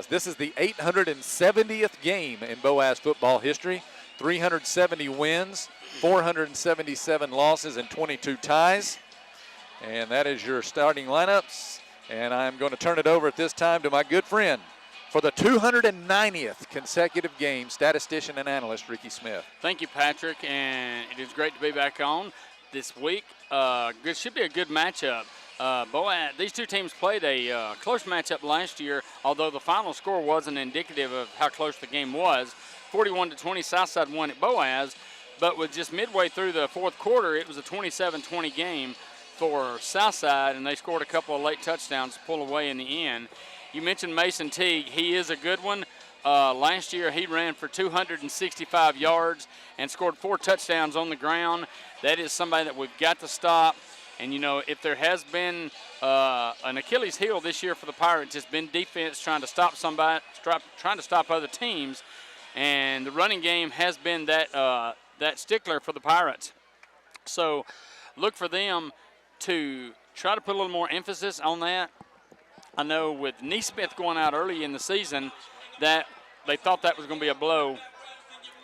Boaz. This is the 870th game in Boaz football history. 370 wins, 477 losses, and 22 ties. And that is your starting lineups. And I'm going to turn it over at this time to my good friend for the 290th consecutive game, statistician and analyst Ricky Smith. Thank you, Patrick, and it is great to be back on this week. This should be a good matchup. Boaz, these two teams played a close matchup last year, although the final score wasn't indicative of how close the game was. 41-20, Southside won at Boaz, but with just midway through the fourth quarter, it was a 27-20 game for Southside, and they scored a couple of late touchdowns to pull away in the end. You mentioned Mason Teague. He is a good one. Last year, he ran for 265 yards and scored 4 touchdowns on the ground. That is somebody that we've got to stop. And, you know, if there has been an Achilles heel this year for the Pirates, it's been defense trying to stop somebody, trying to stop other teams. And the running game has been that stickler for the Pirates. So look for them to try to put a little more emphasis on that. I know with Neesmith going out early in the season that they thought that was going to be a blow.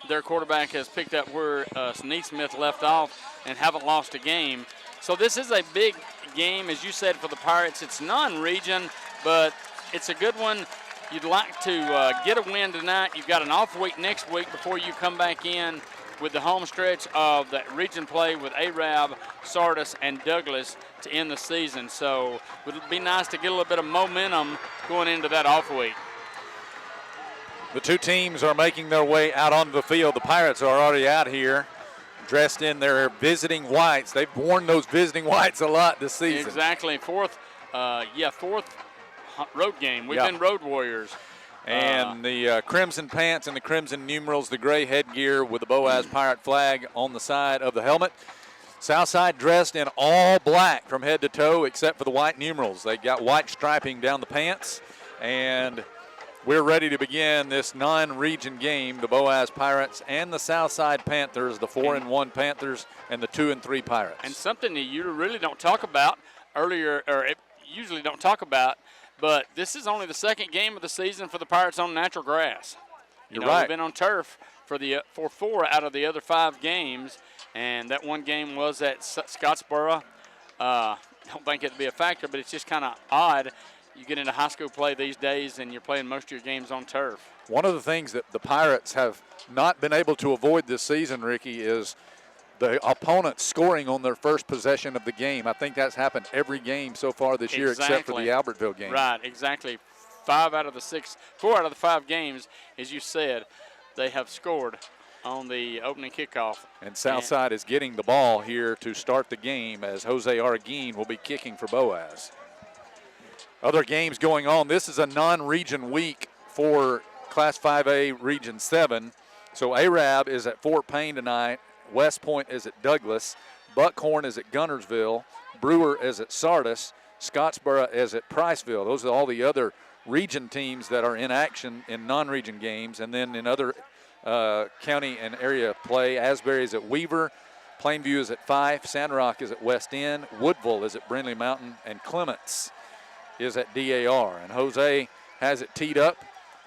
Their quarterback has picked up where Neesmith left off and haven't lost a game. So this is a big game, as you said, for the Pirates. It's non-region, but it's a good one. You'd like to get a win tonight. You've got an off week next week before you come back in with the home stretch of that region play with Arab, Sardis, and Douglas to end the season. So it would be nice to get a little bit of momentum going into that off week. The two teams are making their way out onto the field. The Pirates are already out here dressed in their visiting whites. They've worn those visiting whites a lot this season. Exactly. Fourth road game. We've been road warriors. And the crimson pants and the crimson numerals, the gray headgear with the Boaz Pirate flag on the side of the helmet. Southside dressed in all black from head to toe except for the white numerals. They got white striping down the pants. And we're ready to begin this non-region game, the Boaz Pirates and the Southside Panthers, the 4-1 Panthers and the 2-3 Pirates. And something that you really don't talk about earlier, or usually don't talk about, but this is only the second game of the season for the Pirates on natural grass. You're right. They've been on turf for 4 out of the other 5 games, and that one game was at Scottsboro. I don't think it'd be a factor, but it's just kind of odd. You get into high school play these days, and you're playing most of your games on turf. One of the things that the Pirates have not been able to avoid this season, Ricky, is the opponent scoring on their first possession of the game. I think that's happened every game so far this year except for the Albertville game. Right, exactly. 4 out of the 5 games, as you said, they have scored on the opening kickoff. And Southside is getting the ball here to start the game as Jose Arguin will be kicking for Boaz. Other games going on. This is a non-region week for Class 5A Region 7. So Arab is at Fort Payne tonight. West Point is at Douglas. Buckhorn is at Gunnersville. Brewer is at Sardis. Scottsboro is at Priceville. Those are all the other region teams that are in action in non-region games. And then in other county and area play, Asbury is at Weaver. Plainview is at Fife. Sandrock is at West End. Woodville is at Brindley Mountain. And Clements is at DAR. And Jose has it teed up.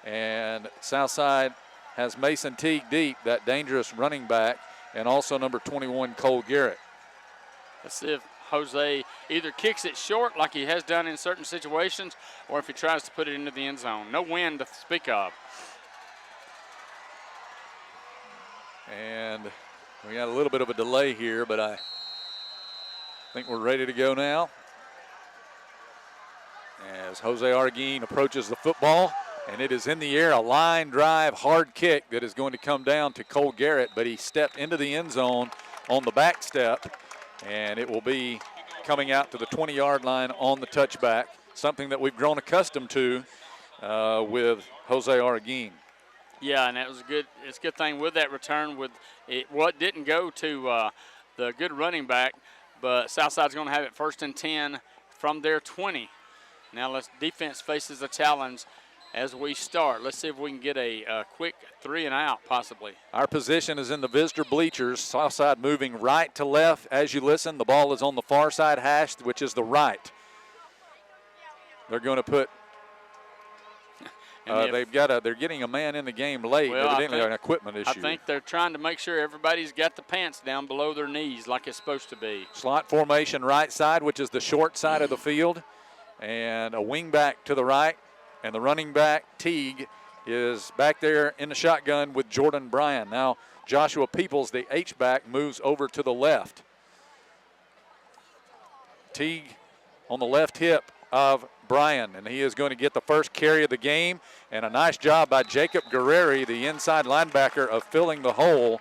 And Southside has Mason Teague deep, that dangerous running back, and also number 21, Cole Garrett. Let's see if Jose either kicks it short like he has done in certain situations, or if he tries to put it into the end zone. No wind to speak of. And we got a little bit of a delay here, but I think we're ready to go now. As Jose Arguin approaches the football, and it is in the air, a line drive, hard kick that is going to come down to Cole Garrett, but he stepped into the end zone on the back step, and it will be coming out to the 20-yard line on the touchback, something that we've grown accustomed to with Jose Arguin. Yeah, and that was good. It's a good thing with that return. With it, what didn't go to the good running back, but Southside's going to have it 1st and 10 from their 20. Now defense faces a challenge as we start. Let's see if we can get a quick 3 and out possibly. Our position is in the visitor bleachers. Southside moving right to left. As you listen, the ball is on the far side hash, which is the right. They're going to put And they're getting a man in the game late, evidently an equipment issue. I think they're trying to make sure everybody's got the pants down below their knees like it's supposed to be. Slot formation right side, which is the short side of the field, and a wing back to the right, and the running back, Teague, is back there in the shotgun with Jordan Bryan. Now Joshua Peoples, the H-back, moves over to the left. Teague on the left hip of Bryan, and he is going to get the first carry of the game, and a nice job by Jacob Guerreri, the inside linebacker, of filling the hole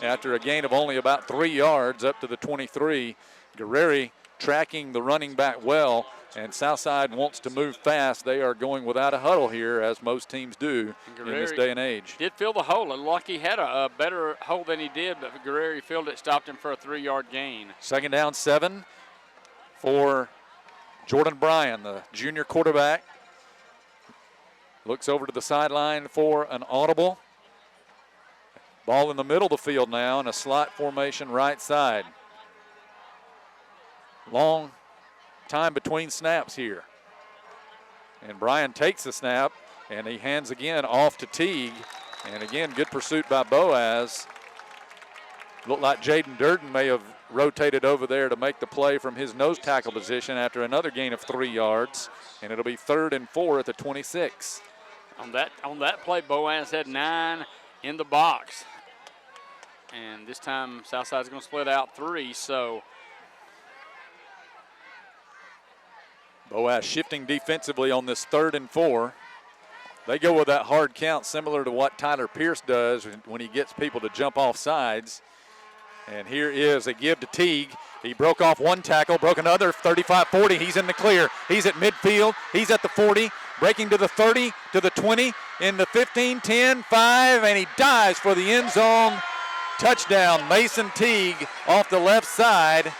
after a gain of only about 3 yards up to the 23. Guerreri tracking the running back well, and Southside wants to move fast. They are going without a huddle here, as most teams do in this day and age. Did fill the hole. It looked like he had a better hole than he did, but Guerreri filled it, stopped him for a 3-yard gain. 2nd down 7 for Jordan Bryan, the junior quarterback. Looks over to the sideline for an audible. Ball in the middle of the field now in a slot formation right side. Long time between snaps here. And Bryan takes the snap, and he hands again off to Teague. And again, good pursuit by Boaz. Looked like Jaden Durden may have rotated over there to make the play from his nose tackle position after another gain of 3 yards, and it'll be 3rd and 4 at the 26. On that play, Boaz had 9 in the box, and this time Southside's going to split out 3. So Boaz shifting defensively on this 3rd and 4. They go with that hard count, similar to what Tyler Pierce does when he gets people to jump off sides. And here is a give to Teague. He broke off one tackle, broke another, 35-40. He's in the clear. He's at midfield. He's at the 40, breaking to the 30, to the 20, in the 15, 10, 5, and he dives for the end zone. Touchdown, Mason Teague off the left side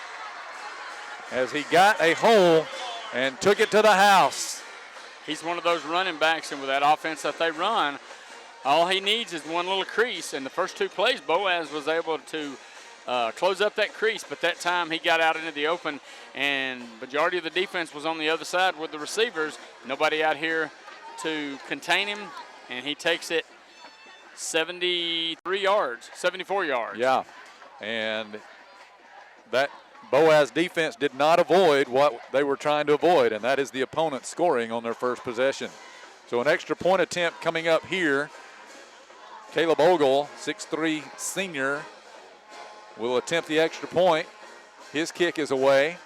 as he got a hole and took it to the house. He's one of those running backs, and with that offense that they run, all he needs is one little crease. And the first 2 plays, Boaz was able to close up that crease, but that time he got out into the open, and majority of the defense was on the other side with the receivers. Nobody out here to contain him, and he takes it 74 yards. Yeah, and that Boaz defense did not avoid what they were trying to avoid, and that is the opponent scoring on their first possession. So an extra point attempt coming up here. Caleb Ogle, 6'3" senior, will attempt the extra point. His kick is away,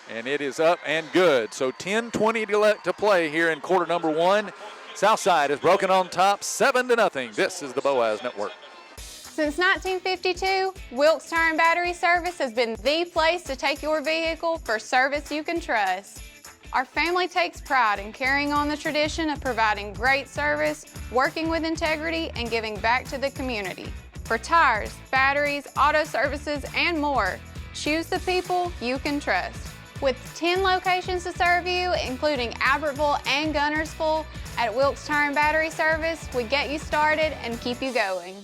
and it is up and good. So 10:20 to play here in quarter number 1. Southside is broken on top, 7-0. This is the Boaz Network. Since 1952, Wilkes Tire and Battery Service has been the place to take your vehicle for service you can trust. Our family takes pride in carrying on the tradition of providing great service, working with integrity, and giving back to the community. For tires, batteries, auto services, and more, choose the people you can trust. With 10 locations to serve you, including Albertville and Gunnersville, at Wilkes Tire and Battery Service, we get you started and keep you going.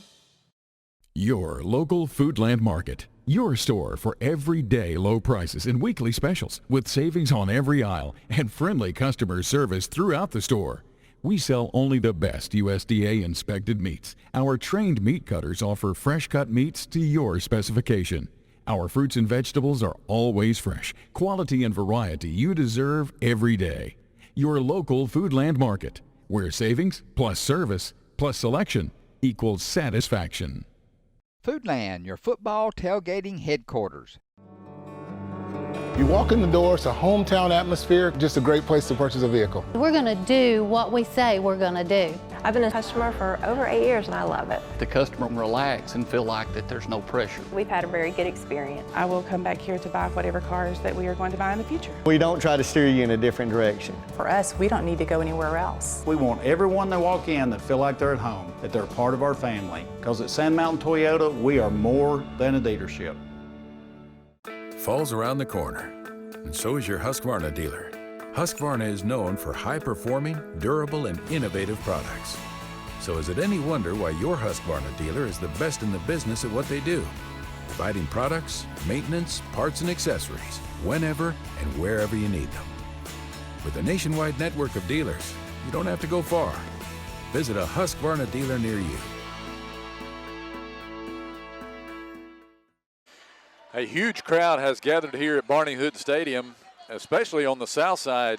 Your local Foodland Market. Your store for everyday low prices and weekly specials with savings on every aisle and friendly customer service throughout the store. We sell only the best USDA inspected meats. Our trained meat cutters offer fresh cut meats to your specification. Our fruits and vegetables are always fresh, quality and variety you deserve every day. Your local Foodland Market, where savings plus service plus selection equals satisfaction. Foodland, your football tailgating headquarters. You walk in the door, it's a hometown atmosphere, just a great place to purchase a vehicle. We're going to do what we say we're going to do. I've been a customer for over 8 years and I love it. The customer can relax and feel like that there's no pressure. We've had a very good experience. I will come back here to buy whatever cars that we are going to buy in the future. We don't try to steer you in a different direction. For us, we don't need to go anywhere else. We want everyone that walk in that feel like they're at home, that they're part of our family. Because at Sand Mountain Toyota, we are more than a dealership. Fall's around the corner, and so is your Husqvarna dealer. Husqvarna is known for high-performing, durable, and innovative products. So is it any wonder why your Husqvarna dealer is the best in the business at what they do? Providing products, maintenance, parts, and accessories whenever and wherever you need them. With a nationwide network of dealers, you don't have to go far. visit a Husqvarna dealer near you. A huge crowd has gathered here at Barney Hood Stadium, especially on the south side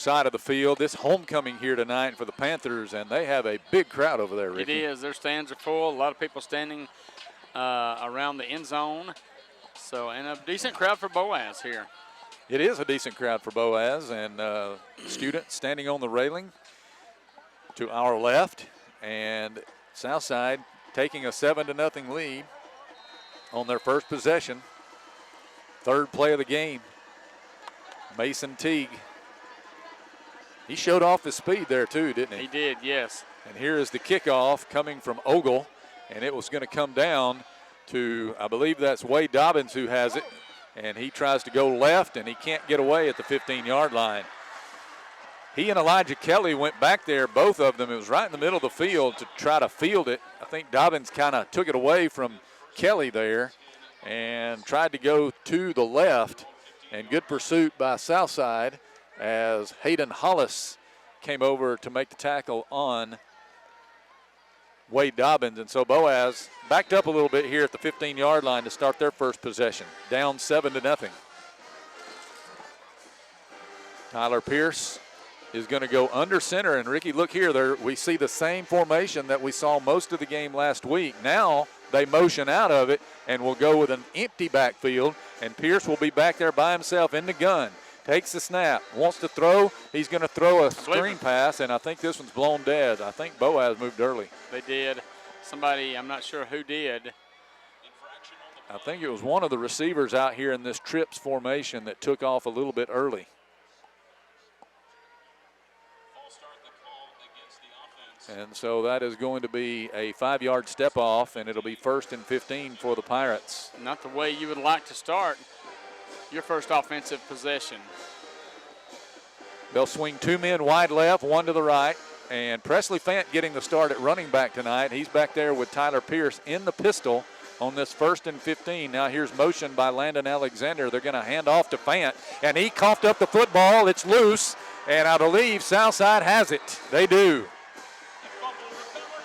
of the field. This homecoming here tonight for the Panthers, and they have a big crowd over there, Ricky. It is. Their stands are full. A lot of people standing around the end zone. So, and a decent crowd for Boaz here. It is a decent crowd for Boaz, and students standing on the railing to our left, and Southside taking a 7-0 lead on their first possession. Third play of the game. Mason Teague. He showed off his speed there too, didn't he? He did, yes. And here is the kickoff coming from Ogle, and it was going to come down to, I believe that's Wade Dobbins who has it, and he tries to go left, and he can't get away at the 15-yard line. He and Elijah Kelly went back there, both of them. It was right in the middle of the field to try to field it. I think Dobbins kind of took it away from Kelly there and tried to go to the left, and good pursuit by Southside as Hayden Hollis came over to make the tackle on Wade Dobbins. And so Boaz backed up a little bit here at the 15-yard line to start their first possession, down 7-0. Tyler Pierce is going to go under center, and Ricky, look here, there we see the same formation that we saw most of the game last week. Now they motion out of it and will go with an empty backfield, and Pierce will be back there by himself in the gun. Takes the snap, wants to throw. He's going to throw a screen pass, and I think this one's blown dead. I think Boaz moved early. They did. Somebody, I'm not sure who did. I think it was one of the receivers out here in this trips formation that took off a little bit early. And so that is going to be a 5-yard step off, and it'll be 1st and 15 for the Pirates. Not the way you would like to start your first offensive possession. They'll swing 2 men wide left, 1 to the right, and Presley Fant getting the start at running back tonight. He's back there with Tyler Pierce in the pistol on this 1st and 15. Now here's motion by Landon Alexander. They're going to hand off to Fant, and he coughed up the football. It's loose, and I believe Southside has it. They do.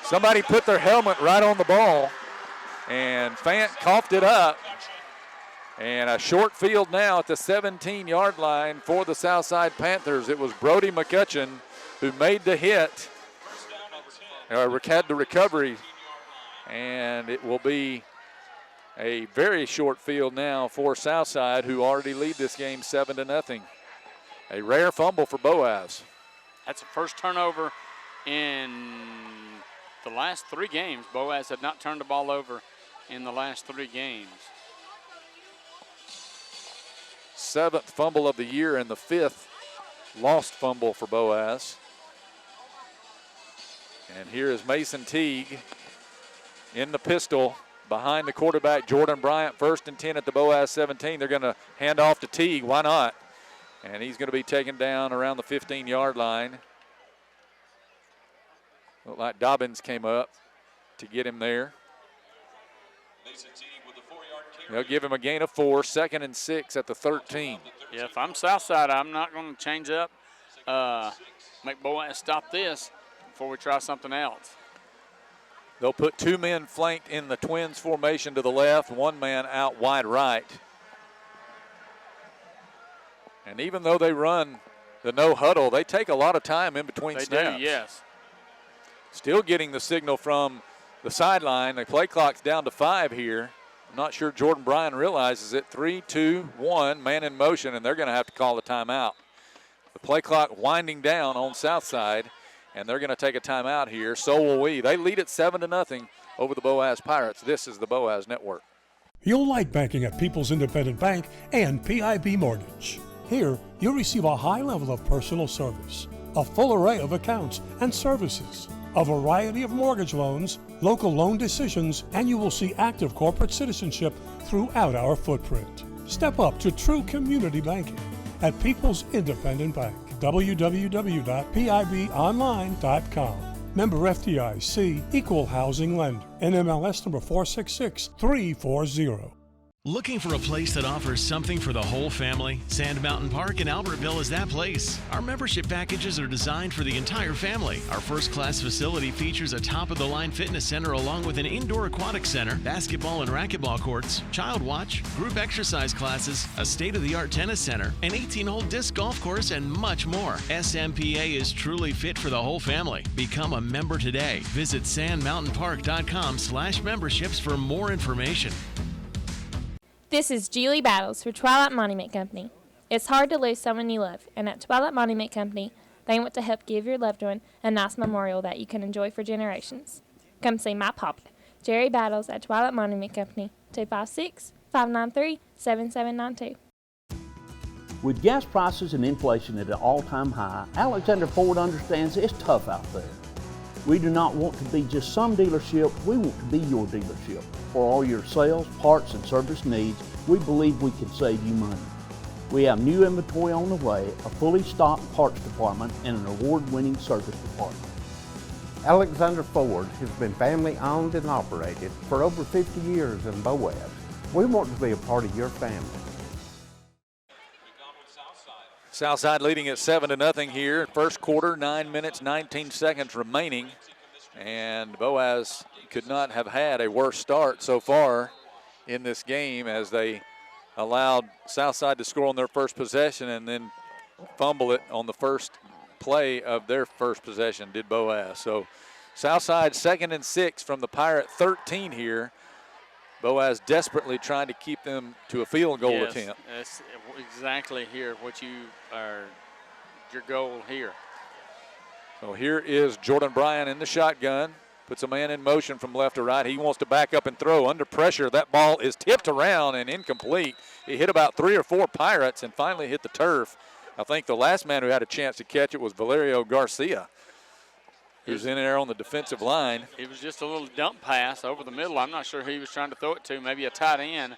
Somebody put their helmet right on the ball, and Fant coughed it up. And a short field now at the 17-yard line for the Southside Panthers. It was Brody McCutcheon who made the hit, had the recovery, and it will be a very short field now for Southside, who already lead this game 7-0. A rare fumble for Boaz. That's the first turnover in the last 3 games. Boaz had not turned the ball over in the last 3 games. 7th fumble of the year and the 5th lost fumble for Boaz. And here is Mason Teague in the pistol behind the quarterback, Jordan Bryant. 1st and 10 at the Boaz 17. They're going to hand off to Teague. Why not? And he's going to be taken down around the 15-yard line. Looked like Dobbins came up to get him there. They'll give him a gain of 4, 2nd and 6 at the 13. Yeah, if I'm Southside, I'm not going to change up, make Boaz stop this before we try something else. They'll put 2 men flanked in the Twins formation to the left, 1 man out wide right. And even though they run the no huddle, they take a lot of time in between snaps. They do, yes. Still getting the signal from the sideline. The play clock's down to 5 here. I'm not sure Jordan Bryan realizes it. 3, 2, 1, man in motion, and they're going to have to call the timeout. The play clock winding down on Southside, and they're going to take a timeout here. So will we. They lead at 7-0 over the Boaz Pirates. This is the Boaz Network. You'll like banking at People's Independent Bank and PIB Mortgage. Here, you'll receive a high level of personal service, a full array of accounts and services, a variety of mortgage loans, local loan decisions, and you will see active corporate citizenship throughout our footprint. Step up to true community banking at People's Independent Bank. www.pibonline.com. Member FDIC, Equal Housing Lender. NMLS number 466340. Looking for a place that offers something for the whole family? Sand Mountain Park in Albertville is that place. Our membership packages are designed for the entire family. Our first-class facility features a top-of-the-line fitness center along with an indoor aquatic center, basketball and racquetball courts, child watch, group exercise classes, a state-of-the-art tennis center, an 18-hole disc golf course, and much more. SMPA is truly fit for the whole family. Become a member today. Visit sandmountainpark.com/memberships for more information. This is Julie Battles for Twilight Monument Company. It's hard to lose someone you love, and at Twilight Monument Company, they want to help give your loved one a nice memorial that you can enjoy for generations. Come see my papa, Jerry Battles, at Twilight Monument Company, 256-593-7792. With gas prices and inflation at an all-time high, Alexander Ford understands it's tough out there. We do not want to be just some dealership, we want to be your dealership. For all your sales, parts, and service needs, we believe we can save you money. We have new inventory on the way, a fully stocked parts department, and an award-winning service department. Alexander Ford has been family owned and operated for over 50 years in Boaz. We want to be a part of your family. Southside leading at 7-0 here. First quarter, 9 minutes, 19 seconds remaining. And Boaz could not have had a worse start so far in this game as they allowed Southside to score on their first possession and then fumble it on the first play of their first possession, did Boaz. So Southside 2nd and 6 from the Pirate 13 here. Boaz desperately trying to keep them to a field goal attempt. That's exactly here what you are, your goal here. So here is Jordan Bryan in the shotgun. Puts a man in motion from left to right. He wants to back up and throw. Under pressure, that ball is tipped around and incomplete. It hit about 3 or 4 Pirates and finally hit the turf. I think the last man who had a chance to catch it was Valerio Garcia, who's in there on the defensive line. It was just a little dump pass over the middle. I'm not sure who he was trying to throw it to, maybe a tight end.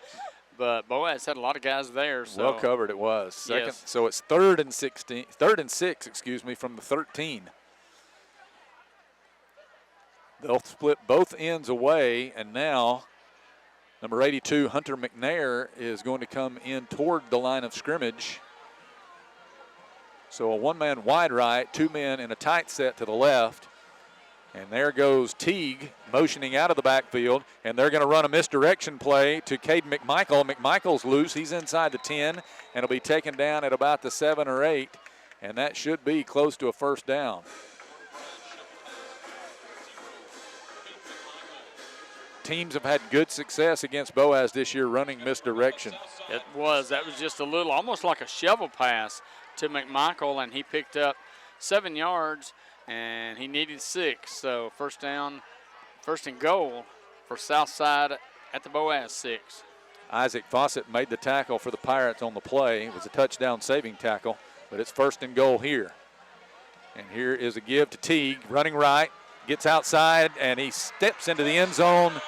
But Boaz had a lot of guys there. So. Well covered it was. Second, yes. So it's 3rd and 6, from the 13. They'll split both ends away, and now number 82, Hunter McNair, is going to come in toward the line of scrimmage. So a one-man wide right, 2 men in a tight set to the left. And there goes Teague motioning out of the backfield, and they're going to run a misdirection play to Caden McMichael. McMichael's loose. He's inside the 10, and will be taken down at about the 7 or 8, and that should be close to a first down. Teams have had good success against Boaz this year running misdirection. It was. That was just a little, almost like a shovel pass to McMichael, and he picked up 7 yards, and he needed 6. So first down, first and goal for Southside at the Boaz 6. Isaac Fawcett made the tackle for the Pirates on the play. It was a touchdown saving tackle, but it's first and goal here. And here is a give to Teague, running right, gets outside, and he steps into the end zone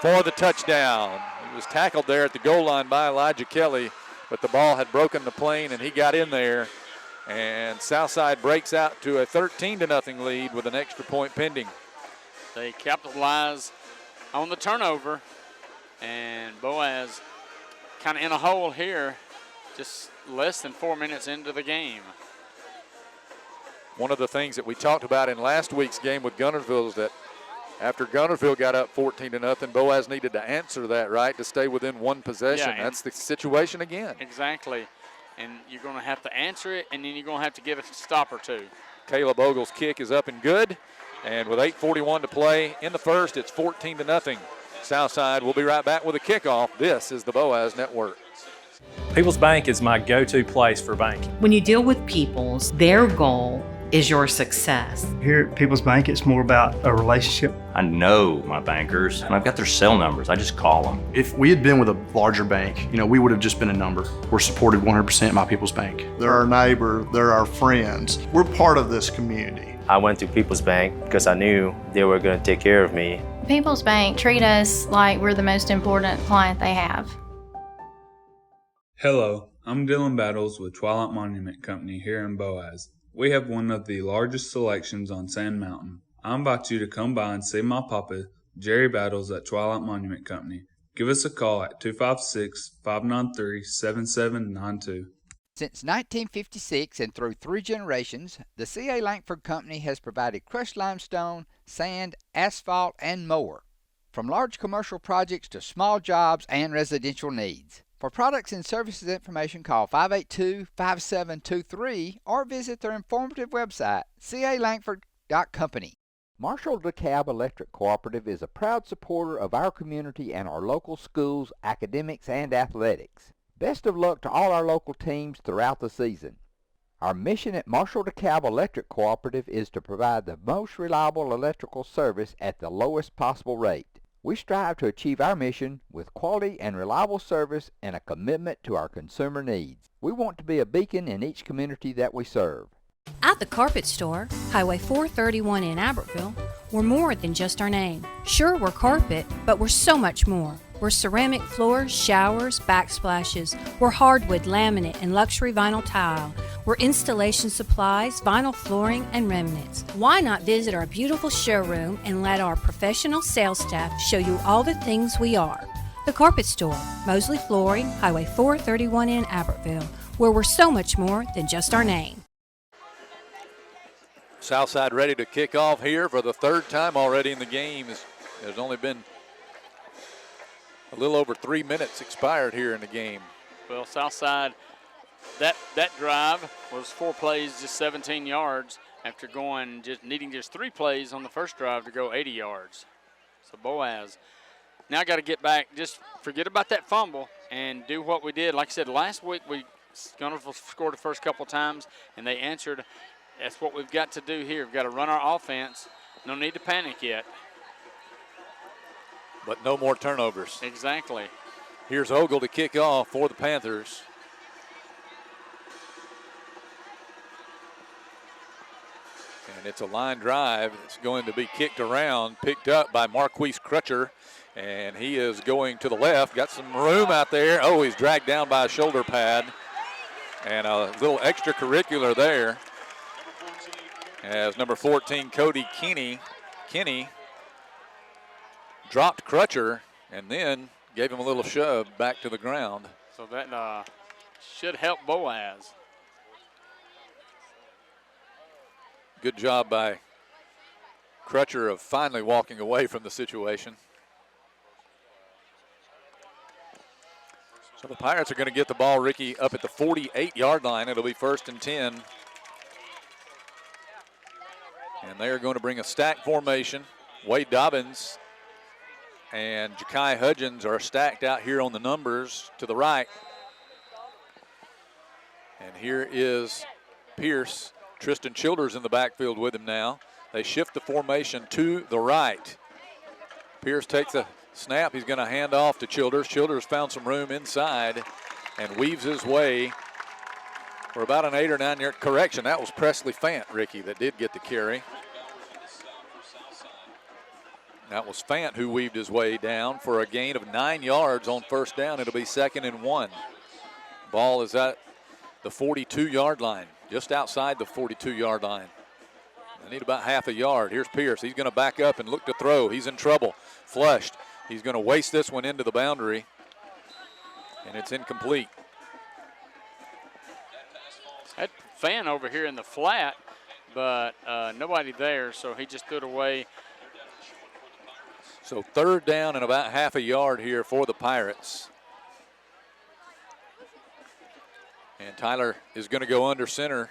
for the touchdown. He was tackled there at the goal line by Elijah Kelly, but the ball had broken the plane, and he got in there. And Southside breaks out to a 13-0 lead with an extra point pending. They capitalize on the turnover, and Boaz kind of in a hole here, just less than 4 minutes into the game. One of the things that we talked about in last week's game with Guntersville is that after Guntersville got up 14-0, Boaz needed to answer that, right, to stay within one possession. Yeah, that's the situation again. Exactly. And you're going to have to answer it, and then you're going to have to give a stop or two. Caleb Ogle's kick is up and good. And with 8:41 to play in the first, it's 14-0. Southside will be right back with a kickoff. This is the Boaz Network. People's Bank is my go-to place for banking. When you deal with People's, their goal is your success. Here at People's Bank, it's more about a relationship. I know my bankers, and I've got their cell numbers. I just call them. If we had been with a larger bank, we would have just been a number. We're supported 100% by People's Bank. They're our neighbor, they're our friends. We're part of this community. I went to People's Bank because I knew they were going to take care of me. People's Bank treat us like we're the most important client they have. Hello, I'm Dylan Battles with Twilight Monument Company here in Boaz. We have one of the largest selections on Sand Mountain. I invite you to come by and see my papa, Jerry Battles, at Twilight Monument Company. Give us a call at 256-593-7792. Since 1956 and through 3 generations, the C.A. Langford Company has provided crushed limestone, sand, asphalt, and more. From large commercial projects to small jobs and residential needs. For products and services information, call 582-5723 or visit their informative website, calangford.company. Marshall DeKalb Electric Cooperative is a proud supporter of our community and our local schools, academics, and athletics. Best of luck to all our local teams throughout the season. Our mission at Marshall DeKalb Electric Cooperative is to provide the most reliable electrical service at the lowest possible rate. We strive to achieve our mission with quality and reliable service and a commitment to our consumer needs. We want to be a beacon in each community that we serve. At the Carpet Store, Highway 431 in Albertville, we're more than just our name. Sure, we're carpet, but we're so much more. We're ceramic floors, showers, backsplashes. We're hardwood, laminate, and luxury vinyl tile. We're installation supplies, vinyl flooring, and remnants. Why not visit our beautiful showroom and let our professional sales staff show you all the things we are? The Carpet Store, Mosley Flooring, Highway 431 in Albertville, where we're so much more than just our name. Southside ready to kick off here for the third time already in the game. There's only been a little over 3 minutes expired here in the game. Well, Southside, that drive was 4 plays, just 17 yards after needing just 3 plays on the first drive to go 80 yards. So Boaz now got to get back, just forget about that fumble and do what we did. Like I said, last week we scored the first couple times and they answered. That's what we've got to do here. We've got to run our offense. No need to panic yet. But no more turnovers. Exactly. Here's Ogle to kick off for the Panthers. And it's a line drive. It's going to be kicked around, picked up by Marquise Crutcher. And he is going to the left. Got some room out there. Oh, he's dragged down by a shoulder pad. And a little extracurricular there. As number 14, Cody Kinney dropped Crutcher and then gave him a little shove back to the ground. So that should help Boaz. Good job by Crutcher of finally walking away from the situation. So the Pirates are going to get the ball, Ricky, up at the 48-yard line. It'll be 1st and 10. And they are going to bring a stack formation. Wade Dobbins and Ja'Kai Hudgens are stacked out here on the numbers to the right. And here is Pierce. Tristan Childers in the backfield with him now. They shift the formation to the right. Pierce takes a snap. He's going to hand off to Childers. Childers found some room inside and weaves his way for about an 8 or 9 yard correction. That was Presley Fant, Ricky, that did get the carry. That was Fant who weaved his way down for a gain of 9 yards on 1st down. It'll be 2nd and 1. Ball is at the 42-yard line, just outside the 42-yard line. They need about half a yard. Here's Pierce. He's going to back up and look to throw. He's in trouble. Flushed. He's going to waste this one into the boundary, and it's incomplete. Had Fan over here in the flat, but nobody there, so he just threw it away. So 3rd down and about half a yard here for the Pirates. And Tyler is going to go under center.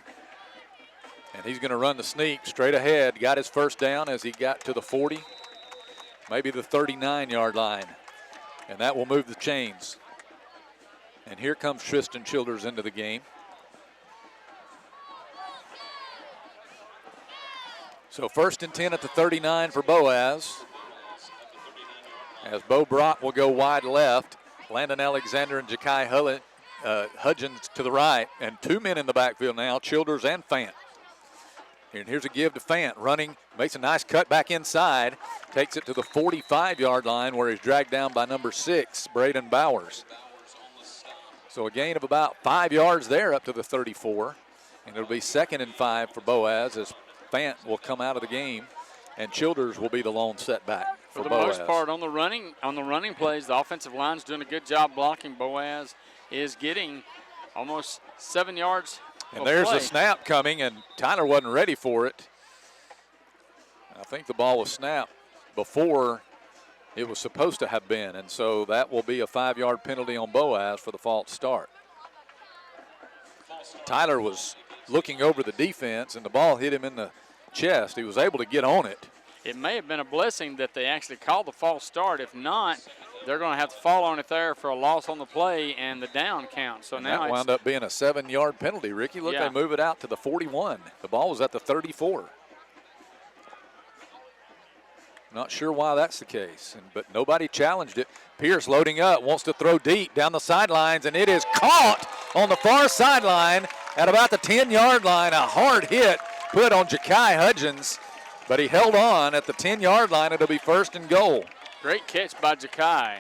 And he's going to run the sneak straight ahead. Got his 1st down as he got to the 40, maybe the 39-yard line. And that will move the chains. And here comes Tristan Childers into the game. So 1st and 10 at the 39 for Boaz. As Bo Brock will go wide left. Landon Alexander and Ja'Kai Hudgens to the right. And 2 men in the backfield now, Childers and Fant. And here's a give to Fant, running, makes a nice cut back inside, takes it to the 45-yard line where he's dragged down by number 6, Braden Bowers. So a gain of about 5 yards there up to the 34. And it'll be 2nd and 5 for Boaz as Fant will come out of the game and Childers will be the lone setback. for the Boaz. most part on the running plays. The offensive line's doing a good job blocking. Boaz is getting almost 7 yards. And there's play. a snap coming, and Tyler wasn't ready for it. I think the ball was snapped before it was supposed to have been, and so that will be a 5-yard penalty on Boaz for the false start. Tyler was looking over the defense, and the ball hit him in the chest. He was able to get on it. It may have been a blessing that they actually called the false start. If not, they're going to have to fall on it there for a loss on the play and the down count. So and now that wound up being a 7-yard penalty, Ricky. Look, Yeah. they move it out to the 41. The ball was at the 34. Not sure why that's the case, but nobody challenged it. Pierce loading up, wants to throw deep down the sidelines, and it is caught on the far sideline at about the 10-yard line. A hard hit put on Ja'Kai Hudgens, but he held on at the 10-yard line. It'll be 1st and goal. Great catch by Ja'Kai.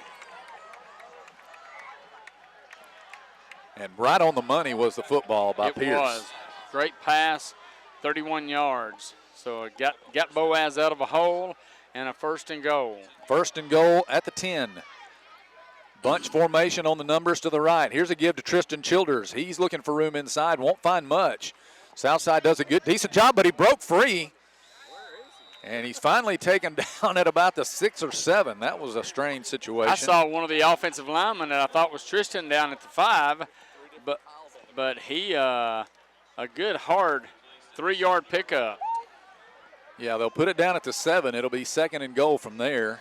And right on the money was the football by It Pierce. was. Great pass, 31 yards. So it got Boaz out of a hole, and a 1st and goal. 1st and goal at the 10. Bunch formation on the numbers to the right. Here's a give to Tristan Childers. He's looking for room inside, won't find much. Southside does a decent job, but he broke free. And he's finally taken down at about the 6 or 7. That was a strange situation. I saw one of the offensive linemen that I thought was Tristan down at the 5, but he a good hard 3-yard pickup. Yeah, they'll put it down at the 7. It'll be 2nd and goal from there.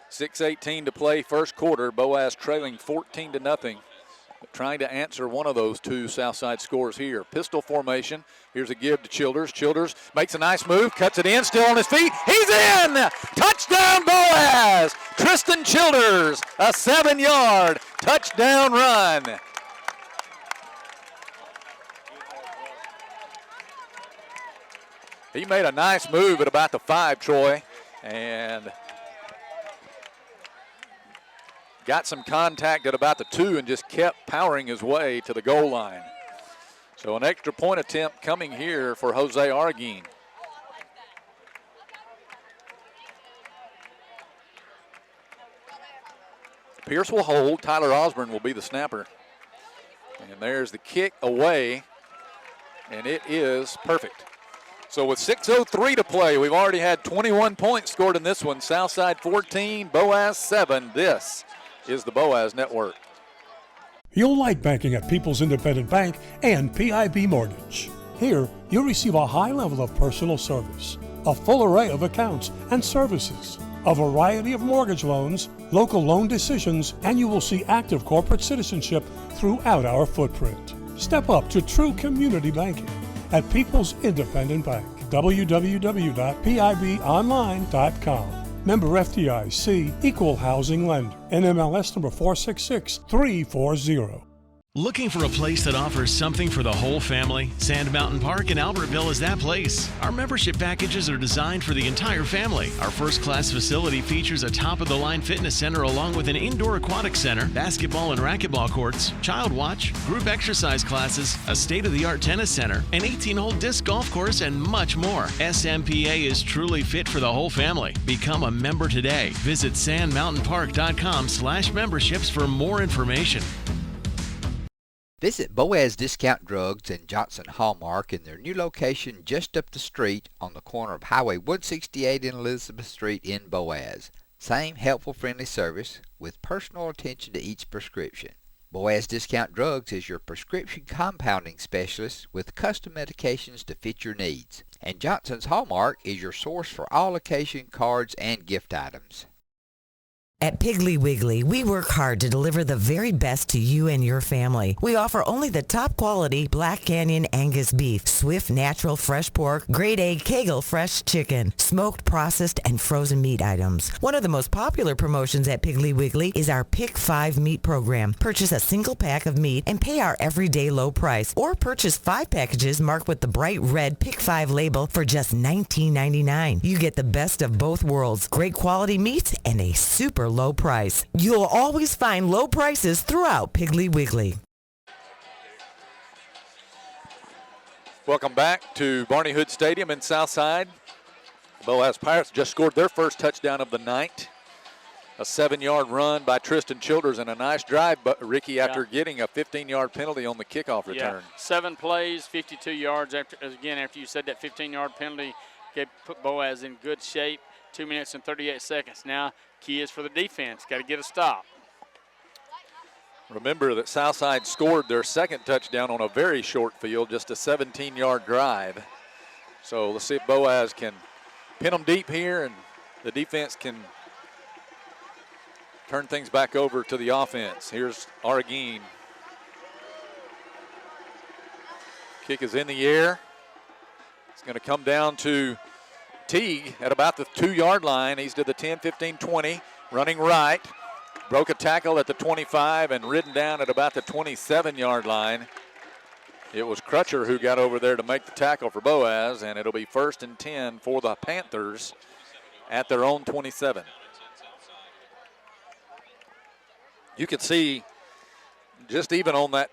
6:18 to play, first quarter. Boaz trailing 14-0. Trying to answer one of those two Southside scores here. Pistol formation. Here's a give to Childers. Childers makes a nice move, cuts it in, still on his feet. He's in! Touchdown Boaz! Tristan Childers, a 7-yard touchdown run. He made a nice move at about the 5, Troy, and got some contact at about the 2 and just kept powering his way to the goal line. So an extra point attempt coming here for Jose Arguin. Pierce will hold. Tyler Osborne will be the snapper. And there's the kick away, and it is perfect. So with 6:03 to play, we've already had 21 points scored in this one. Southside 14, Boaz 7. This is the Boaz Network. You'll like banking at People's Independent Bank and PIB Mortgage. Here, you'll receive a high level of personal service, a full array of accounts and services, a variety of mortgage loans, local loan decisions, and you will see active corporate citizenship throughout our footprint. Step up to true community banking at People's Independent Bank. www.pibonline.com. Member FDIC, Equal Housing Lender. NMLS number 466340. Looking for a place that offers something for the whole family? Sand Mountain Park in Albertville is that place. Our membership packages are designed for the entire family. Our first-class facility features a top-of-the-line fitness center along with an indoor aquatic center, basketball and racquetball courts, child watch, group exercise classes, a state-of-the-art tennis center, an 18-hole disc golf course, and much more. SMPA is truly fit for the whole family. Become a member today. Visit sandmountainpark.com/memberships for more information. Visit Boaz Discount Drugs and Johnson Hallmark in their new location just up the street on the corner of Highway 168 and Elizabeth Street in Boaz. Same helpful, friendly service with personal attention to each prescription. Boaz Discount Drugs is your prescription compounding specialist with custom medications to fit your needs. And Johnson's Hallmark is your source for all occasion cards and gift items. At Piggly Wiggly, we work hard to deliver the very best to you and your family. We offer only the top quality Black Canyon Angus beef, Swift natural fresh pork, grade A Kegel fresh chicken, smoked, processed, and frozen meat items. One of the most popular promotions at Piggly Wiggly is our Pick 5 meat program. Purchase a single pack of meat and pay our everyday low price, or purchase 5 packages marked with the bright red Pick 5 label for just $19.99. You get the best of both worlds, great quality meats and a super low price. You'll always find low prices throughout Piggly Wiggly. Welcome back to Barney Hood Stadium in Southside. Boaz Pirates just scored their first touchdown of the night. A 7-yard run by Tristan Childers and a nice drive, but Ricky, after getting a 15-yard penalty on the kickoff return. 7 plays, 52 yards. After you said that 15-yard penalty, put Boaz in good shape. 2 minutes and 38 seconds. Now, key is for the defense. Got to get a stop. Remember that Southside scored their second touchdown on a very short field, just a 17-yard drive. So let's see if Boaz can pin them deep here and the defense can turn things back over to the offense. Here's Arguin. Kick is in the air. It's going to come down to Teague at about the 2-yard line. He's to the 10, 15, 20, running right. Broke a tackle at the 25 and ridden down at about the 27-yard line. It was Crutcher who got over there to make the tackle for Boaz, and it'll be 1st and 10 for the Panthers at their own 27. You can see just even on that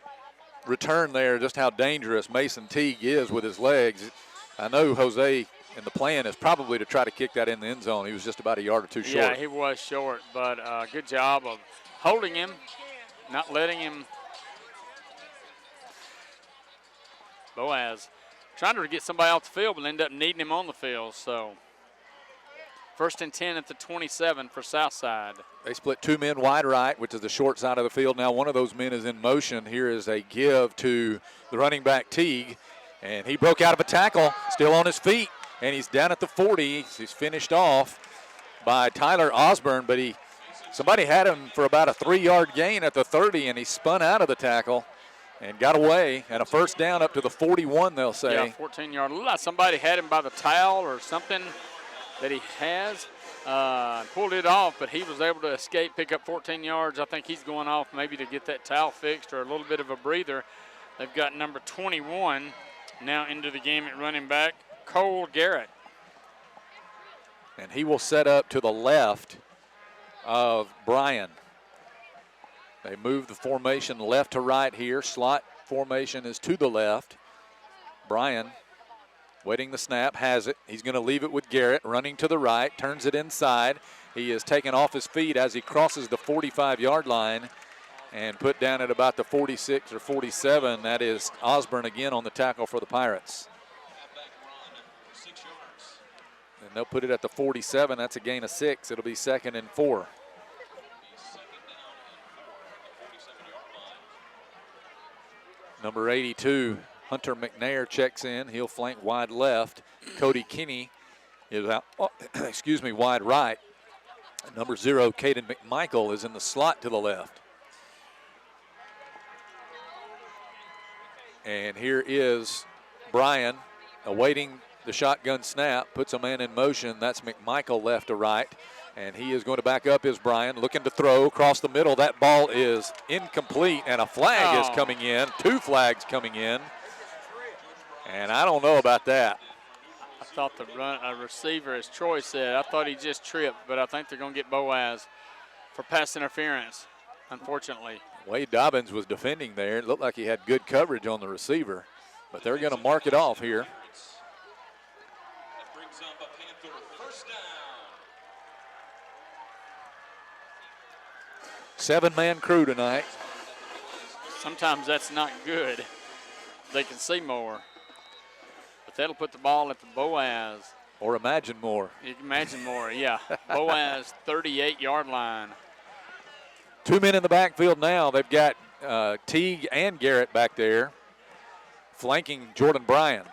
return there just how dangerous Mason Teague is with his legs. I know Jose, and the plan is probably to try to kick that in the end zone. He was just about a yard or two short. Yeah, he was short, but good job of holding him, not letting him. Boaz trying to get somebody off the field, but ended up needing him on the field. So 1st and 10 at the 27 for Southside. They split 2 men wide right, which is the short side of the field. Now one of those men is in motion. Here is a give to the running back Teague, and he broke out of a tackle, still on his feet, and he's down at the 40. He's finished off by Tyler Osborne, but somebody had him for about a 3-yard gain at the 30, and he spun out of the tackle and got away, and a 1st down up to the 41, they'll say. Yeah, 14-yard. Looked like somebody had him by the towel or something that he has. Pulled it off, but he was able to escape, pick up 14 yards. I think he's going off maybe to get that towel fixed or a little bit of a breather. They've got number 21 now into the game at running back, Cole Garrett. And he will set up to the left of Bryan. They move the formation left to right here. Slot formation is to the left. Bryan waiting the snap, has it. He's going to leave it with Garrett, running to the right, turns it inside. He is taken off his feet as he crosses the 45-yard line and put down at about the 46 or 47. That is Osborne again on the tackle for the Pirates. And they'll put it at the 47. That's a gain of 6. It'll be 2nd and 4. Number 82, Hunter McNair checks in. He'll flank wide left. Cody Kinney is out, wide right. Number 0, Caden McMichael, is in the slot to the left. And here is Bryan awaiting the shotgun snap, puts a man in motion. That's McMichael left to right. And he is going to back up is Bryan, looking to throw across the middle. That ball is incomplete, and a flag is coming in. 2 flags coming in. And I don't know about that. I thought a receiver, as Troy said, I thought he just tripped, but I think they're going to get Boaz for pass interference, unfortunately. Wade Dobbins was defending there. It looked like he had good coverage on the receiver, but they're going to mark it off here. 7-man crew tonight. Sometimes that's not good. They can see more. But that'll put the ball at the Boaz. Or imagine more. You can imagine more, yeah. Boaz 38-yard line. 2 men in the backfield now. They've got Teague and Garrett back there flanking Jordan Bryan.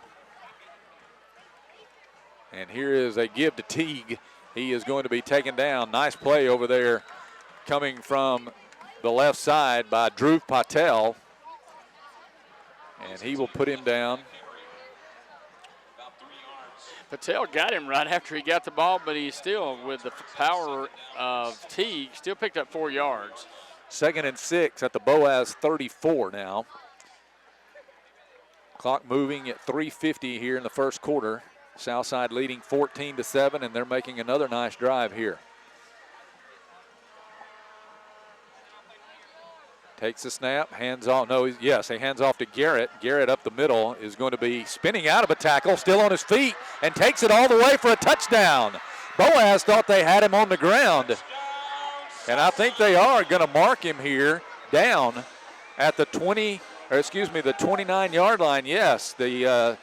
And here is a give to Teague. He is going to be taken down. Nice play over there coming from the left side by Drew Patel. And he will put him down. Patel got him right after he got the ball, but he still, with the power of Teague, still picked up 4 yards. 2nd and 6 at the Boaz 34 now. Clock moving at 3:50 here in the first quarter. Southside leading 14-7, and they're making another nice drive here. Takes the snap, hands off. No, yes, he hands off to Garrett. Garrett up the middle is going to be spinning out of a tackle, still on his feet, and takes it all the way for a touchdown. Boaz thought they had him on the ground. And I think they are going to mark him here down at the 29-yard line. Yes, the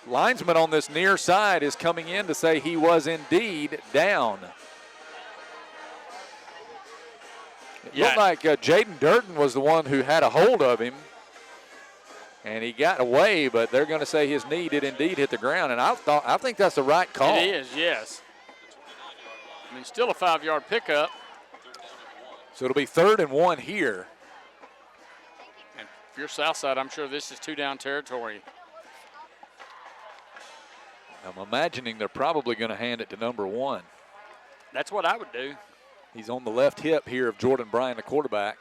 linesman on this near side is coming in to say he was indeed down. It looked like Jaden Durden was the one who had a hold of him, and he got away, but they're going to say his knee did indeed hit the ground, and I think that's the right call. It is, yes. I mean, still a 5-yard pickup. So it'll be 3rd and 1 here. And if you're Southside, I'm sure this is 2-down territory. I'm imagining they're probably going to hand it to number 1. That's what I would do. He's on the left hip here of Jordan Bryan, the quarterback.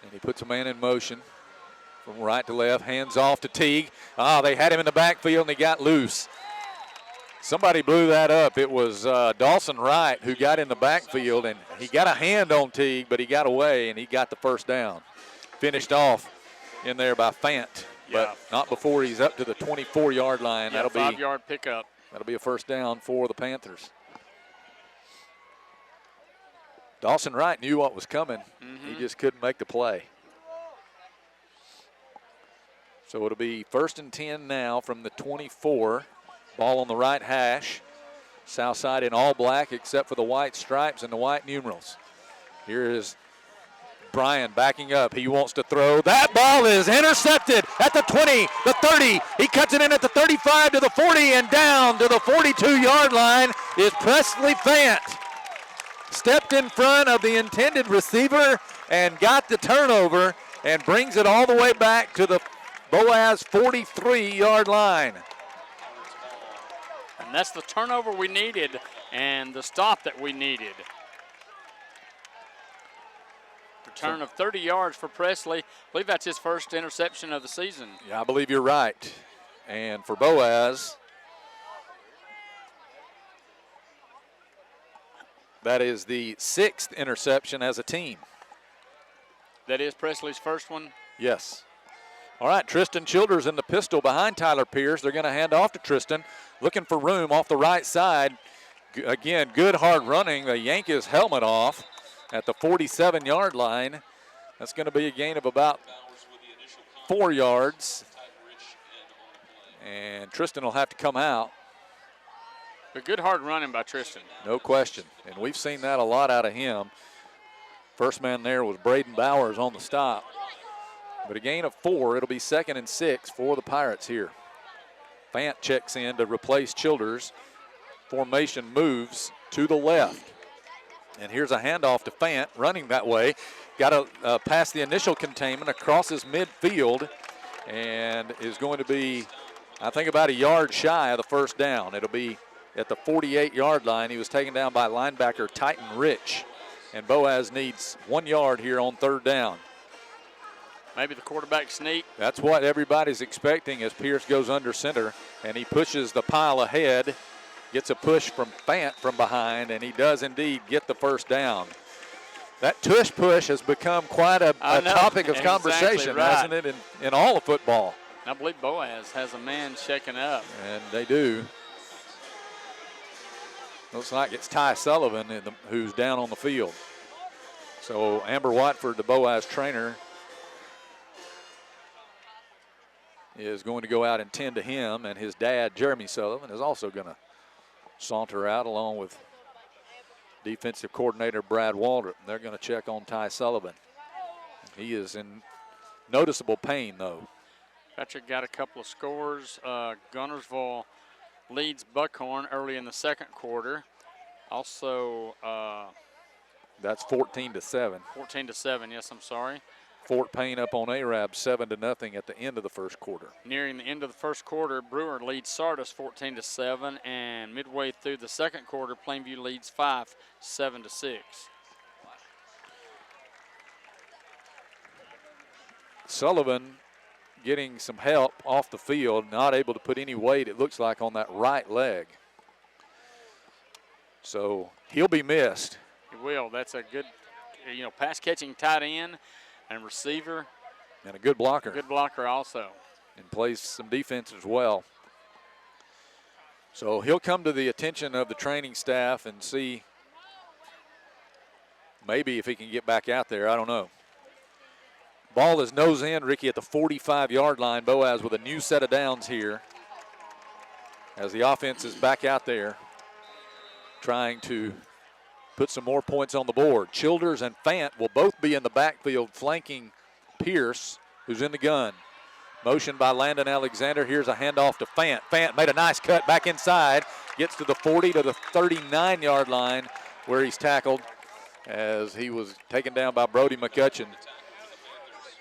And he puts a man in motion from right to left, hands off to Teague. They had him in the backfield and he got loose. Somebody blew that up. It was Dawson Wright who got in the backfield, and he got a hand on Teague, but he got away and he got the first down. Finished off in there by Fant, but not before he's up to the 24-yard line. Yeah, That'll be 5-yard pickup. That'll be a first down for the Panthers. Dawson Wright knew what was coming. He just couldn't make the play. So it'll be 1st and 10 now from the 24. Ball on the right hash. Southside in all black except for the white stripes and the white numerals. Here is Bryan backing up. He wants to throw. That ball is intercepted at the 20, the 30. He cuts it in at the 35 to the 40, and down to the 42-yard line is Presley Fant. Stepped in front of the intended receiver and got the turnover and brings it all the way back to the Boaz 43-yard line. And that's the turnover we needed and the stop that we needed. Return of 30 yards for Presley. I believe that's his first interception of the season. Yeah, I believe you're right. And for Boaz, that is the 6th interception as a team. That is Presley's first one? Yes. All right, Tristan Childers in the pistol behind Tyler Pierce. They're going to hand off to Tristan, looking for room off the right side. Again, good hard running. They yank his helmet off at the 47-yard line. That's going to be a gain of about 4 yards. And Tristan will have to come out. But good hard running by Tristan. No question. And we've seen that a lot out of him. First man there was Braden Bowers on the stop. But a gain of 4. It'll be 2nd and 6 for the Pirates here. Fant checks in to replace Childers. Formation moves to the left. And here's a handoff to Fant, running that way. Got to pass the initial containment across his midfield, and is going to be, I think, about a yard shy of the first down. It'll be at the 48-yard line. He was taken down by linebacker Titan Rich, and Boaz needs 1 yard here on 3rd down. Maybe the quarterback sneak. That's what everybody's expecting as Pierce goes under center, and he pushes the pile ahead. Gets a push from Fant from behind, and he does indeed get the first down. That tush push has become quite a topic of conversation, hasn't it, in all of football? I believe Boaz has a man shaking up. And they do. Looks like it's Ty Sullivan who's down on the field. So Amber Watford, the Boaz trainer, is going to go out and tend to him, and his dad, Jeremy Sullivan, is also going to saunter out along with defensive coordinator Brad Waldrop. They're going to check on Ty Sullivan. He is in noticeable pain, though. Patrick got a couple of scores. Gunnersville leads Buckhorn early in the 2nd quarter. Also, that's 14-7. 14-7, yes, I'm sorry. Fort Payne up on Arab 7-0 at the end of the 1st quarter. Nearing the end of the 1st quarter, Brewer leads Sardis 14-7, and midway through the 2nd quarter, Plainview leads 5, 7-6. Sullivan getting some help off the field, not able to put any weight, it looks like, on that right leg. So he'll be missed. He will. That's a good, pass catching tight end and receiver. And a good blocker. Good blocker also. And plays some defense as well. So he'll come to the attention of the training staff and see maybe if he can get back out there. I don't know. Ball is nose in, Ricky, at the 45-yard line. Boaz with a new set of downs here as the offense is back out there trying to put some more points on the board. Childers and Fant will both be in the backfield flanking Pierce, who's in the gun. Motion by Landon Alexander. Here's a handoff to Fant. Fant made a nice cut back inside. Gets to the 40 to the 39-yard line where he's tackled as he was taken down by Brody McCutcheon.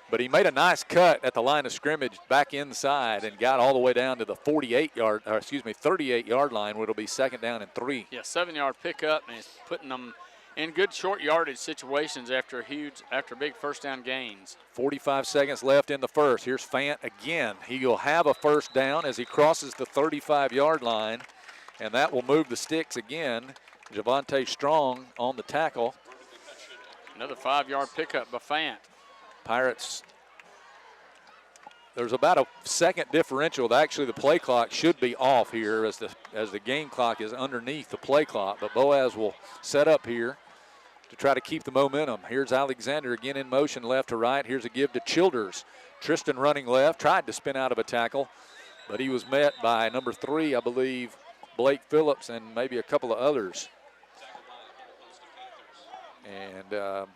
But he made a nice cut at the line of scrimmage back inside and got all the way down to the 38-yard line where it'll be second down and 3. Yeah, 7-yard pickup, and he's putting them in good short yardage situations after big first down gains. 45 seconds left in the first. Here's Fant again. He will have a first down as he crosses the 35-yard line, and that will move the sticks again. Javante Strong on the tackle. Another 5-yard pickup by Fant. Pirates, there's about a second differential. Actually, the play clock should be off here as the game clock is underneath the play clock. But Boaz will set up here to try to keep the momentum. Here's Alexander again in motion left to right. Here's a give to Childers. Tristan running left, tried to spin out of a tackle, but he was met by number 3, I believe, Blake Phillips, and maybe a couple of others. And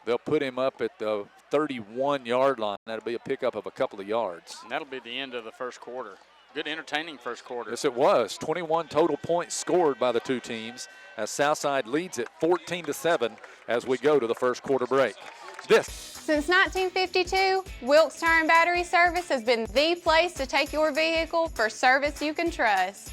they'll put him up at the 31-yard line. That'll be a pickup of a couple of yards. And that'll be the end of the first quarter. Good, entertaining first quarter. Yes, it was. 21 total points scored by the two teams as Southside leads it 14-7 as we go to the first quarter break. Since 1952, Wilkes Tire and Battery Service has been the place to take your vehicle for service you can trust.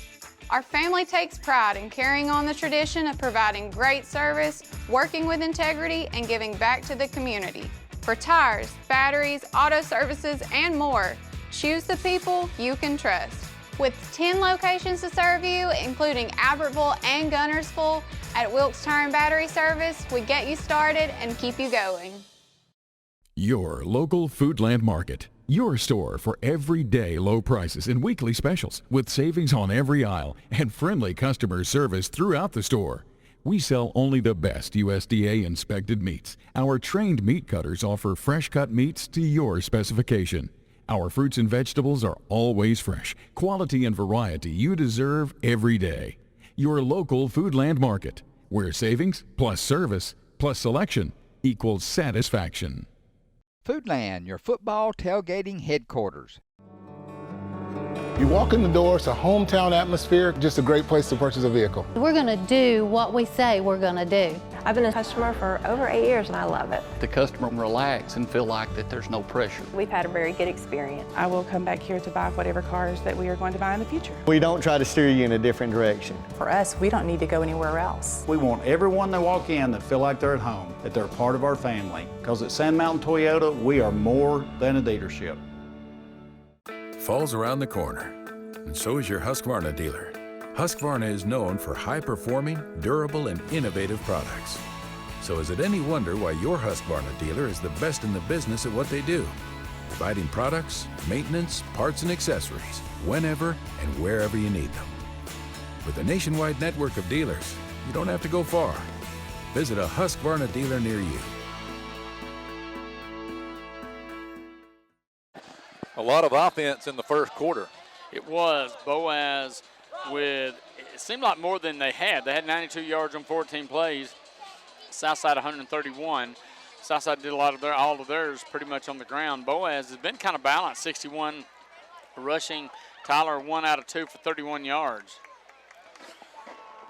Our family takes pride in carrying on the tradition of providing great service, working with integrity, and giving back to the community. For tires, batteries, auto services, and more, choose the people you can trust. With 10 locations to serve you, including Albertville and Gunnersville, at Wilkes Tire and Battery Service, we get you started and keep you going. Your local Foodland Market. Your store for everyday low prices and weekly specials with savings on every aisle and friendly customer service throughout the store. We sell only the best USDA inspected meats. Our trained meat cutters offer fresh cut meats to your specification. Our fruits and vegetables are always fresh, quality and variety you deserve every day. Your local Foodland Market, where savings plus service plus selection equals satisfaction. Foodland, your football tailgating headquarters. You walk in the door, it's a hometown atmosphere, just a great place to purchase a vehicle. We're going to do what we say we're going to do. I've been a customer for over 8 years and I love it. The customer can relax and feel like that there's no pressure. We've had a very good experience. I will come back here to buy whatever cars that we are going to buy in the future. We don't try to steer you in a different direction. For us, we don't need to go anywhere else. We want everyone that walk in that feel like they're at home, that they're part of our family. Because at Sand Mountain Toyota, we are more than a dealership. Fall's around the corner, and so is your Husqvarna dealer. Husqvarna is known for high-performing, durable, and innovative products. So is it any wonder why your Husqvarna dealer is the best in the business at what they do? Providing products, maintenance, parts, and accessories whenever and wherever you need them. With a nationwide network of dealers, you don't have to go far. Visit a Husqvarna dealer near you. A lot of offense in the first quarter. It was. Boaz with, it seemed like more than they had. They had 92 yards on 14 plays. Southside 131. Southside did all of theirs pretty much on the ground. Boaz has been kind of balanced, 61 rushing. Tyler 1 out of 2 for 31 yards.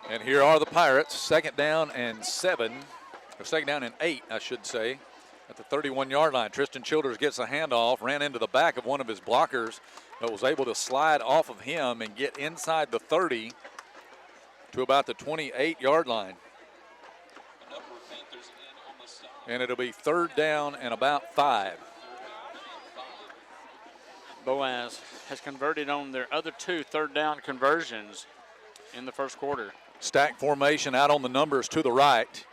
And here are the Pirates, second down and 8, I should say, at the 31-yard line. Tristan Childers gets a handoff, ran into the back of one of his blockers, but was able to slide off of him and get inside the 30 to about the 28-yard line. And it'll be third down and about 5. Boaz has converted on their other 2 third down conversions in the first quarter. Stack formation out on the numbers to the right.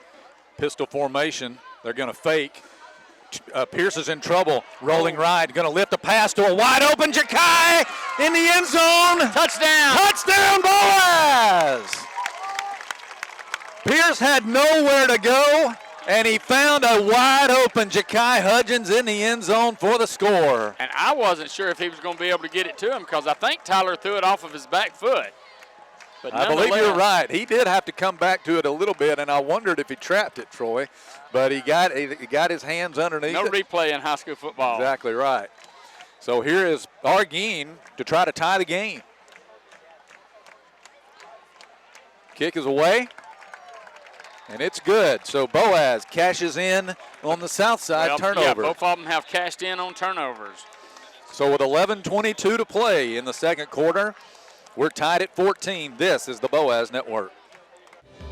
Pistol formation. They're going to fake. Pierce is in trouble. Rolling right. Going to lift the pass to a wide open Ja'Kai in the end zone. Touchdown. Touchdown, Boaz. Pierce had nowhere to go, and he found a wide open Ja'Kai Hudgens in the end zone for the score. And I wasn't sure if he was going to be able to get it to him because I think Tyler threw it off of his back foot. But I believe you're right. He did have to come back to it a little bit, and I wondered if he trapped it, Troy. But he got his hands underneath No it. replay in high school football. Exactly right. So here is Arguin to try to tie the game. Kick is away, and it's good. So Boaz cashes in on the Southside turnover. Yeah, both of them have cashed in on turnovers. So with 11:22 to play in the second quarter, we're tied at 14. This is the Boaz Network.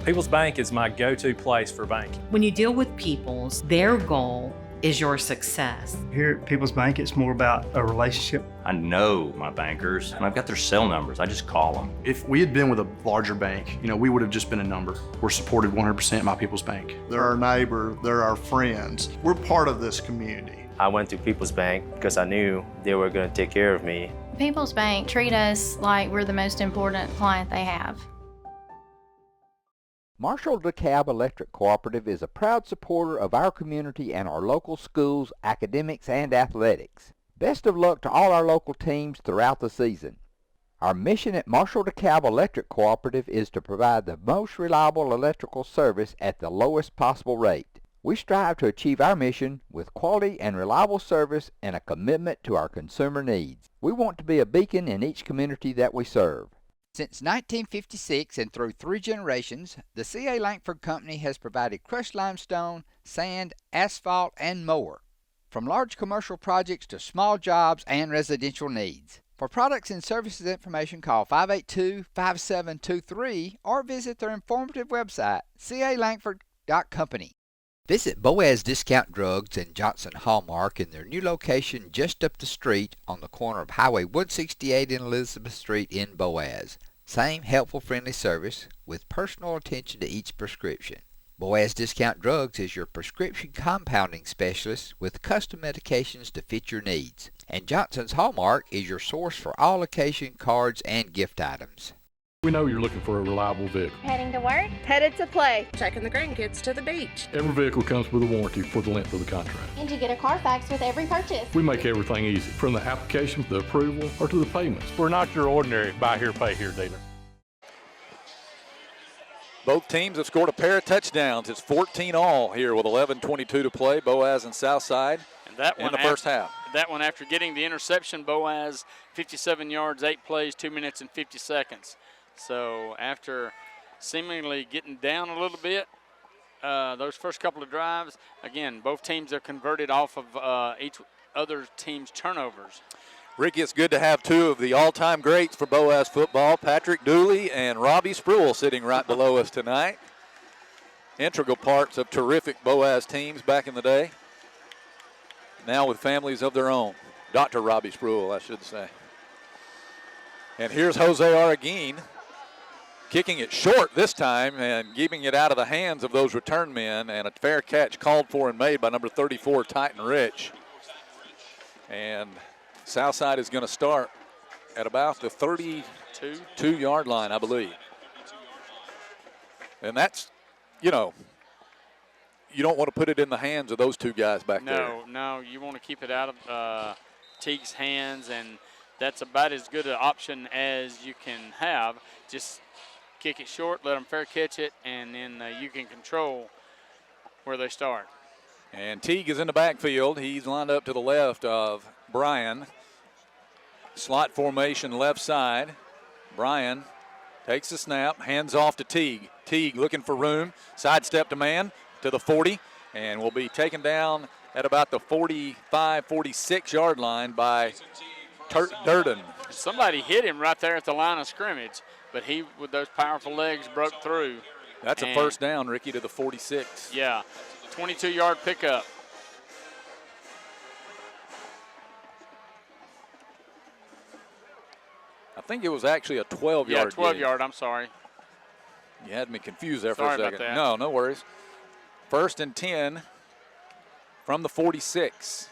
People's Bank is my go-to place for banking. When you deal with People's, their goal is your success. Here at People's Bank, it's more about a relationship. I know my bankers, and I've got their cell numbers. I just call them. If we had been with a larger bank, we would have just been a number. We're supported 100% by People's Bank. They're our neighbor, they're our friends. We're part of this community. I went to People's Bank because I knew they were going to take care of me. People's Bank treat us like we're the most important client they have. Marshall DeKalb Electric Cooperative is a proud supporter of our community and our local schools, academics, and athletics. Best of luck to all our local teams throughout the season. Our mission at Marshall DeKalb Electric Cooperative is to provide the most reliable electrical service at the lowest possible rate. We strive to achieve our mission with quality and reliable service and a commitment to our consumer needs. We want to be a beacon in each community that we serve. Since 1956 and through 3 generations, the C.A. Langford Company has provided crushed limestone, sand, asphalt, and more, from large commercial projects to small jobs and residential needs. For products and services information, call 582-5723 or visit their informative website, calangford.company. Visit Boaz Discount Drugs and Johnson Hallmark in their new location just up the street on the corner of Highway 168 and Elizabeth Street in Boaz. Same helpful, friendly service with personal attention to each prescription. Boaz Discount Drugs is your prescription compounding specialist with custom medications to fit your needs. And Johnson's Hallmark is your source for all occasion cards and gift items. We know you're looking for a reliable vehicle. Heading to work? Headed to play. Taking the grandkids to the beach. Every vehicle comes with a warranty for the length of the contract. And you get a Carfax with every purchase. We make everything easy, from the application to the approval or to the payments. We're not your ordinary buy here, pay here dealer. Both teams have scored a pair of touchdowns. It's 14-all here with 11:22 to play. Boaz and Southside in the first half. That one after getting the interception, Boaz 57 yards, 8 plays, 2 minutes and 50 seconds. So after seemingly getting down a little bit, those first couple of drives, again, both teams have converted off of each other team's turnovers. Ricky, it's good to have 2 of the all-time greats for Boaz football, Patrick Dooley and Robbie Spruill, sitting right below us tonight. Integral parts of terrific Boaz teams back in the day. Now with families of their own. Dr. Robbie Spruill, I should say. And here's Jose Arguin, kicking it short this time and keeping it out of the hands of those return men, and a fair catch called for and made by number 34, Titan Rich. And Southside is going to start at about the 32-yard line, I believe. And that's, you don't want to put it in the hands of those 2 guys back there. No, you want to keep it out of Teague's hands, and that's about as good an option as you can have. Just kick it short, let them fair catch it, and then you can control where they start. And Teague is in the backfield. He's lined up to the left of Bryan. Slot formation left side. Bryan takes the snap, hands off to Teague. Teague looking for room, sidestep to man to the 40, and will be taken down at about the 45, 46-yard line by Durden. Somebody hit him right there at the line of scrimmage, but he, with those powerful legs, broke through. That's a first down, Ricky, to the 46. Yeah, 22-yard pickup. I think it was actually a 12-yard. Yeah, 12-yard, I'm sorry. You had me confused there for Sorry a second. about that. No worries. 1st and 10 from the 46.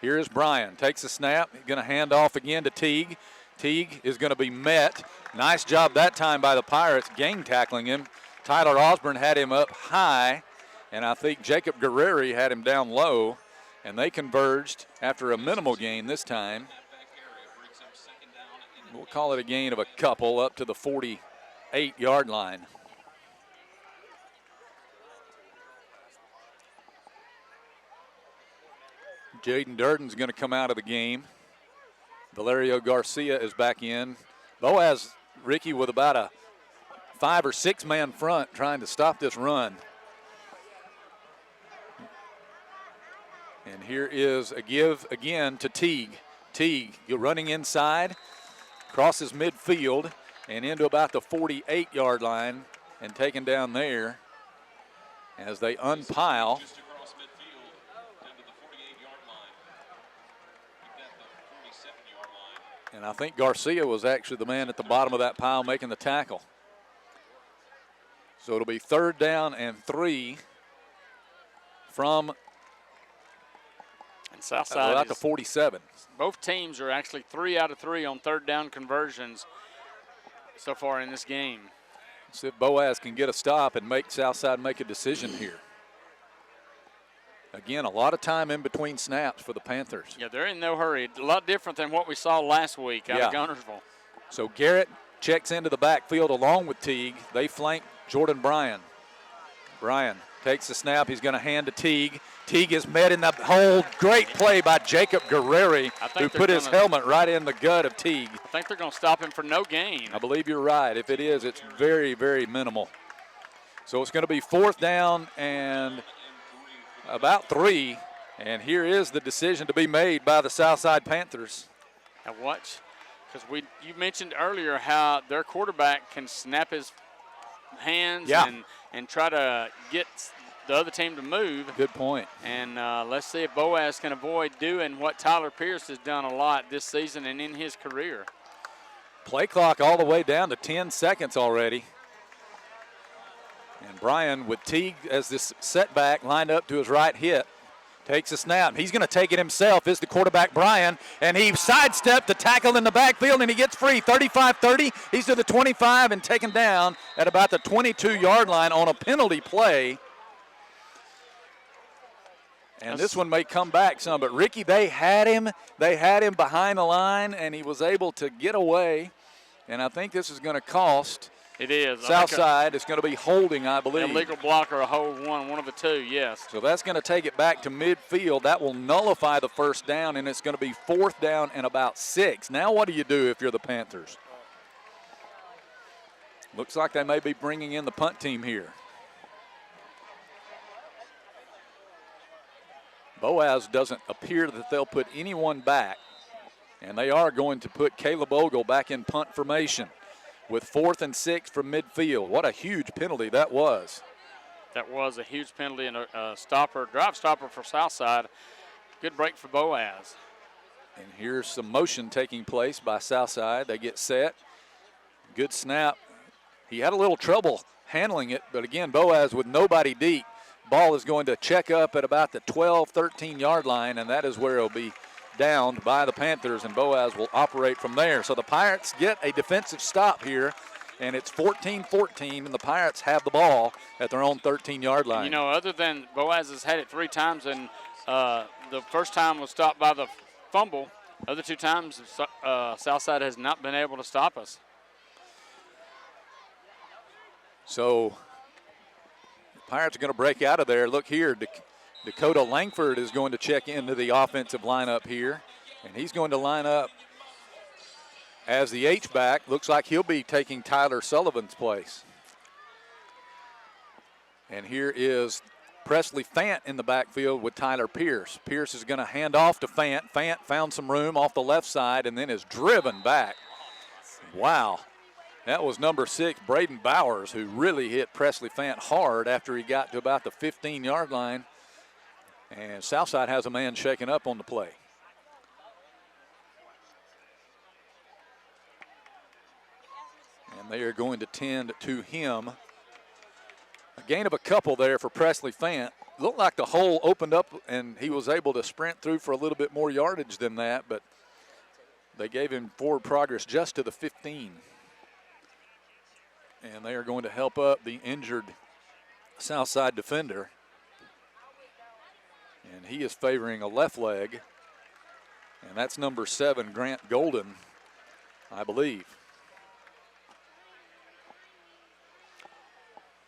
Here is Bryan. Takes a snap. He's going to hand off again to Teague. Teague is going to be met. Nice job that time by the Pirates, gang tackling him. Tyler Osborne had him up high, and I think Jacob Guerreri had him down low, and they converged after a minimal gain this time. We'll call it a gain of a couple up to the 48-yard line. Jaden Durden's going to come out of the game. Valerio Garcia is back in. Boaz, Ricky, with about a 5 or 6 man front trying to stop this run. And here is a give again to Teague. Teague, you're running inside, crosses midfield and into about the 48-yard line and taken down there as they unpile. And I think Garcia was actually the man at the bottom of that pile making the tackle. So it'll be 3rd down and 3 from Southside about the 47. Both teams are actually 3 out of 3 on 3rd down conversions so far in this game. See if Boaz can get a stop and make Southside make a decision here. Again, a lot of time in between snaps for the Panthers. Yeah, they're in no hurry. A lot different than what we saw last week out of Guntersville. So Garrett checks into the backfield along with Teague. They flank Jordan Bryan. Bryan takes the snap. He's going to hand to Teague. Teague is met in the hole. Great play by Jacob Guerreri, who put his helmet right in the gut of Teague. I think they're going to stop him for no gain. I believe you're right. If it is, it's very, very minimal. So it's going to be 4th down and about 3, and here is the decision to be made by the Southside Panthers. Now watch, because you mentioned earlier how their quarterback can snap his hands and try to get the other team to move. Good point. And let's see if Boaz can avoid doing what Tyler Pierce has done a lot this season and in his career. Play clock all the way down to 10 seconds already. And Bryan with Teague as this setback lined up to his right hip. Takes a snap. He's going to take it himself. Is the quarterback Bryan. And he sidestepped the tackle in the backfield and he gets free. 35-30. He's to the 25 and taken down at about the 22-yard line on a penalty play. And this one may come back some, but Ricky, they had him behind the line and he was able to get away. And I think this is going to cost It is. Southside. It's going to be holding, I believe. Illegal block or a hold one of the two, yes. So that's going to take it back to midfield. That will nullify the 1st down, and it's going to be 4th down and about 6. Now what do you do if you're the Panthers? Looks like they may be bringing in the punt team here. Boaz doesn't appear that they'll put anyone back, and they are going to put Caleb Ogle back in punt formation with 4th and 6 from midfield. What a huge penalty that was. That was a huge penalty and a drive stopper for Southside. Good break for Boaz. And here's some motion taking place by Southside. They get set. Good snap. He had a little trouble handling it, but again, Boaz with nobody deep. Ball is going to check up at about the 12, 13-yard line, and that is where it'll be downed by the Panthers, and Boaz will operate from there. So the Pirates get a defensive stop here, and it's 14-14, and the Pirates have the ball at their own 13-yard line. You know, other than Boaz has had it 3 times, and the first time was stopped by the fumble. Other 2 times, Southside has not been able to stop us. So the Pirates are going to break out of there. Look here, Dakota Langford is going to check into the offensive lineup here, and he's going to line up as the H-back. Looks like he'll be taking Tyler Sullivan's place. And here is Presley Fant in the backfield with Tyler Pierce. Pierce is going to hand off to Fant. Fant found some room off the left side and then is driven back. Wow. That was number 6, Braden Bowers, who really hit Presley Fant hard after he got to about the 15-yard line. And Southside has a man shaken up on the play. And they are going to tend to him gain of a couple there for Presley Fant. Looked like the hole opened up and he was able to sprint through for a little bit more yardage than that, but they gave him forward progress just to the 15. And they are going to help up the injured Southside defender. And he is favoring a left leg. And that's number 7, Grant Golden, I believe.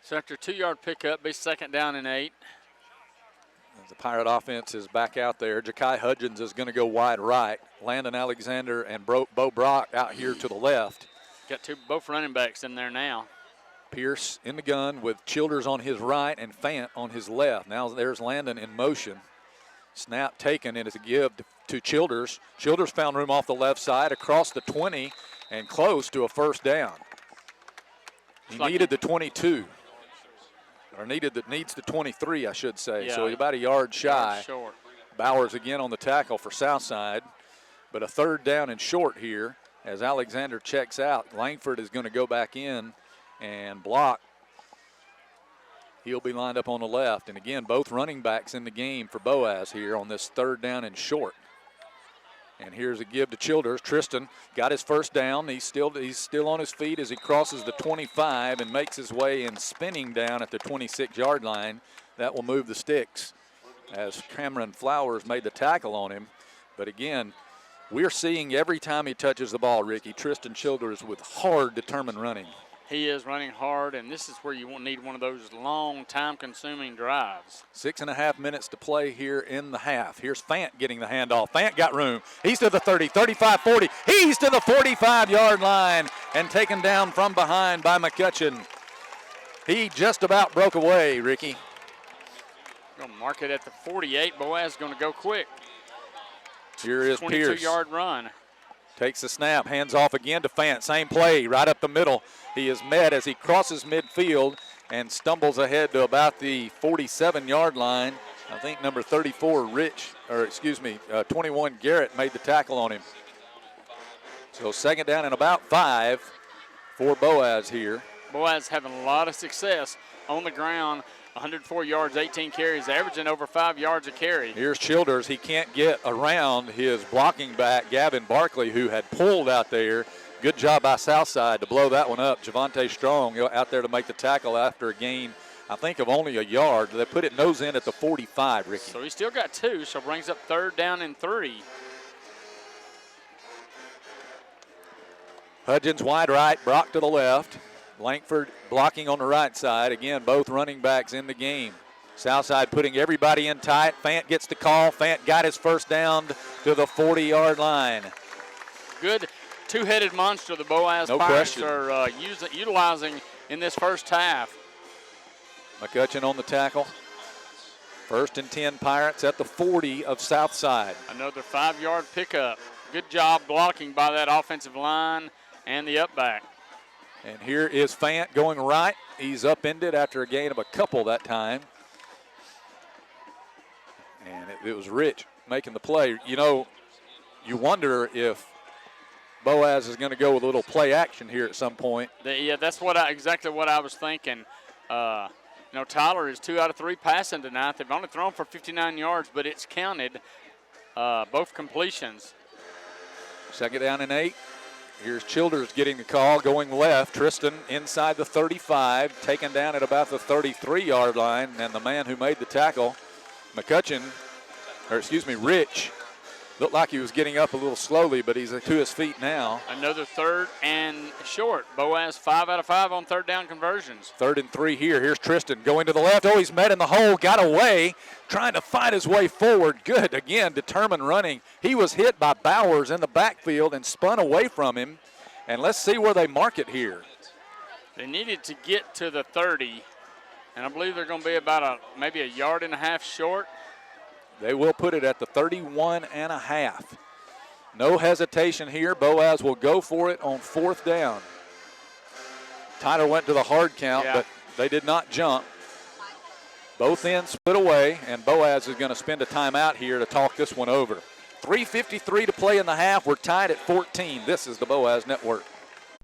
So after a 2-yard pickup, be 2nd down and 8. As the Pirate offense is back out there, Ja'Kai Hudgens is going to go wide right. Landon Alexander and Bo Brock out here to the left. Got both running backs in there now. Pierce in the gun with Childers on his right and Fant on his left. Now there's Landon in motion. Snap taken, and it's a give to Childers. Childers found room off the left side across the 20 and close to a first down. He needed the 22. Or needs the 23, I should say. Yeah, so he's about a yard shy. Short. Bowers again on the tackle for Southside. But a 3rd down and short here as Alexander checks out. Langford is going to go back in and block. He'll be lined up on the left. And again, both running backs in the game for Boaz here on this 3rd down and short. And here's a give to Childers. Tristan got his first down. He's still on his feet as he crosses the 25 and makes his way in spinning down at the 26-yard line. That will move the sticks as Cameron Flowers made the tackle on him. But again, we're seeing every time he touches the ball, Ricky, Tristan Childers with hard, determined running. He is running hard, and this is where you need one of those long, time-consuming drives. 6.5 minutes to play here in the half. Here's Fant getting the handoff. Fant got room. He's to the 30, 35, 40. He's to the 45-yard line and taken down from behind by McCutcheon. He just about broke away, Ricky. Going to mark it at the 48. Boaz is going to go quick. Here is Pierce. 22-yard run. Takes the snap, hands off again to Fant. Same play, right up the middle. He is met as he crosses midfield and stumbles ahead to about the 47-yard line. I think number 34, 21, Garrett made the tackle on him. So 2nd down and about 5 for Boaz here. Boaz having a lot of success on the ground. 104 yards, 18 carries, averaging over 5 yards a carry. Here's Childers. He can't get around his blocking back, Gavin Barkley, who had pulled out there. Good job by Southside to blow that one up. Javante Strong out there to make the tackle after a gain, I think, of only a yard. They put it nose in at the 45, Ricky. So he still got 2, so brings up 3rd down and 3. Hudgens wide right, Brock to the left. Langford blocking on the right side. Again, both running backs in the game. Southside putting everybody in tight. Fant gets the call. Fant got his first down to the 40-yard line. Good two-headed monster the Boaz Pirates are utilizing in this first half. McCutcheon on the tackle. 1st and 10 Pirates at the 40 of Southside. Another 5-yard pickup. Good job blocking by that offensive line and the up back. And here is Fant going right. He's upended after a gain of a couple that time. And it was Rich making the play. You know, you wonder if Boaz is going to go with a little play action here at some point. Yeah, that's exactly what I was thinking. Tyler is 2 out of 3 passing tonight. They've only thrown for 59 yards, but it's counted both completions. 2nd down and 8. Here's Childers getting the call, going left. Tristan inside the 35, taken down at about the 33-yard line. And the man who made the tackle, Rich, looked like he was getting up a little slowly, but he's to his feet now. Another 3rd and short. Boaz 5 out of 5 on 3rd down conversions. 3rd and 3 here. Here's Tristan going to the left. Oh, he's met in the hole, got away, trying to fight his way forward. Good, again, determined running. He was hit by Bowers in the backfield and spun away from him. And let's see where they mark it here. They needed to get to the 30, and I believe they're going to be about maybe a yard and a half short. They will put it at the 31 and a half. No hesitation here. Boaz will go for it on 4th down. Tyler went to the hard count, but they did not jump. Both ends split away, and Boaz is going to spend a timeout here to talk this one over. 3:53 to play in the half. We're tied at 14. This is the Boaz Network.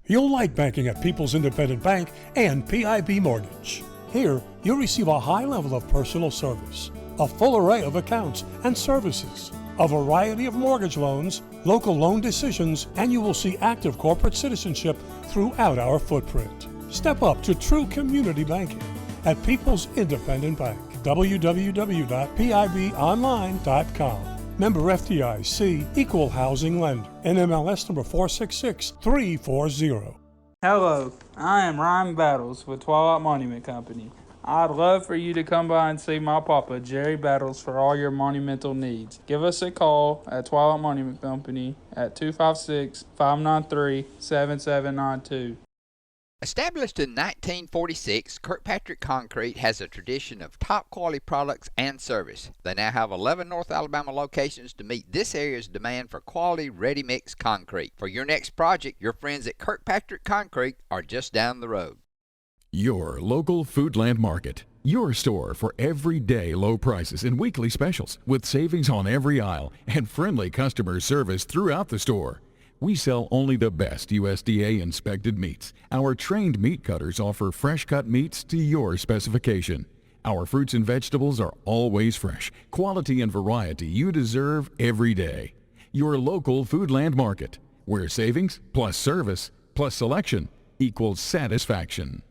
You'll like banking at People's Independent Bank and PIB Mortgage. Here, you'll receive a high level of personal service, a full array of accounts and services, a variety of mortgage loans, local loan decisions, and you will see active corporate citizenship throughout our footprint. Step up to true community banking at People's Independent Bank. www.pibonline.com. Member FDIC, Equal Housing Lender. NMLS number 466340. Hello, I am Ryan Battles with Twilight Monument Company. I'd love for you to come by and see my papa, Jerry Battles, for all your monumental needs. Give us a call at Twilight Monument Company at 256-593-7792. Established in 1946, Kirkpatrick Concrete has a tradition of top quality products and service. They now have 11 North Alabama locations to meet this area's demand for quality ready-mix concrete. For your next project, your friends at Kirkpatrick Concrete are just down the road. Your local Foodland Market. Your store for everyday low prices and weekly specials with savings on every aisle and friendly customer service throughout the store. We sell only the best USDA inspected meats. Our trained meat cutters offer fresh cut meats to your specification. Our fruits and vegetables are always fresh, quality and variety you deserve every day. Your local Foodland Market, where savings plus service plus selection equals satisfaction.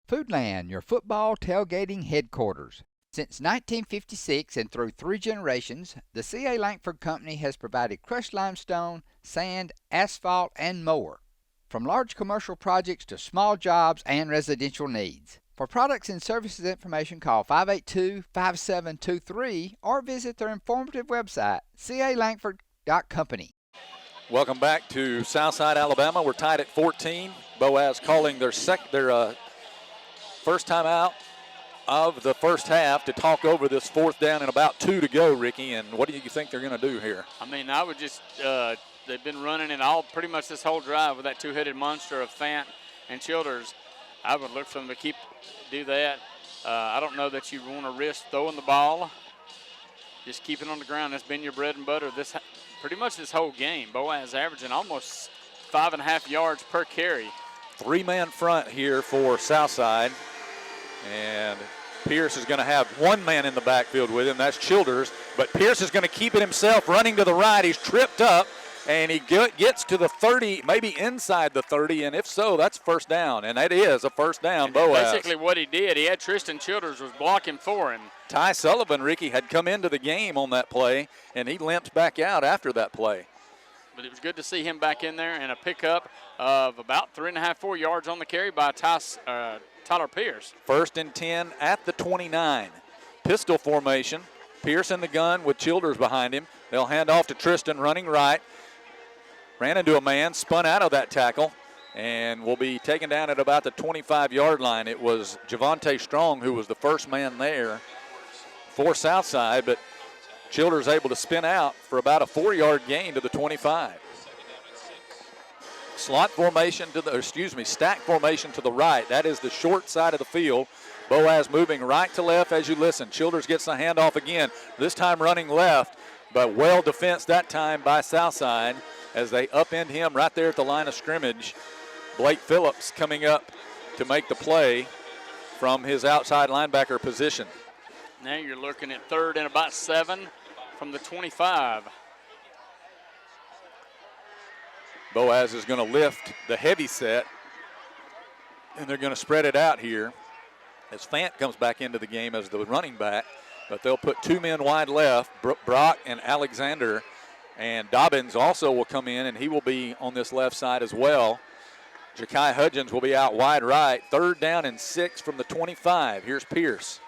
Foodland, your football tailgating headquarters. Since 1956 and through 3 generations, the C.A. Langford Company has provided crushed limestone, sand, asphalt, and more. From large commercial projects to small jobs and residential needs. For products and services information, call 582-5723 or visit their informative website, calangford.company. Welcome back to Southside, Alabama. We're tied at 14. Boaz calling their first time out of the first half to talk over this 4th down and about 2 to go, Ricky. And what do you think they're going to do here? I mean, I would just they've been running it all pretty much this whole drive with that two-headed monster of Fant and Childers. I would look for them to do that. I don't know that you want to risk throwing the ball. Just keep it on the ground. That's been your bread and butter pretty much this whole game. Boaz averaging almost 5.5 yards per carry. 3-man front here for Southside. And Pierce is going to have 1 man in the backfield with him. That's Childers. But Pierce is going to keep it himself, running to the right. He's tripped up, and he gets to the 30, maybe inside the 30. And if so, that's first down. And that is a first down, Boaz. Basically what he did, he had Tristan Childers was blocking for him. Ty Sullivan, Ricky, had come into the game on that play, and he limped back out after that play. But it was good to see him back in there, and a pickup of about 3.5-4 yards on the carry by Tyler Pierce. 1st and 10 at the 29. Pistol formation. Pierce in the gun with Childers behind him. They'll hand off to Tristan running right. Ran into a man, spun out of that tackle, and will be taken down at about the 25-yard line. It was Javante Strong who was the first man there for Southside, but Childers able to spin out for about a 4-yard gain to the 25. Stack formation to the right. That is the short side of the field. Boaz moving right to left as you listen. Childers gets the handoff again, this time running left, but well defensed that time by Southside as they upend him right there at the line of scrimmage. Blake Phillips coming up to make the play from his outside linebacker position. Now you're looking at 3rd and about 7 from the 25. Boaz is going to lift the heavy set, and they're going to spread it out here as Fant comes back into the game as the running back. But they'll put 2 men wide left, Brock and Alexander, and Dobbins also will come in, and he will be on this left side as well. Ja'Kai Hudgens will be out wide right. 3rd down and 6 from the 25. Here's Pierce.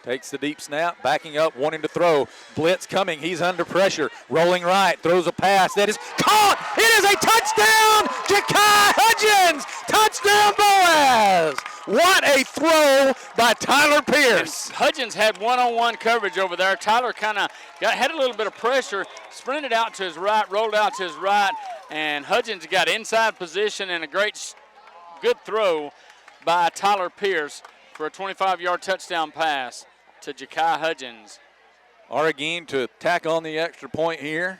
Takes the deep snap, backing up, wanting to throw. Blitz coming, he's under pressure. Rolling right, throws a pass that is caught. It is a touchdown, Ja'Kai Hudgens. Touchdown, Boaz. What a throw by Tyler Pierce. And Hudgens had one-on-one coverage over there. Tyler kind of had a little bit of pressure, sprinted out to his right, rolled out to his right, and Hudgens got inside position and a good throw by Tyler Pierce for a 25-yard touchdown pass to Ja'Kai Hudgens. Oregon to tack on the extra point here.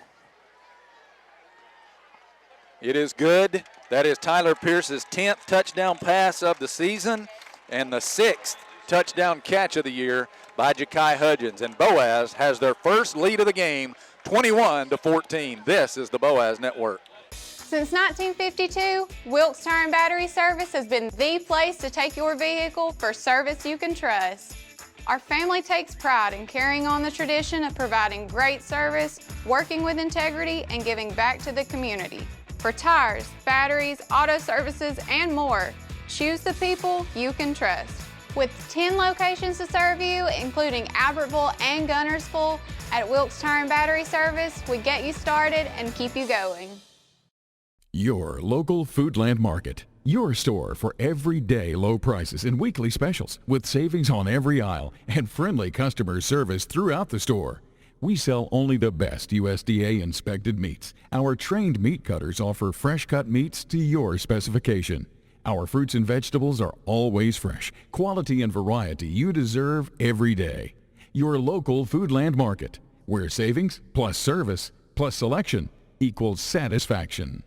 It is good. That is Tyler Pierce's 10th touchdown pass of the season and the 6th touchdown catch of the year by Ja'Kai Hudgens. And Boaz has their first lead of the game, 21-14. This is the Boaz Network. Since 1952, Wilkes Tire and Battery Service has been the place to take your vehicle for service you can trust. Our family takes pride in carrying on the tradition of providing great service, working with integrity, and giving back to the community. For tires, batteries, auto services, and more, choose the people you can trust. With 10 locations to serve you, including Albertville and Gunnersville, at Wilkes Tire and Battery Service, we get you started and keep you going. Your local Foodland Market. Your store for everyday low prices and weekly specials with savings on every aisle and friendly customer service throughout the store. We sell only the best USDA inspected meats. Our trained meat cutters offer fresh cut meats to your specification. Our fruits and vegetables are always fresh, quality and variety you deserve every day. Your local Foodland Market, where savings plus service plus selection equals satisfaction.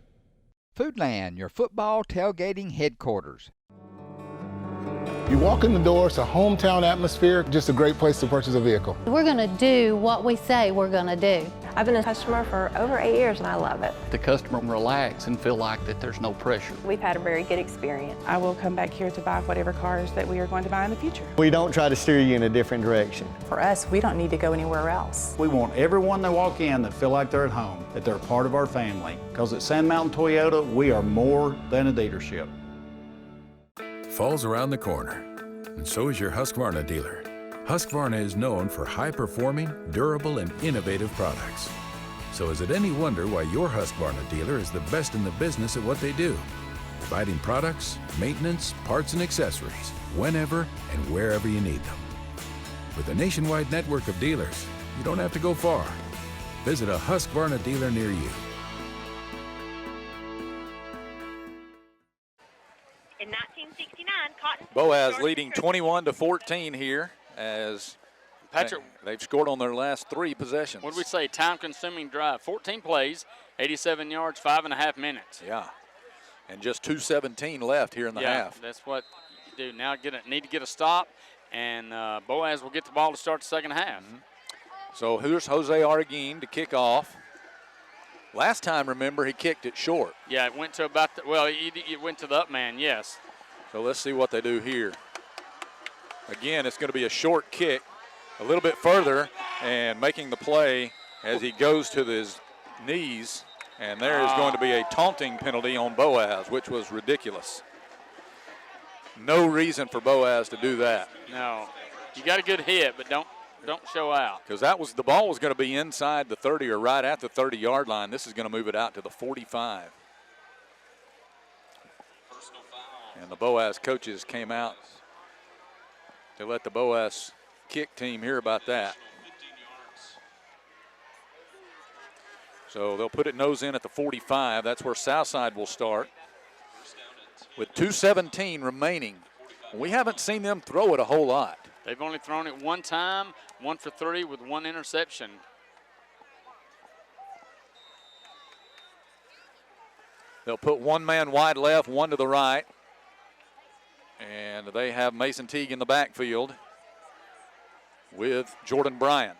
Foodland, your football tailgating headquarters. You walk in the door, it's a hometown atmosphere, just a great place to purchase a vehicle. We're going to do what we say we're going to do. I've been a customer for over 8 years and I love it. The customer can relax and feel like that there's no pressure. We've had a very good experience. I will come back here to buy whatever cars that we are going to buy in the future. We don't try to steer you in a different direction. For us, we don't need to go anywhere else. We want everyone that walk in to feel like they're at home, that they're part of our family. Because at Sand Mountain Toyota, we are more than a dealership. Fall's around the corner, and so is your Husqvarna dealer. Husqvarna is known for high-performing, durable, and innovative products. So is it any wonder why your Husqvarna dealer is the best in the business at what they do? Providing products, maintenance, parts, and accessories whenever and wherever you need them. With a nationwide network of dealers, you don't have to go far. Visit a Husqvarna dealer near you. In 1969, Cotton Boaz leading 21-14 here as Patrick, they've scored on their last 3 possessions. What did we say? Time-consuming drive. 14 plays, 87 yards, 5.5 minutes. Yeah, and just 2:17 left here in the half. That's what you do. Now need to get a stop, and Boaz will get the ball to start the second half. So here's Jose Arguin to kick off. Last time, remember, he kicked it short. Yeah, it went to about it went to the up man, yes. So let's see what they do here. Again, it's going to be a short kick, a little bit further, and making the play as he goes to his knees. And there is going to be a taunting penalty on Boaz, which was ridiculous. No reason for Boaz to do that. No, you got a good hit, but don't show out. Because the ball was going to be inside the 30 or right at the 30-yard line. This is going to move it out to the 45. And the Boaz coaches came out to let the Boaz kick team hear about that. So they'll put it nose in at the 45. That's where Southside will start. With 2:17 remaining. We haven't seen them throw it a whole lot. They've only thrown it one time, 1 for 3 with 1 interception. They'll put 1 man wide left, 1 to the right. And they have Mason Teague in the backfield with Jordan Bryan.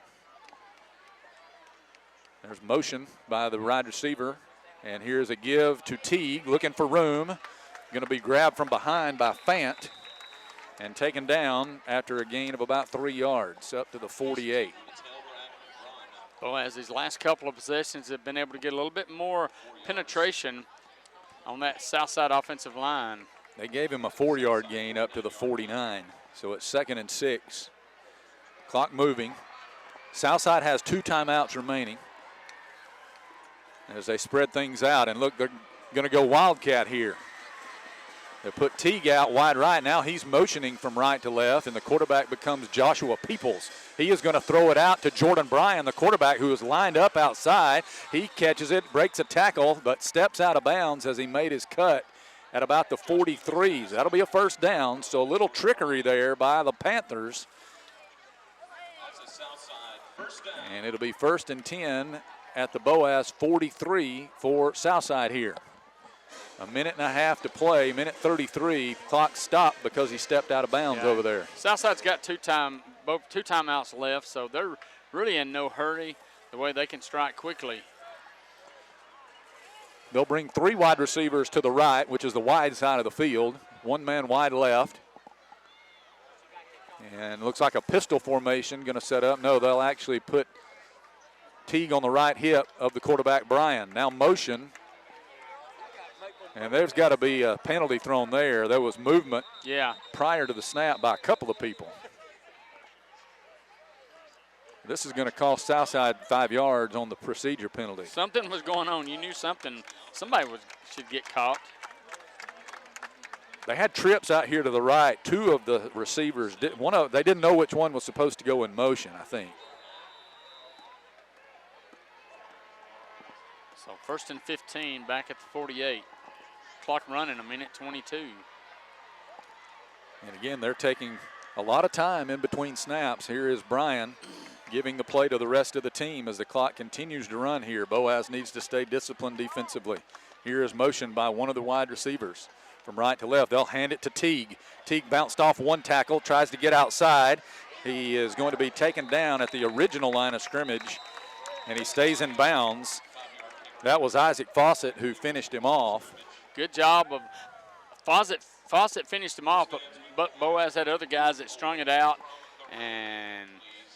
There's motion by the wide receiver. And here's a give to Teague, looking for room. Going to be grabbed from behind by Fant and taken down after a gain of about 3 yards, up to the 48. Boaz, these last couple of possessions have been able to get a little bit more penetration on that Southside offensive line. They gave him a 4-yard gain up to the 49, so it's 2nd and 6. Clock moving. Southside has 2 timeouts remaining as they spread things out. And look, they're going to go Wildcat here. They put Teague out wide right. Now he's motioning from right to left, and the quarterback becomes Joshua Peoples. He is going to throw it out to Jordan Bryan, the quarterback, who is lined up outside. He catches it, breaks a tackle, but steps out of bounds as he made his cut at about the 43s. That'll be a first down, so a little trickery there by the Panthers. And it'll be 1st and 10 at the Boaz 43 for Southside here. A minute and a half to play, minute 33. Clock stopped because he stepped out of bounds over there. Southside's got two timeouts left, so they're really in no hurry the way they can strike quickly. They'll bring 3 wide receivers to the right, which is the wide side of the field. 1 man wide left. And looks like a pistol formation going to set up. No, they'll actually put Teague on the right hip of the quarterback, Brian. Now motion. And there's got to be a penalty thrown there. There was movement prior to the snap by a couple of people. This is going to cost Southside 5 yards on the procedure penalty. Something was going on. You knew somebody should get caught. They had trips out here to the right. 2 of the receivers, they didn't know which one was supposed to go in motion, I think. So 1st and 15 back at the 48. Clock running, a minute 22. And again, they're taking a lot of time in between snaps. Here is Brian giving the play to the rest of the team as the clock continues to run here. Boaz needs to stay disciplined defensively. Here is motion by one of the wide receivers from right to left. They'll hand it to Teague. Teague bounced off 1 tackle, tries to get outside. He is going to be taken down at the original line of scrimmage, and he stays in bounds. That was Isaac Fawcett who finished him off. Good job of Fawcett finished him off, but Boaz had other guys that strung it out. And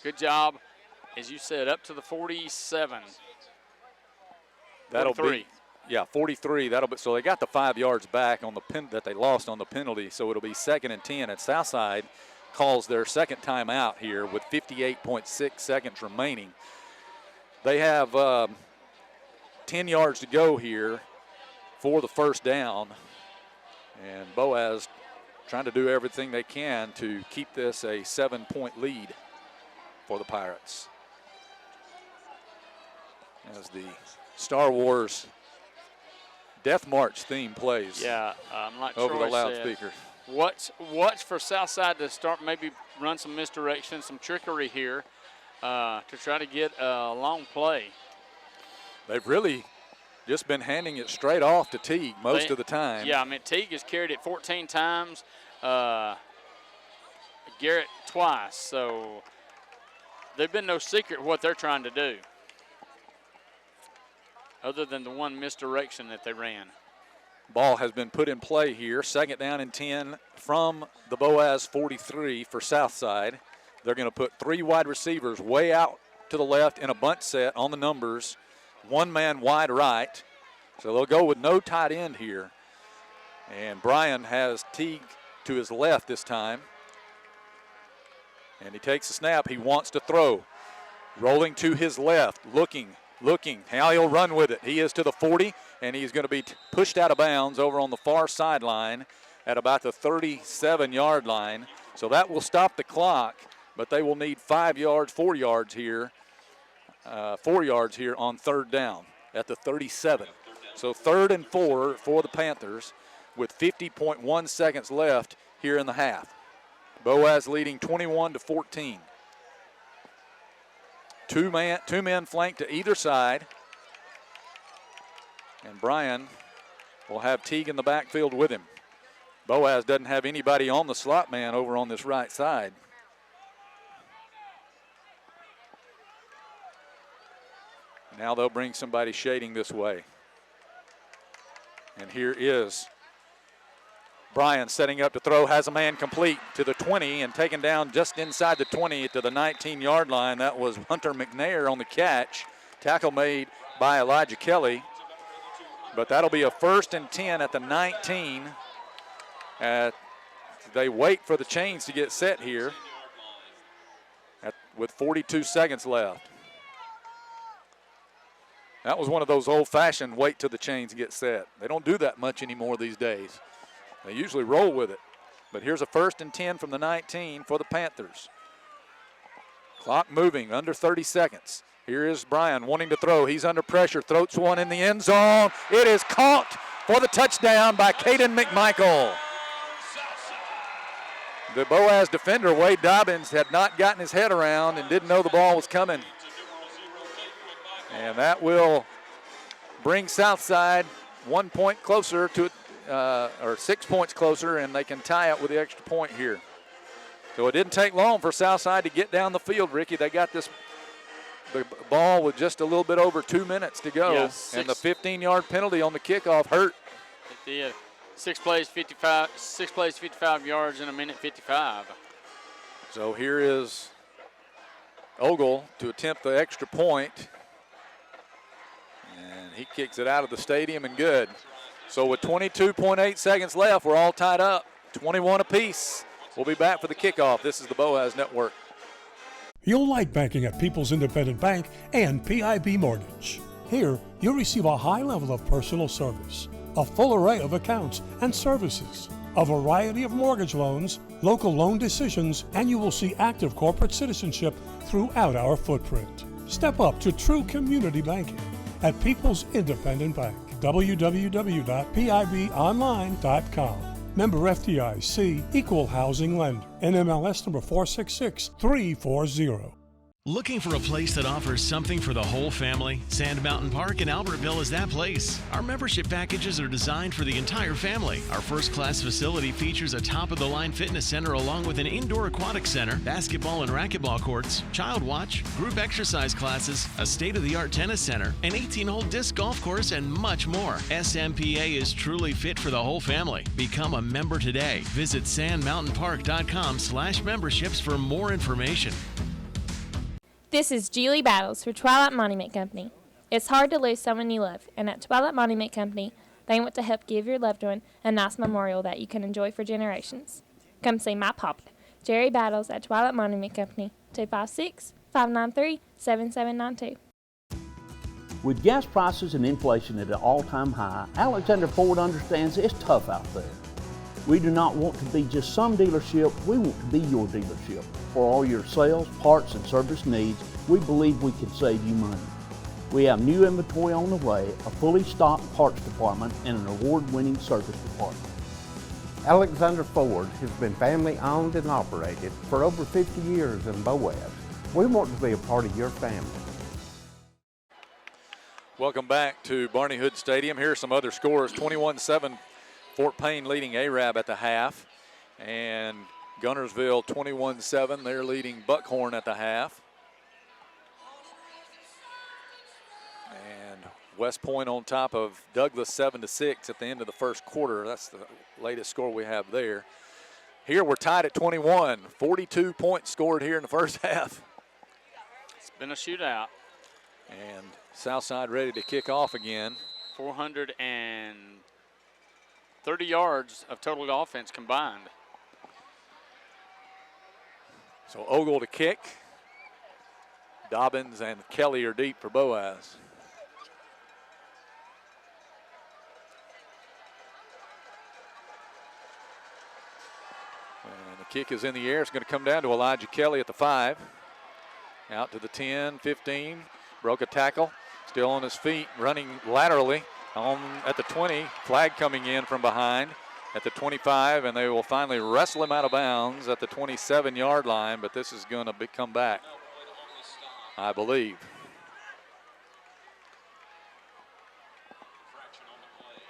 good job, as you said, up to the 47. That'll 43. be 43. That'll be so they got the 5 yards back on the pin that they lost on the penalty. So it'll be 2nd and 10. And Southside calls their second timeout here with 58.6 seconds remaining. They have 10 yards to go here for the first down. And Boaz trying to do everything they can to keep this a 7-point lead for the Pirates. As the Star Wars Death March theme plays. Yeah, I'm not over sure the loudspeakers. Watch for Southside to start, maybe run some misdirection, some trickery here to try to get a long play. They've really just been handing it straight off to Teague most of the time. Yeah, I mean, Teague has carried it 14 times, Garrett twice. So they've been no secret what they're trying to do, other than the one misdirection that they ran. Ball has been put in play here. 2nd down and 10 from the Boaz 43 for Southside. They're going to put 3 wide receivers way out to the left in a bunch set on the numbers. 1 man wide right. So they'll go with no tight end here. And Brian has Teague to his left this time. And he takes the snap. He wants to throw. Rolling to his left, looking. How he'll run with it. He is to the 40, and he's going to be pushed out of bounds over on the far sideline at about the 37-yard line. So that will stop the clock, but they will need 4 yards here. 4 yards here on 3rd down at the 37. So 3rd and 4 for the Panthers with 50.1 seconds left here in the half. Boaz leading 21-14. Two men flanked to either side. And Brian will have Teague in the backfield with him. Boaz doesn't have anybody on the slot man over on this right side. Now they'll bring somebody shading this way. And here is Brian setting up to throw, has a man complete to the 20 and taken down just inside the 20 to the 19-yard line. That was Hunter McNair on the catch. Tackle made by Elijah Kelly. But that'll be a 1st and 10 at the 19. They wait for the chains to get set here with 42 seconds left. That was one of those old-fashioned wait till the chains get set. They don't do that much anymore these days. They usually roll with it. But here's a 1st and 10 from the 19 for the Panthers. Clock moving, under 30 seconds. Here is Brian wanting to throw. He's under pressure, throws one in the end zone. It is caught for the touchdown by Caden McMichael. The Boaz defender, Wade Dobbins, had not gotten his head around and didn't know the ball was coming. And that will bring Southside 1 point closer to, or 6 points closer, and they can tie it with the extra point here. So it didn't take long for Southside to get down the field, Ricky. They got the ball with just a little bit over 2 minutes to go, and the 15-yard penalty on the kickoff hurt. It did. 6 plays, 55 yards in a minute 55. So here is Ogle to attempt the extra point. And he kicks it out of the stadium and good. So with 22.8 seconds left, we're all tied up, 21 apiece. We'll be back for the kickoff. This is the Boaz Network. You'll like banking at People's Independent Bank and PIB Mortgage. Here, you'll receive a high level of personal service, a full array of accounts and services, a variety of mortgage loans, local loan decisions, and you will see active corporate citizenship throughout our footprint. Step up to true community banking at People's Independent Bank. www.pibonline.com. Member FDIC, Equal Housing Lender. NMLS number 466340. Looking for a place that offers something for the whole family? Sand Mountain Park in Albertville is that place. Our membership packages are designed for the entire family. Our first-class facility features a top-of-the-line fitness center along with an indoor aquatic center, basketball and racquetball courts, child watch, group exercise classes, a state-of-the-art tennis center, an 18-hole disc golf course, and much more. SMPA is truly fit for the whole family. Become a member today. Visit sandmountainpark.com/memberships for more information. This is Julie Battles for Twilight Monument Company. It's hard to lose someone you love, and at Twilight Monument Company, they want to help give your loved one a nice memorial that you can enjoy for generations. Come see my papa, Jerry Battles, at Twilight Monument Company, 256-593-7792. With gas prices and inflation at an all-time high, Alexander Ford understands it's tough out there. We do not want to be just some dealership, we want to be your dealership. For all your sales, parts, and service needs, we believe we can save you money. We have new inventory on the way, a fully stocked parts department, and an award-winning service department. Alexander Ford has been family owned and operated for over 50 years in Boaz. We want to be a part of your family. Welcome back to Barney Hood Stadium. Here are some other scores. 21-7, Fort Payne leading Arab at the half. And Gunnersville 21-7, they're leading Buckhorn at the half. And West Point on top of Douglas 7-6 at the end of the first quarter. That's the latest score we have there. Here we're tied at 21. 42 points scored here in the first half. It's been a shootout. And Southside ready to kick off again. 430 yards of total offense combined. So Ogle to kick. Dobbins and Kelly are deep for Boaz. And the kick is in the air. It's going to come down to Elijah Kelly at the 5. Out to the 10, 15. Broke a tackle. Still on his feet, running laterally at the 20. Flag coming in from behind at the 25, and they will finally wrestle him out of bounds at the 27-yard line, but this is going to come back, I believe.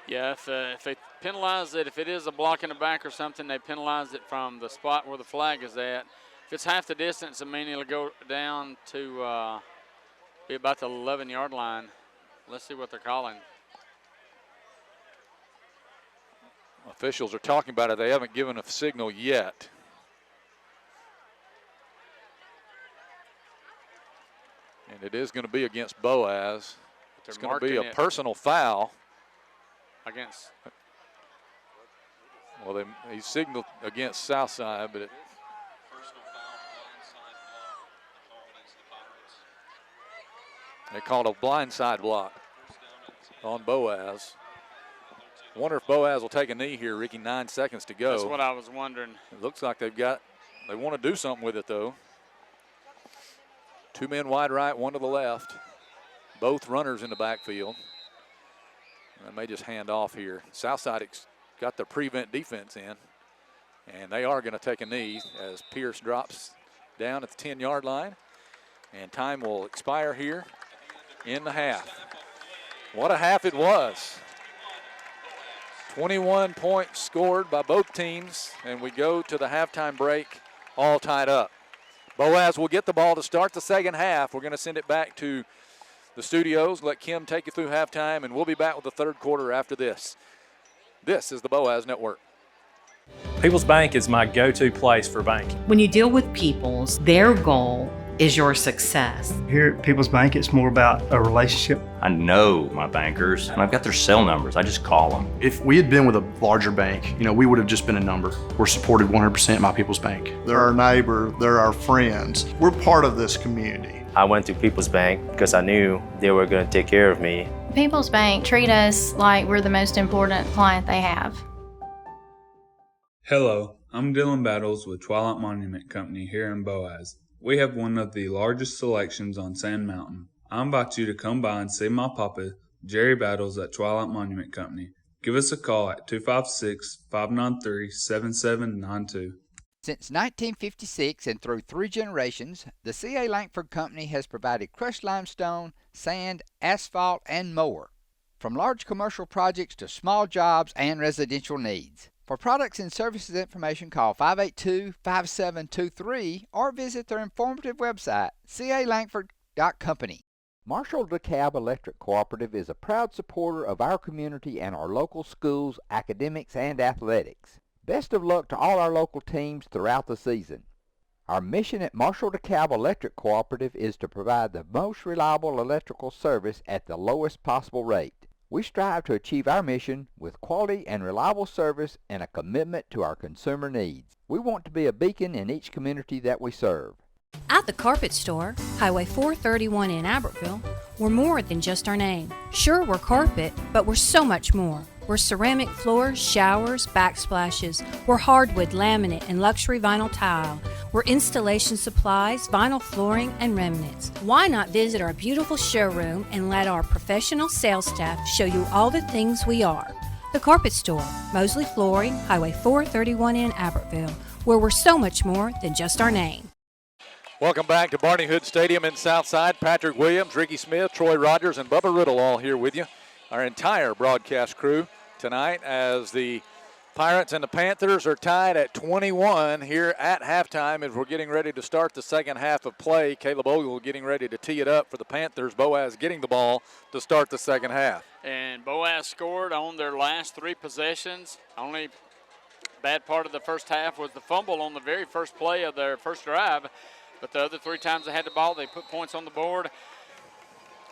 Yeah, if they penalize it, if it is a block in the back or something, they penalize it from the spot where the flag is at. If it's half the distance, I mean, it'll go down to be about the 11-yard line. Let's see what they're calling. Officials are talking about it. They haven't given a signal yet. And it is going to be against Boaz. It's going to be a personal foul. Against. Well, he signaled against Southside, but they called a blindside block on Boaz. I wonder if Boaz will take a knee here, Ricky. 9 seconds to go. That's what I was wondering. It looks like they want to do something with it, though. 2 men wide right, 1 to the left. Both runners in the backfield. They may just hand off here. Southside got the prevent defense in, and they are going to take a knee as Pierce drops down at the 10-yard line, and time will expire here in the half. What a half it was. 21 points scored by both teams, and we go to the halftime break all tied up. Boaz will get the ball to start the second half. We're going to send it back to the studios, let Kim take you through halftime, and we'll be back with the third quarter after this. This is the Boaz Network. People's Bank is my go-to place for banking. When you deal with People's, their goal is your success. Here at People's Bank, it's more about a relationship. I know my bankers, and I've got their cell numbers. I just call them. If we had been with a larger bank, we would have just been a number. We're supported 100% by People's Bank. They're our neighbor, they're our friends. We're part of this community. I went to People's Bank because I knew they were going to take care of me. People's Bank treat us like we're the most important client they have. Hello, I'm Dylan Battles with Twilight Monument Company here in Boaz. We have one of the largest selections on Sand Mountain. I invite you to come by and see my papa, Jerry Battles at Twilight Monument Company. Give us a call at 256-593-7792. Since 1956 and through 3 generations, the C.A. Langford Company has provided crushed limestone, sand, asphalt, and more. From large commercial projects to small jobs and residential needs. For products and services information, call 582-5723 or visit their informative website, calangford.company. Marshall DeKalb Electric Cooperative is a proud supporter of our community and our local schools, academics, and athletics. Best of luck to all our local teams throughout the season. Our mission at Marshall DeKalb Electric Cooperative is to provide the most reliable electrical service at the lowest possible rate. We strive to achieve our mission with quality and reliable service and a commitment to our consumer needs. We want to be a beacon in each community that we serve. At the Carpet Store, Highway 431 in Albertville, we're more than just our name. Sure, we're carpet, but we're so much more. We're ceramic floors, showers, backsplashes. We're hardwood, laminate, and luxury vinyl tile. We're installation supplies, vinyl flooring, and remnants. Why not visit our beautiful showroom and let our professional sales staff show you all the things we are? The Carpet Store, Mosley Flooring, Highway 431 in Albertville, where we're so much more than just our name. Welcome back to Barney Hood Stadium in Southside. Patrick Williams, Ricky Smith, Troy Rogers, and Bubba Riddle all here with you. Our entire broadcast crew tonight as the Pirates and the Panthers are tied at 21 here at halftime as we're getting ready to start the second half of play. Caleb Ogle getting ready to tee it up for the Panthers. Boaz getting the ball to start the second half. And Boaz scored on their last 3 possessions. Only bad part of the first half was the fumble on the very first play of their first drive. But the other 3 times they had the ball, they put points on the board.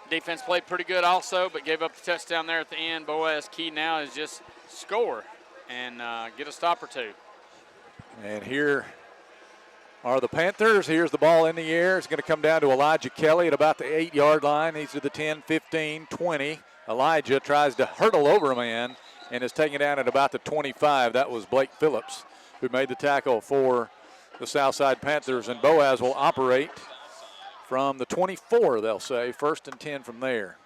Defense played pretty good also, but gave up the touchdown there at the end. Boaz key now is just score and get a stop or 2. And here are the Panthers. Here's the ball in the air. It's going to come down to Elijah Kelly at about the 8-yard line. He's to the 10, 15, 20. Elijah tries to hurdle over a man and is taken down at about the 25. That was Blake Phillips who made the tackle for the Southside Panthers, and Boaz will operate from the 24, they'll say, 1st and 10 from there.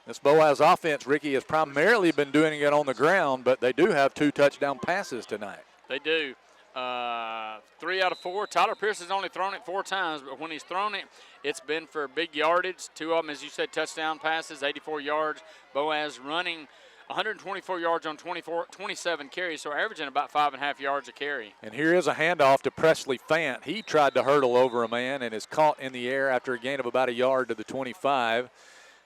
This Boaz offense, Ricky, has primarily been doing it on the ground, but they do have 2 touchdown passes tonight. They do. 3 out of 4. Tyler Pierce has only thrown it 4 times, but when he's thrown it, it's been for big yardage. 2 of them, as you said, touchdown passes, 84 yards. Boaz running 124 yards on 27 carries, so averaging about 5.5 yards a carry. And here is a handoff to Presley Fant. He tried to hurdle over a man and is caught in the air after a gain of about a yard to the 25.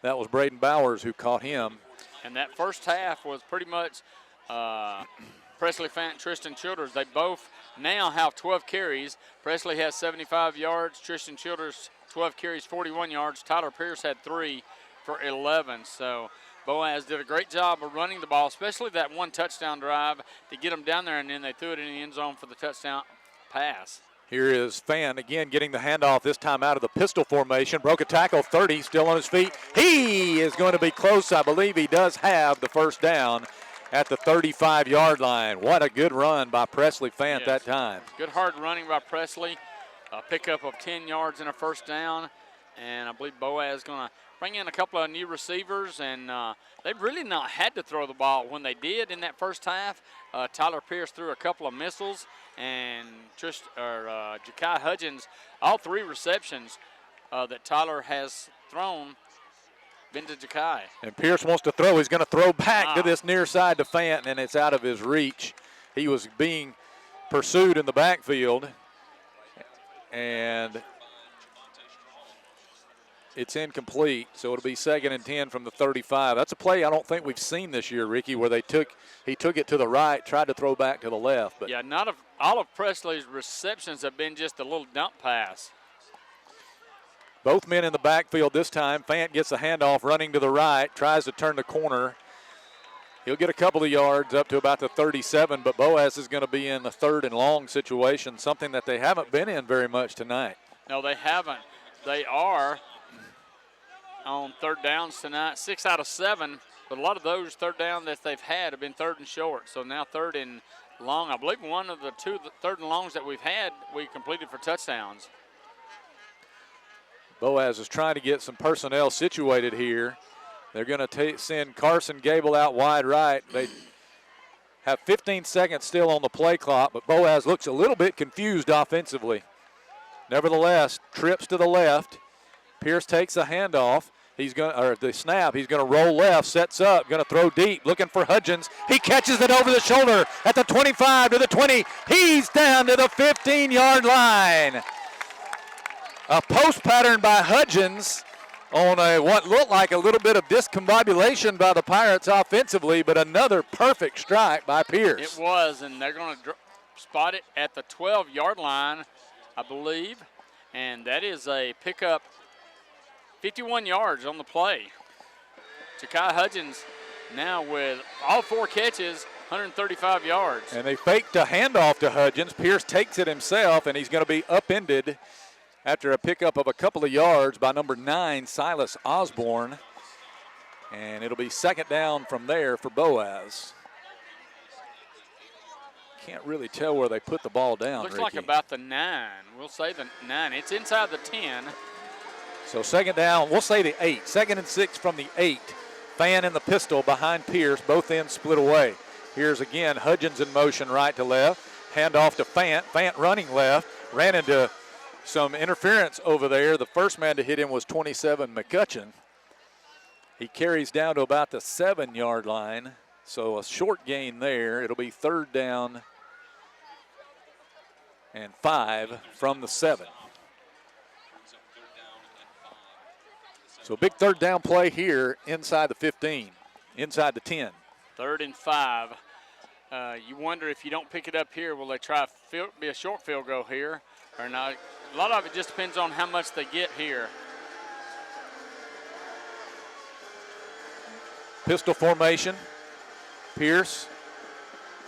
That was Braden Bowers who caught him. And that first half was pretty much Presley Fant, Tristan Childers. They both now have 12 carries. Presley has 75 yards. Tristan Childers, 12 carries, 41 yards. Tyler Pierce had 3 for 11. So Boaz did a great job of running the ball, especially that 1 touchdown drive to get them down there, and then they threw it in the end zone for the touchdown pass. Here is Fan again getting the handoff, this time out of the pistol formation. Broke a tackle, 30, still on his feet. He is going to be close. I believe he does have the first down at the 35-yard line. What a good run by Presley Fant that time. Good hard running by Presley. A pickup of 10 yards and a first down. And I believe Boaz is going to bring in a couple of new receivers, and they've really not had to throw the ball. When they did in that first half, Tyler Pierce threw a couple of missiles, and Ja'Kai Hudgens, all 3 receptions that Tyler has thrown been to Ja'Kai. And Pierce wants to throw. He's going to throw back to this near side to Fant, and it's out of his reach. He was being pursued in the backfield, and it's incomplete, so it'll be 2nd and 10 from the 35. That's a play I don't think we've seen this year, Ricky, where he took it to the right, tried to throw back to the left. But yeah, all of Presley's receptions have been just a little dump pass. Both men in the backfield this time. Fant gets the handoff running to the right, tries to turn the corner. He'll get a couple of yards up to about the 37, but Boaz is going to be in the 3rd and long situation, something that they haven't been in very much tonight. No, they haven't. They are on 3rd downs tonight, 6 out of 7, but a lot of those 3rd down that they've had have been 3rd and short, so now 3rd and long. I believe one of the 2 3rd and longs that we've had, we completed for touchdowns. Boaz is trying to get some personnel situated here. They're going to send Carson Gable out wide right. They have 15 seconds still on the play clock, but Boaz looks a little bit confused offensively. Nevertheless, trips to the left. Pierce takes the handoff. The snap. He's going to roll left, sets up, going to throw deep, looking for Hudgens. He catches it over the shoulder at the 25 to the 20. He's down to the 15-yard line. A post pattern by Hudgens on what looked like a little bit of discombobulation by the Pirates offensively, but another perfect strike by Pierce. It was, and they're going to spot it at the 12-yard line, I believe, and that is a pickup, 51 yards on the play. Ja'Kai Hudgens now with all 4 catches, 135 yards. And they faked a handoff to Hudgens. Pierce takes it himself, and he's going to be upended after a pickup of a couple of yards by number 9, Silas Osborne. And it'll be 2nd down from there for Boaz. Can't really tell where they put the ball down, Looks Ricky. like about the 9. We'll say the 9. It's inside the 10. So 2nd down, we'll say the 8. 2nd and 6 from the 8. Fan in the pistol behind Pierce. Both ends split away. Here's again Hudgens in motion right to left. Handoff to Fant. Fant running left. Ran into some interference over there. The first man to hit him was 27, McCutcheon. He carries down to about the 7-yard line. So a short gain there. It'll be 3rd down and 5 from the 7. So big 3rd down play here inside the 15, inside the 10. 3rd and 5. You wonder if you don't pick it up here, will they try be a short field goal here or not? A lot of it just depends on how much they get here. Pistol formation. Pierce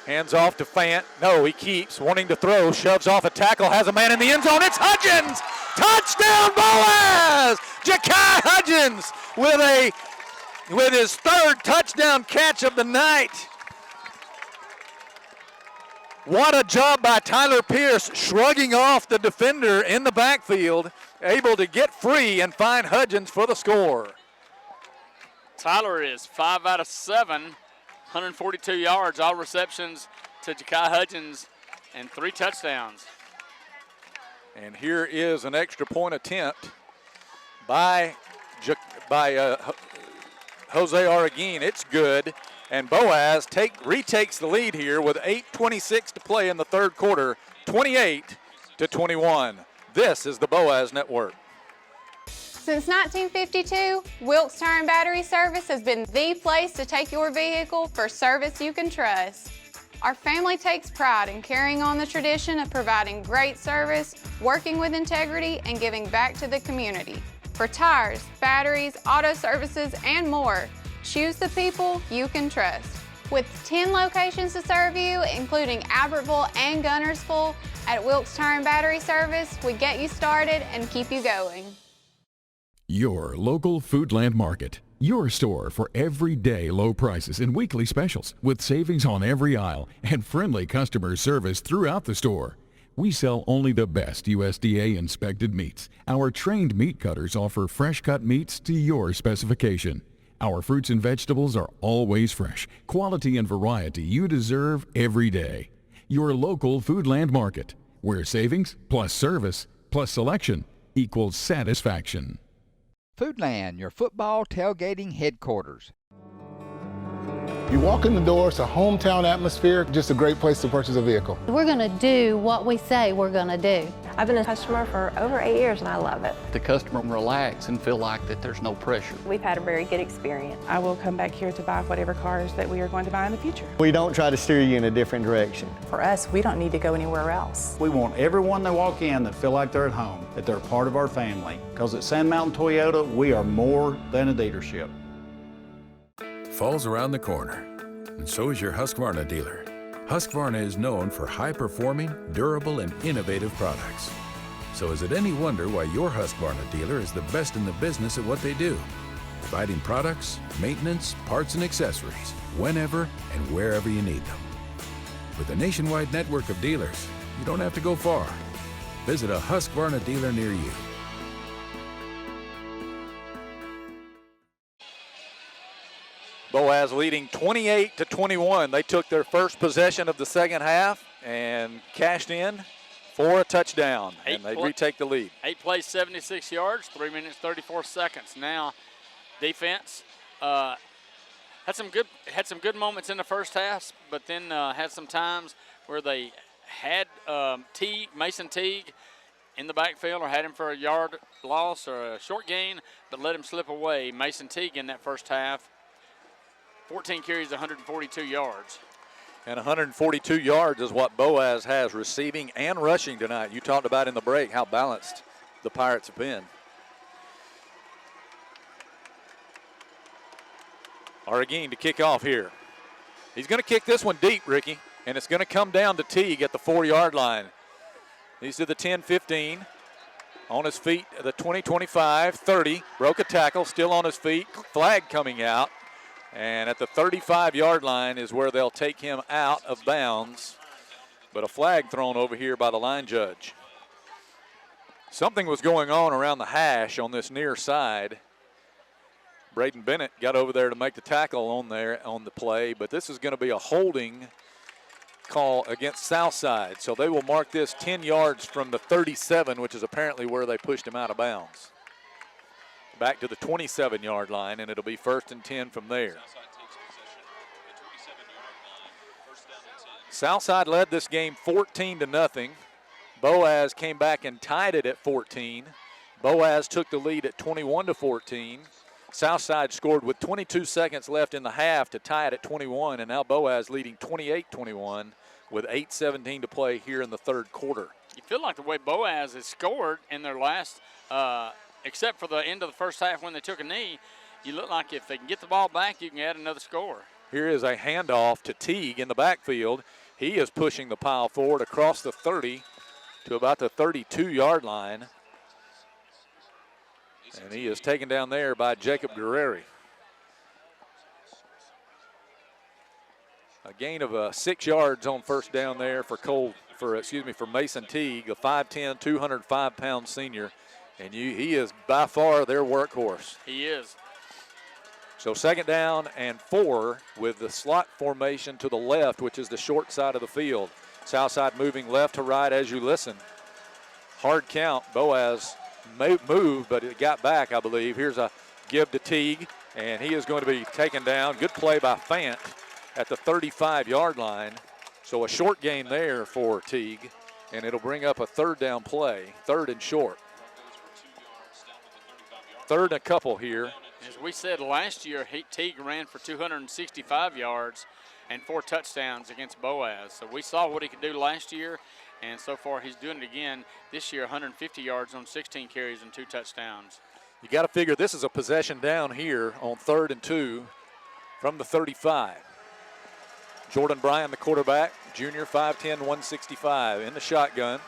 hands off to Fant. No, he keeps wanting to throw, shoves off a tackle, has a man in the end zone. It's Hudgens! Touchdown, Boaz! Ja'Kai Hudgens with his 3rd touchdown catch of the night. What a job by Tyler Pierce, shrugging off the defender in the backfield, able to get free and find Hudgens for the score. Tyler is 5 out of 7, 142 yards, all receptions to Ja'Kai Hudgens, and 3 touchdowns. And here is an extra point attempt by Jose Arguin. It's good. And Boaz retakes the lead here with 8:26 to play in the 3rd quarter, 28-21. This is the Boaz Network. Since 1952, Wilkes Tire and Battery Service has been the place to take your vehicle for service you can trust. Our family takes pride in carrying on the tradition of providing great service, working with integrity, and giving back to the community. For tires, batteries, auto services, and more, choose the people you can trust. With 10 locations to serve you, including Albertville and Gunnersville, at Wilkes Tire and Battery Service, we get you started and keep you going. Your local Foodland Market. Your store for everyday low prices and weekly specials with savings on every aisle and friendly customer service throughout the store. We sell only the best USDA inspected meats. Our trained meat cutters offer fresh cut meats to your specification. Our fruits and vegetables are always fresh, quality and variety you deserve every day. Your local Foodland Market, where savings plus service plus selection equals satisfaction. Foodland, your football tailgating headquarters. You walk in the door, it's a hometown atmosphere, just a great place to purchase a vehicle. We're going to do what we say we're going to do. I've been a customer for over 8 years and I love it. The customer can relax and feel like that there's no pressure. We've had a very good experience. I will come back here to buy whatever cars that we are going to buy in the future. We don't try to steer you in a different direction. For us, we don't need to go anywhere else. We want everyone that walk in to feel like they're at home, that they're part of our family. Because at Sand Mountain Toyota, we are more than a dealership. Fall's around the corner, and so is your Husqvarna dealer. Husqvarna is known for high-performing, durable, and innovative products. So is it any wonder why your Husqvarna dealer is the best in the business at what they do? Providing products, maintenance, parts, and accessories whenever and wherever you need them. With a nationwide network of dealers, you don't have to go far. Visit a Husqvarna dealer near you. Boaz leading 28-21. They took their first possession of the second half and cashed in for a touchdown, and they retake the lead. 8 plays, 76 yards, 3 minutes, 34 seconds. Now, defense had some good moments in the first half, but then had some times where they had Mason Teague in the backfield or had him for a yard loss or a short gain, but let him slip away. Mason Teague in that first half, 14 carries, 142 yards. And 142 yards is what Boaz has receiving and rushing tonight. You talked about in the break how balanced the Pirates have been. Arreguin to kick off here. He's going to kick this one deep, Ricky, and it's going to come down to Teague at the 4-yard line. He's to the 10-15. On his feet, the 20-25, 30. Broke a tackle, still on his feet. Flag coming out. And at the 35-yard line is where they'll take him out of bounds. But a flag thrown over here by the line judge. Something was going on around the hash on this near side. Braden Bennett got over there to make the tackle on the play, but this is going to be a holding call against Southside. So they will mark this 10 yards from the 37, which is apparently where they pushed him out of bounds. Back to the 27-yard line, and it'll be 1st and 10 from there. Southside led this game 14-0. Boaz came back and tied it at 14. Boaz took the lead at 21-14. Southside scored with 22 seconds left in the half to tie it at 21, and now Boaz leading 28-21 with 8:17 to play here in the third quarter. You feel like the way Boaz has scored in their last except for the end of the first half when they took a knee, you look like if they can get the ball back, you can add another score. Here is a handoff to Teague in the backfield. He is pushing the pile forward across the 30 to about the 32-yard line. And he is taken down there by Jacob Guerreri. A gain of 6 yards on first down there for Mason Teague, a 5'10", 205-pound senior. And he is by far their workhorse. He is. So 2nd down and 4 with the slot formation to the left, which is the short side of the field. Southside moving left to right as you listen. Hard count. Boaz moved, but it got back, I believe. Here's a give to Teague, and he is going to be taken down. Good play by Fant at the 35-yard line. So a short gain there for Teague, and it'll bring up a 3rd down play, 3rd and short. 3rd and a couple here. As we said last year, Teague ran for 265 yards and 4 touchdowns against Boaz. So we saw what he could do last year, and so far he's doing it again this year, 150 yards on 16 carries and 2 touchdowns. You got to figure this is a possession down here on 3rd and 2 from the 35. Jordan Bryan, the quarterback, junior, 5'10", 165, in the shotgun.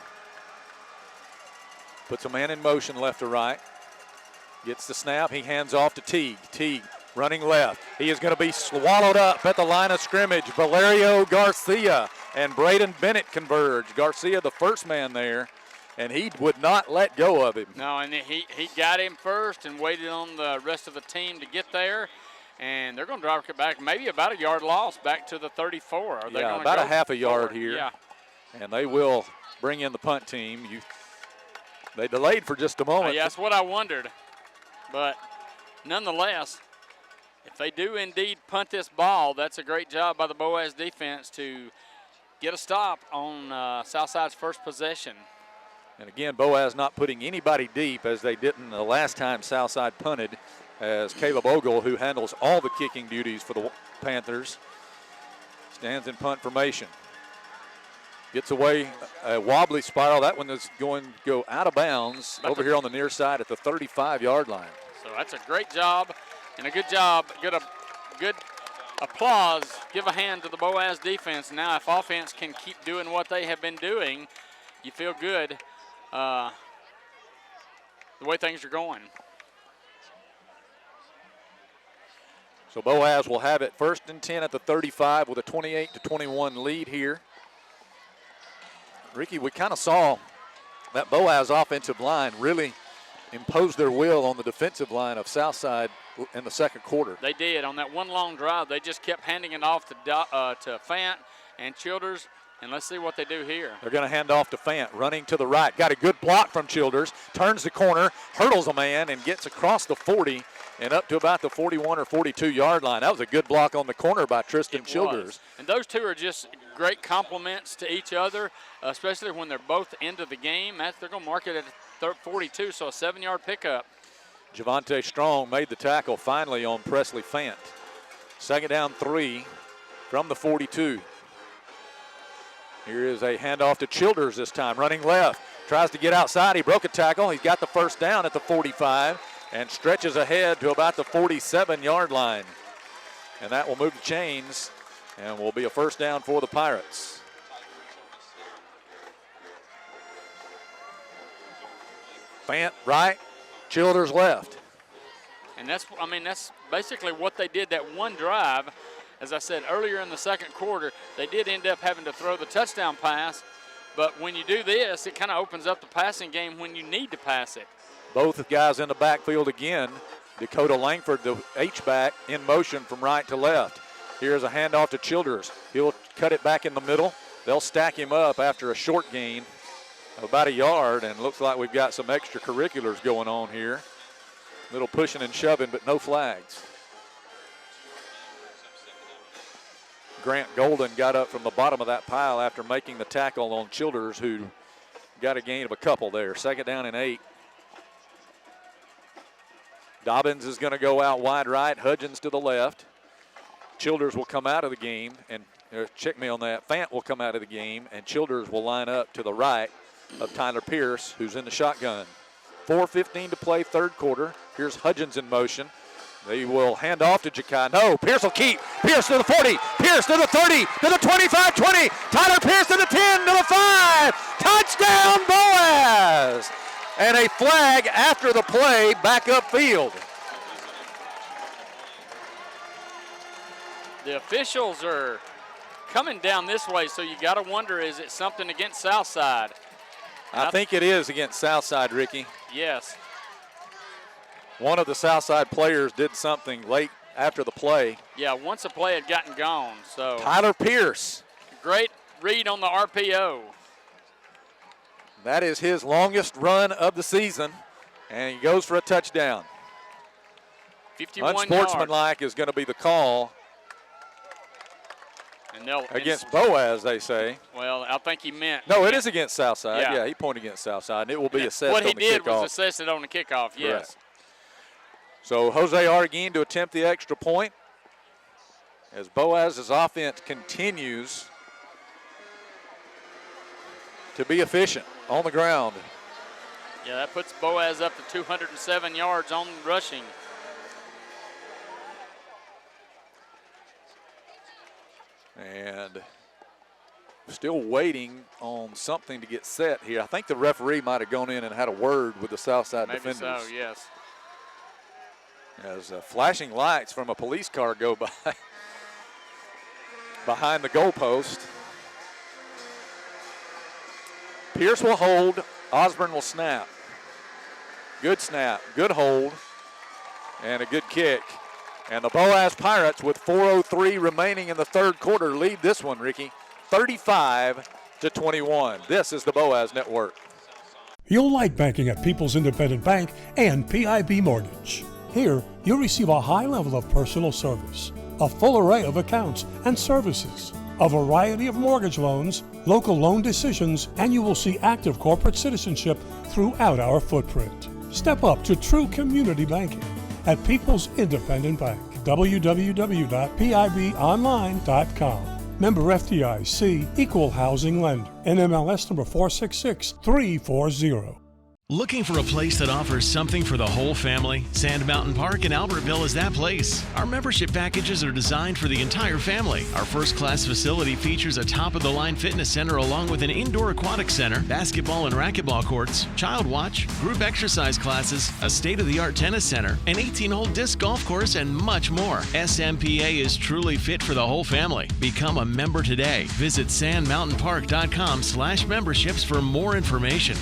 Puts a man in motion left to right. Gets the snap. He hands off to Teague. Teague running left. He is going to be swallowed up at the line of scrimmage. Valerio Garcia and Braden Bennett converge. Garcia, the first man there, and he would not let go of him. No, and he got him first and waited on the rest of the team to get there. And they're going to drive it back maybe about a yard loss back to the 34. Are they yeah, going about to a half a yard here. Yeah. And they will bring in the punt team. They delayed for just a moment. Yeah, that's what I wondered. But nonetheless, if they do indeed punt this ball, that's a great job by the Boaz defense to get a stop on Southside's first possession. And again, Boaz not putting anybody deep as they didn't the last time Southside punted, as Caleb Ogle, who handles all the kicking duties for the Panthers, stands in punt formation. Gets away a wobbly spiral. That one is going to go out of bounds over here on the near side at the 35-yard line. So that's a great job and a good job. Good applause. Give a hand to the Boaz defense. Now if offense can keep doing what they have been doing, you feel good the way things are going. So Boaz will have it 1st and 10 at the 35 with a 28-21 lead here. Ricky, we kind of saw that Boaz offensive line really impose their will on the defensive line of Southside in the second quarter. They did. On that one long drive, they just kept handing it off to Fant and Childers, and let's see what they do here. They're going to hand off to Fant, running to the right. Got a good block from Childers, turns the corner, hurdles a man, and gets across the 40 and up to about the 41 or 42-yard line. That was a good block on the corner by Tristan Childers. And those two are just great compliments to each other, especially when they're both into the game. They're going to mark it at 42, so a 7-yard pickup. Javante Strong made the tackle finally on Presley Fant. 2nd down 3 from the 42. Here is a handoff to Childers this time, running left. Tries to get outside. He broke a tackle. He's got the 1st down at the 45 and stretches ahead to about the 47-yard line. And that will move the chains and will be a 1st down for the Pirates. Fant right, Childers left. And that's basically what they did that one drive. As I said earlier in the second quarter, they did end up having to throw the touchdown pass. But when you do this, it kind of opens up the passing game when you need to pass it. Both guys in the backfield again. Dakota Langford, the H-back, in motion from right to left. Here's a handoff to Childers. He'll cut it back in the middle. They'll stack him up after a short gain of about a yard, and looks like we've got some extracurriculars going on here. Little pushing and shoving, but no flags. Grant Golden got up from the bottom of that pile after making the tackle on Childers, who got a gain of a couple there. 2nd down and 8. Dobbins is going to go out wide right, Hudgens to the left. Childers will come out of the game, and check me on that. Fant will come out of the game, and Childers will line up to the right of Tyler Pierce, who's in the shotgun. 4:15 to play, 3rd quarter. Here's Hudgens in motion. They will hand off to Jakai. No, Pierce will keep. Pierce to the 40. Pierce to the 30, to the 25, 20. Tyler Pierce to the 10, to the 5. Touchdown, Boaz. And a flag after the play back upfield. The officials are coming down this way, so you got to wonder, is it something against Southside? I think it is against Southside, Ricky. Yes. One of the Southside players did something late after the play. Yeah, once the play had gotten gone. So Tyler Pierce. Great read on the RPO. That is his longest run of the season, and he goes for a touchdown. 51 Unsportsmanlike is going to be the call. And against Boaz, they say. Well, I think he meant. No, it is against Southside. Yeah. Yeah, he pointed against Southside, and it will be assessed on the kickoff. What he did was assess it on the kickoff, yes. Correct. So Jose Arguin to attempt the extra point as Boaz's offense continues to be efficient on the ground. Yeah, that puts Boaz up to 207 yards on rushing. And still waiting on something to get set here. I think the referee might have gone in and had a word with the Southside defenders. Maybe so, yes. As flashing lights from a police car go by behind the goalpost. Pierce will hold. Osborne will snap. Good snap, good hold, and a good kick. And the Boaz Pirates, with 4:03 remaining in the 3rd quarter, lead this one, Ricky, 35-21. This is the Boaz Network. You'll like banking at People's Independent Bank and PIB Mortgage. Here, you'll receive a high level of personal service, a full array of accounts and services, a variety of mortgage loans, local loan decisions, and you will see active corporate citizenship throughout our footprint. Step up to true community banking at People's Independent Bank. www.pibonline.com. Member FDIC, Equal Housing Lender. NMLS number 466340. Looking for a place that offers something for the whole family? Sand Mountain Park in Albertville is that place. Our membership packages are designed for the entire family. Our first-class facility features a top-of-the-line fitness center along with an indoor aquatic center, basketball and racquetball courts, child watch, group exercise classes, a state-of-the-art tennis center, an 18-hole disc golf course, and much more. SMPA is truly fit for the whole family. Become a member today. Visit sandmountainpark.com/memberships for more information.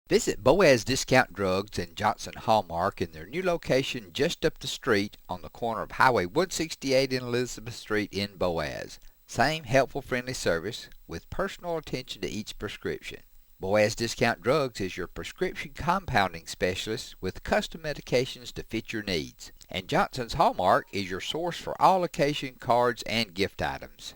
Visit Boaz Discount Drugs and Johnson Hallmark in their new location just up the street on the corner of Highway 168 and Elizabeth Street in Boaz. Same helpful, friendly service with personal attention to each prescription. Boaz Discount Drugs is your prescription compounding specialist with custom medications to fit your needs. And Johnson's Hallmark is your source for all occasion cards and gift items.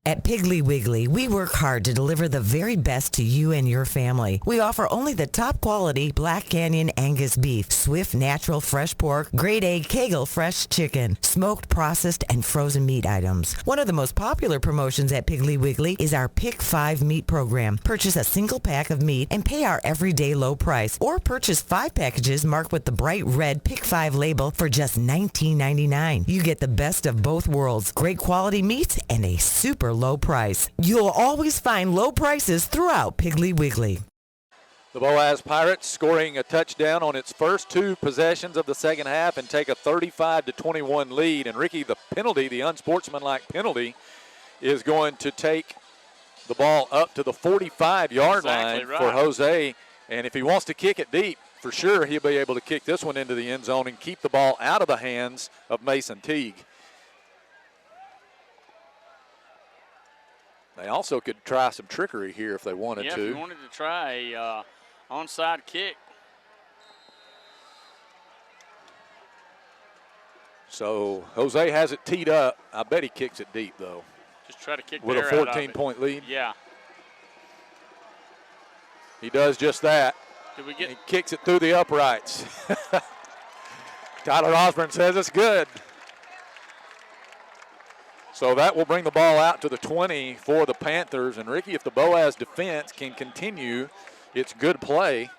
At Piggly Wiggly, we work hard to deliver the very best to you and your family. We offer only the top quality Black Canyon Angus beef, Swift natural fresh pork, grade A Kegel fresh chicken, smoked, processed, and frozen meat items. One of the most popular promotions at Piggly Wiggly is our Pick 5 meat program. Purchase a single pack of meat and pay our everyday low price, or purchase 5 packages marked with the bright red Pick 5 label for just $19.99. You get the best of both worlds, great quality meats and a super low price. You'll always find low prices throughout Piggly Wiggly. The Boaz Pirates scoring a touchdown on its first 2 possessions of the second half and take a 35-21 lead. And Ricky, the penalty, the unsportsmanlike penalty, is going to take the ball up to the 45-yard line for Jose. And if he wants to kick it deep, for sure he'll be able to kick this one into the end zone and keep the ball out of the hands of Mason Teague. They also could try some trickery here if they wanted to. Yeah, if you wanted to try a onside kick. So Jose has it teed up. I bet he kicks it deep, though. Just try to kick with a 14-point lead. Yeah. He does just that. Did we get? He kicks it through the uprights. Tyler Osborne says it's good. So that will bring the ball out to the 20 for the Panthers. And, Ricky, if the Boaz defense can continue its good play,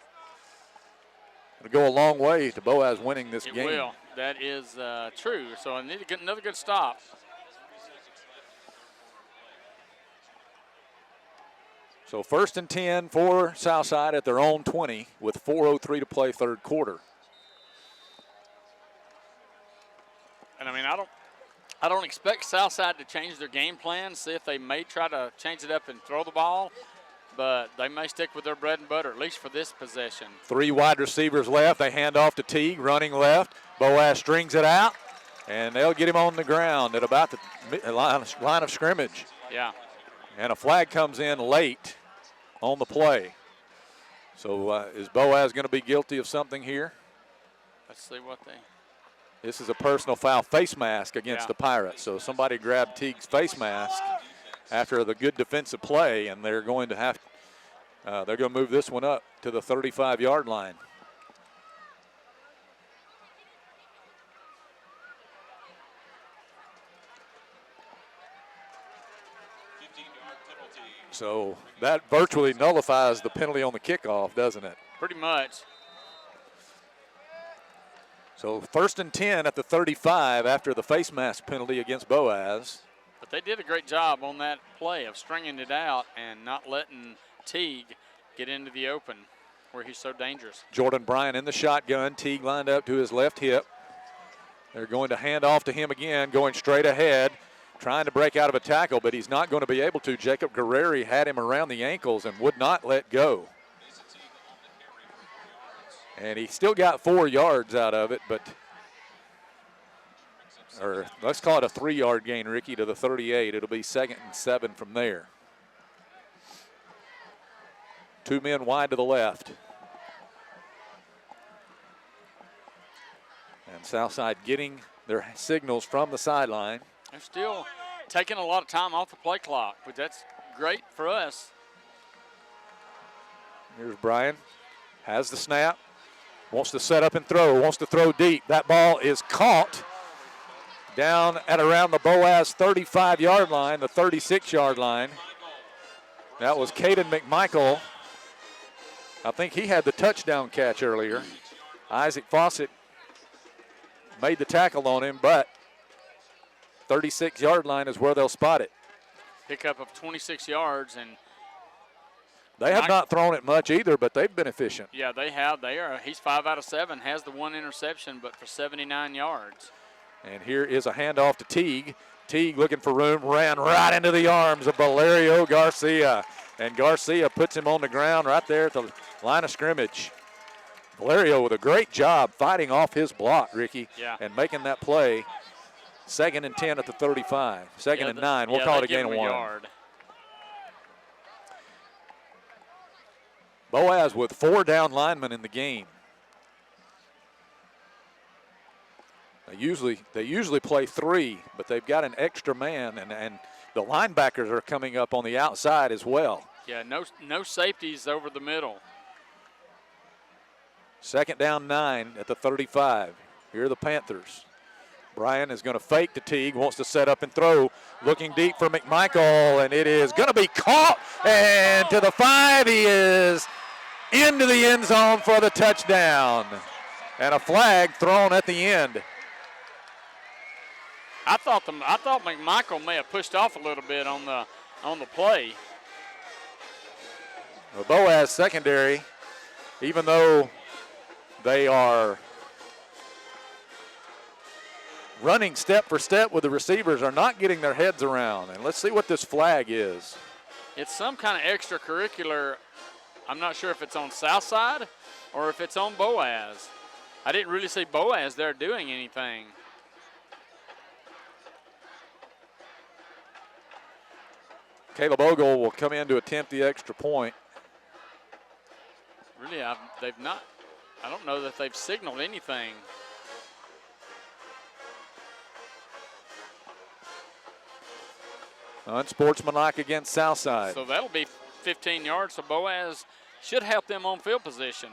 it'll go a long way to Boaz winning this game. It will. That is true. So I need to get another good stop. So 1st and 10 for Southside at their own 20 with 4:03 to play third quarter. And, I mean, I don't expect Southside to change their game plan, see if they may try to change it up and throw the ball, but they may stick with their bread and butter, at least for this possession. 3 wide receivers left. They hand off to Teague, running left. Boaz strings it out, and they'll get him on the ground at about the line of scrimmage. Yeah. And a flag comes in late on the play. So is Boaz going to be guilty of something here? Let's see what they... This is a personal foul face mask against the Pirates. So somebody grabbed Teague's face mask after the good defensive play, and they're going to have they're going to move this one up to the 35-yard line. So that virtually nullifies the penalty on the kickoff, doesn't it? Pretty much. So 1st and 10 at the 35 after the face mask penalty against Boaz. But they did a great job on that play of stringing it out and not letting Teague get into the open where he's so dangerous. Jordan Bryant in the shotgun. Teague lined up to his left hip. They're going to hand off to him again, going straight ahead, trying to break out of a tackle, but he's not going to be able to. Jacob Guerreri had him around the ankles and would not let go. And he still got 4 yards out of it, or let's call it a 3-yard gain, Ricky, to the 38. It'll be 2nd and 7 from there. 2 men wide to the left. And Southside getting their signals from the sideline. They're still taking a lot of time off the play clock, but that's great for us. Here's Brian, has the snap, wants to set up and throw, wants to throw deep. That ball is caught down at around the Boaz 35-yard line, the 36-yard line. That was Caden McMichael. I think he had the touchdown catch earlier. Isaac Fawcett made the tackle on him, but 36-yard line is where they'll spot it. Pickup of 26 yards, and they have not thrown it much either, but they've been efficient. Yeah, they have. He's 5 out of 7, has the 1 interception, but for 79 yards. And here is a handoff to Teague. Teague looking for room, ran right into the arms of Valerio Garcia. And Garcia puts him on the ground right there at the line of scrimmage. Valerio with a great job fighting off his block, Ricky, and making that play. 2nd and 10 at the 35. 2nd and 9. We'll call it a gain of 1. Yard. Boaz with 4 down linemen in the game. They usually play 3, but they've got an extra man, and the linebackers are coming up on the outside as well. Yeah, no safeties over the middle. 2nd down 9 at the 35. Here are the Panthers. Brian is going to fake to Teague, wants to set up and throw, looking deep for McMichael, and it is going to be caught, and to the 5, he is into the end zone for the touchdown, and a flag thrown at the end. I thought McMichael may have pushed off a little bit on the play. The Boaz secondary, even though they are running step for step with the receivers, are not getting their heads around. And let's see what this flag is. It's some kind of extracurricular. I'm not sure if it's on Southside or if it's on Boaz. I didn't really see Boaz there doing anything. Caleb Ogle will come in to attempt the extra point. Really, they've not. I don't know that they've signaled anything. Unsportsmanlike against Southside. So that'll be 15 yards, so Boaz should help them on field position.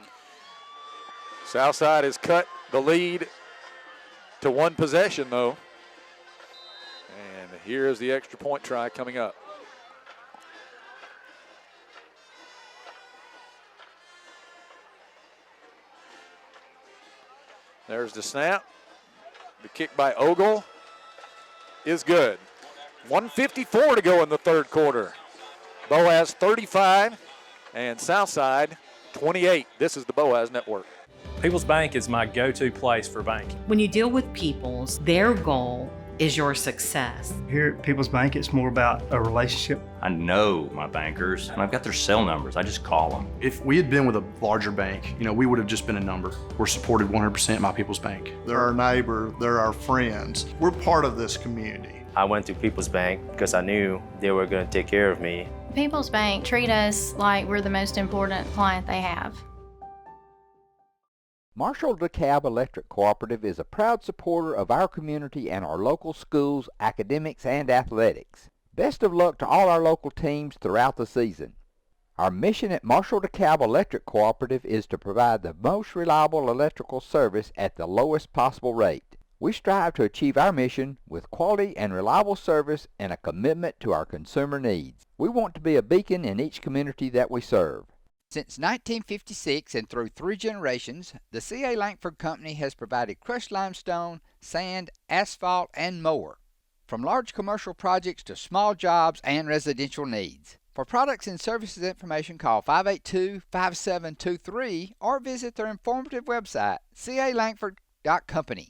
Southside has cut the lead to 1 possession, though. And here's the extra point try coming up. There's the snap. The kick by Ogle is good. 1:54 to go in the 3rd quarter. Boaz 35 and Southside 28. This is the Boaz Network. People's Bank is my go-to place for banking. When you deal with People's, their goal is your success. Here at People's Bank, it's more about a relationship. I know my bankers, and I've got their cell numbers. I just call them. If we had been with a larger bank, we would have just been a number. We're supported 100% by People's Bank. They're our neighbor, they're our friends. We're part of this community. I went to People's Bank because I knew they were going to take care of me. People's Bank treat us like we're the most important client they have. Marshall DeKalb Electric Cooperative is a proud supporter of our community and our local schools, academics, and athletics. Best of luck to all our local teams throughout the season. Our mission at Marshall DeKalb Electric Cooperative is to provide the most reliable electrical service at the lowest possible rate. We strive to achieve our mission with quality and reliable service and a commitment to our consumer needs. We want to be a beacon in each community that we serve. Since 1956 and through 3 generations, the C.A. Langford Company has provided crushed limestone, sand, asphalt, and more. From large commercial projects to small jobs and residential needs. For products and services information, call 582-5723 or visit their informative website, calangford.company.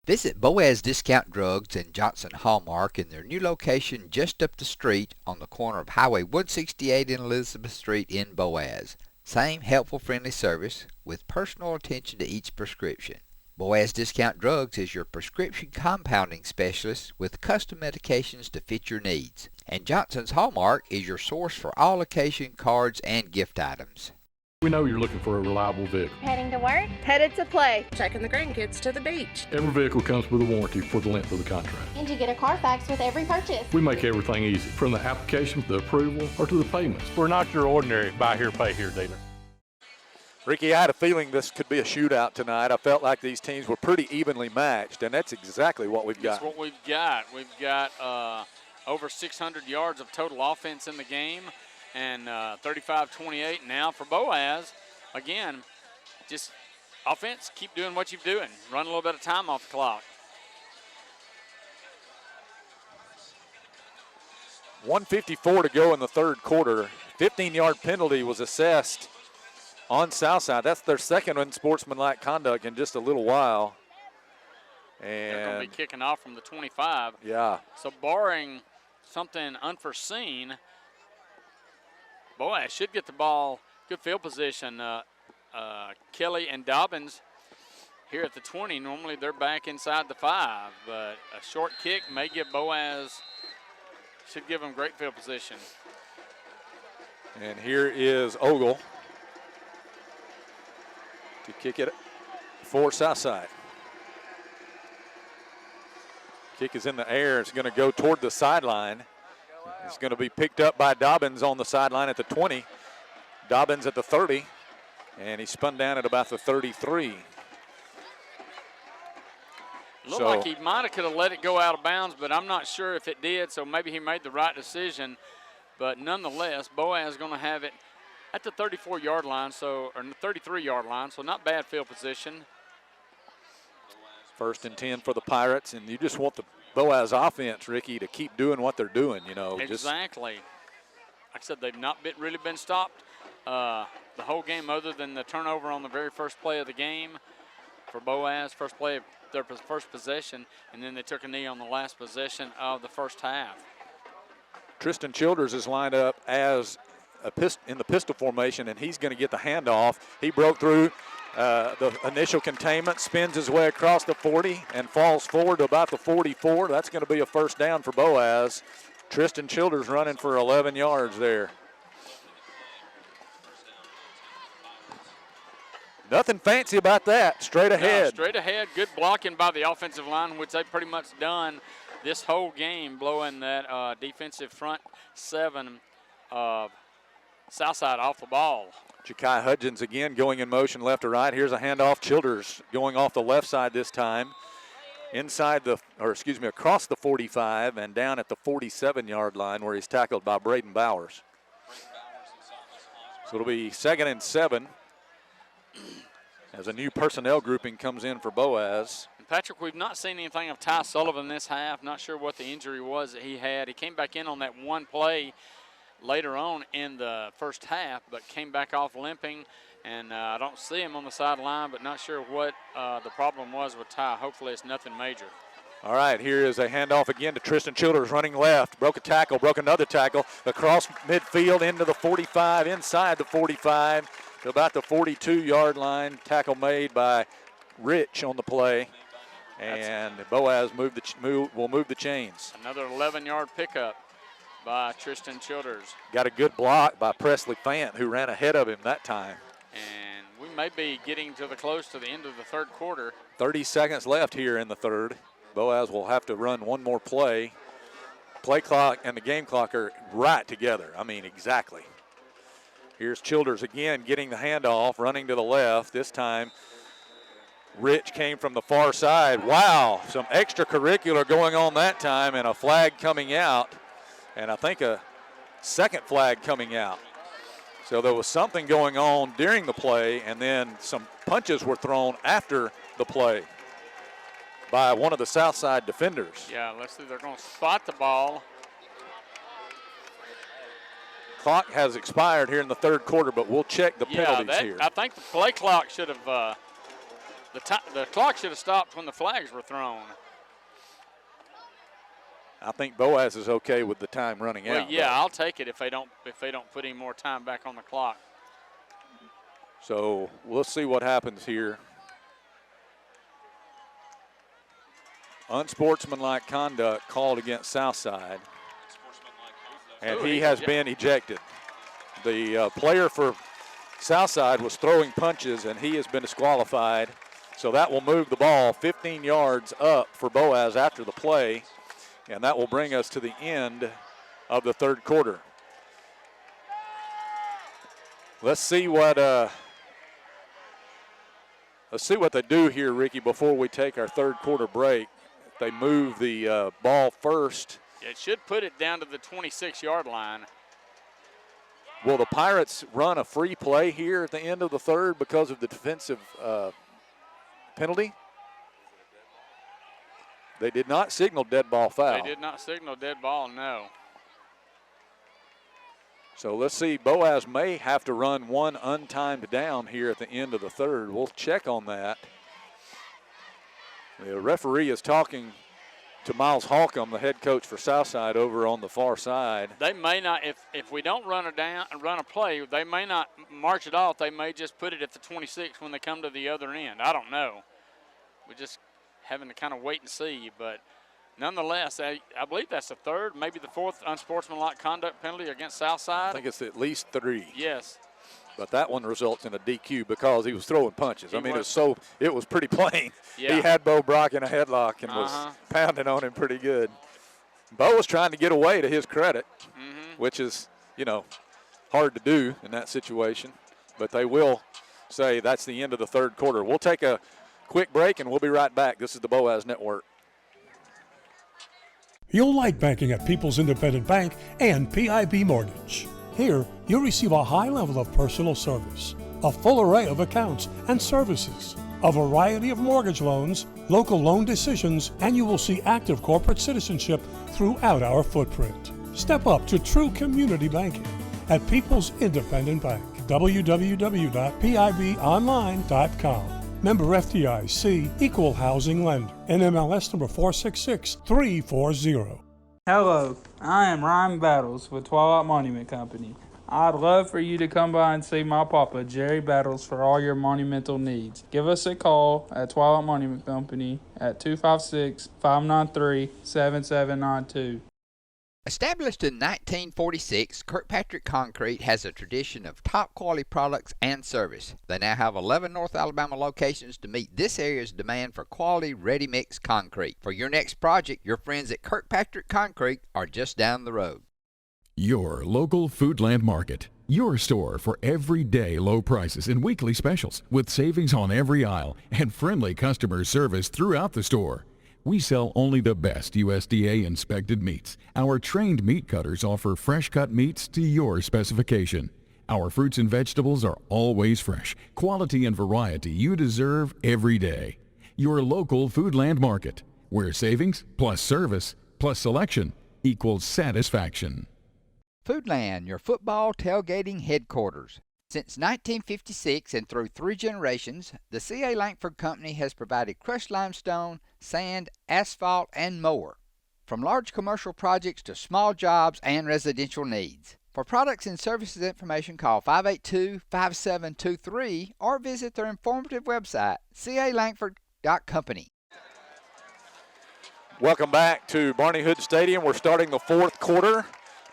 Visit Boaz Discount Drugs and Johnson Hallmark in their new location just up the street on the corner of Highway 168 and Elizabeth Street in Boaz. Same helpful, friendly service with personal attention to each prescription. Boaz Discount Drugs is your prescription compounding specialist with custom medications to fit your needs. And Johnson's Hallmark is your source for all occasion cards and gift items. We know you're looking for a reliable vehicle. Heading to work? Headed to play. Taking the grandkids to the beach. Every vehicle comes with a warranty for the length of the contract. And you get a Carfax with every purchase. We make everything easy, from the application to the approval or to the payments. We're not your ordinary buy here, pay here dealer. Ricky, I had a feeling this could be a shootout tonight. I felt like these teams were pretty evenly matched, and that's exactly what we've got. That's what we've got. We've got over 600 yards of total offense in the game, and 35-28 now for Boaz. Again, just offense, keep doing what you're doing. Run a little bit of time off the clock. 1:54 to go in the third quarter. 15-yard penalty was assessed on Southside. That's their second unsportsmanlike conduct in just a little while. And they're going to be kicking off from the 25. Yeah. So barring something unforeseen, Boaz should get the ball. Good field position. Kelly and Dobbins here at the 20. Normally they're back inside the 5, but a short kick may give Boaz, should give them great field position. And here is Ogle to kick it for Southside. Kick is in the air. It's going to go toward the sideline. It's going to be picked up by Dobbins on the sideline at the 20. Dobbins at the 30, and he spun down at about the 33. Looked like he might have could have let it go out of bounds, but I'm not sure if it did, so maybe he made the right decision. But nonetheless, Boaz is going to have it at the 34-yard line, or the 33-yard line, so not bad field position. 1st and 10 for the Pirates, and you just want the Boaz offense, Ricky, to keep doing what they're doing, you know. Exactly. Like I said, they've not really been stopped the whole game other than the turnover on the very first play of the game for Boaz, first play of their first possession, and then they took a knee on the last possession of the first half. Tristan Childers is lined up as in the pistol formation, and he's going to get the handoff. He broke through the initial containment, spins his way across the 40, and falls forward to about the 44. That's going to be a first down for Boaz. Tristan Childers running for 11 yards there. Nothing fancy about that. Straight ahead. No, straight ahead. Good blocking by the offensive line, which they've pretty much done this whole game, blowing that defensive front 7 of Southside off the ball. Ja'Kai Hudgens again going in motion left to right. Here's a handoff. Childers going off the left side this time. Across the 45 and down at the 47-yard line where he's tackled by Braden Bowers. So it'll be 2nd and 7 as a new personnel grouping comes in for Boaz. And Patrick, we've not seen anything of Ty Sullivan this half. Not sure what the injury was that he had. He came back in on that one play later on in the first half, but came back off limping. And I don't see him on the sideline, but not sure what the problem was with Ty. Hopefully it's nothing major. All right, here is a handoff again to Tristan Childers running left. Broke a tackle, broke another tackle. Across midfield into the 45, inside the 45 to about the 42-yard line. Tackle made by Rich on the play. And Boaz will move the chains. Another 11-yard pickup by Tristan Childers. Got a good block by Presley Fant, who ran ahead of him that time. And we may be getting close to the end of the third quarter. 30 seconds left here in the third. Boaz will have to run one more play. Play clock and the game clock are right together. I mean, exactly. Here's Childers again getting the handoff, running to the left. This time, Rich came from the far side. Wow, some extracurricular going on that time and a flag coming out. And I think a second flag coming out. So there was something going on during the play, and then some punches were thrown after the play by one of the Southside defenders. Yeah, let's see. They're going to spot the ball. Clock has expired here in the third quarter, but we'll check the penalties here. I think the play clock should have the clock should have stopped when the flags were thrown. I think Boaz is okay with the time running out. Yeah, I'll take it if they don't put any more time back on the clock. So we'll see what happens here. Unsportsmanlike conduct called against Southside. And he has been ejected. The player for Southside was throwing punches, and he has been disqualified. So that will move the ball 15 yards up for Boaz after the play, and that will bring us to the end of the third quarter. Let's see what they do here, Ricky, before we take our third quarter break. If they move the ball first. It should put it down to the 26-yard line. Will the Pirates run a free play here at the end of the third because of the defensive penalty? They did not signal dead ball foul. They did not signal dead ball, no. So let's see. Boaz may have to run one untimed down here at the end of the third. We'll check on that. The referee is talking to Miles Holcomb, the head coach for Southside, over on the far side. They may not, if we don't run a play, they may not march it off. They may just put it at the 26 when they come to the other end. I don't know. We're just having to kind of wait and see. But nonetheless, I believe that's the third, maybe the fourth unsportsmanlike conduct penalty against Southside. I think it's at least 3. Yes. But that one results in a DQ because he was throwing punches. It was pretty plain. Yeah. He had Bo Brock in a headlock and was pounding on him pretty good. Bo was trying to get away, to his credit, which is, hard to do in that situation. But they will say that's the end of the third quarter. We'll take a quick break and we'll be right back. This is the Boaz Network. You'll like banking at People's Independent Bank and PIB Mortgage. Here, you'll receive a high level of personal service, a full array of accounts and services, a variety of mortgage loans, local loan decisions, and you will see active corporate citizenship throughout our footprint. Step up to true community banking at People's Independent Bank. www.pibonline.com. Member FDIC, Equal Housing Lender. NMLS number 466340. Hello, I am Ryan Battles with Twilight Monument Company. I'd love for you to come by and see my papa, Jerry Battles, for all your monumental needs. Give us a call at Twilight Monument Company at 256-593-7792. Established in 1946, Kirkpatrick Concrete has a tradition of top quality products and service. They now have 11 North Alabama locations to meet this area's demand for quality ready-mix concrete. For your next project, your friends at Kirkpatrick Concrete are just down the road. Your local Foodland Market. Your store for everyday low prices and weekly specials with savings on every aisle and friendly customer service throughout the store. We sell only the best USDA inspected meats. Our trained meat cutters offer fresh cut meats to your specification. Our fruits and vegetables are always fresh, quality and variety you deserve every day. Your local Foodland Market, where savings plus service plus selection equals satisfaction. Foodland, your football tailgating headquarters. Since 1956 and through 3 generations, the C.A. Langford Company has provided crushed limestone, sand, asphalt, and more. From large commercial projects to small jobs and residential needs. For products and services information, call 582-5723 or visit their informative website, calangford.company. Welcome back to Barney Hood Stadium. We're starting the fourth quarter.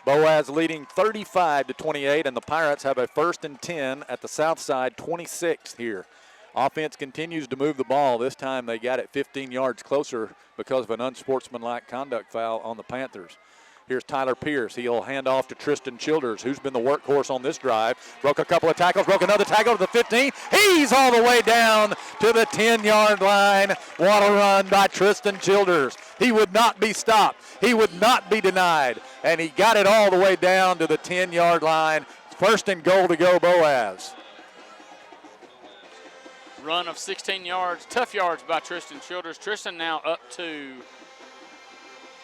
Boaz leading 35-28, and the Pirates have a 1st and 10 at the Southside 26 here. Offense continues to move the ball. This time they got it 15 yards closer because of an unsportsmanlike conduct foul on the Panthers. Here's Tyler Pierce. He'll hand off to Tristan Childers, who's been the workhorse on this drive. Broke a couple of tackles, broke another tackle to the 15. He's all the way down to the 10-yard line. What a run by Tristan Childers. He would not be stopped. He would not be denied. And he got it all the way down to the 10-yard line. 1st and goal to go, Boaz. Run of 16 yards, tough yards by Tristan Childers. Tristan now up to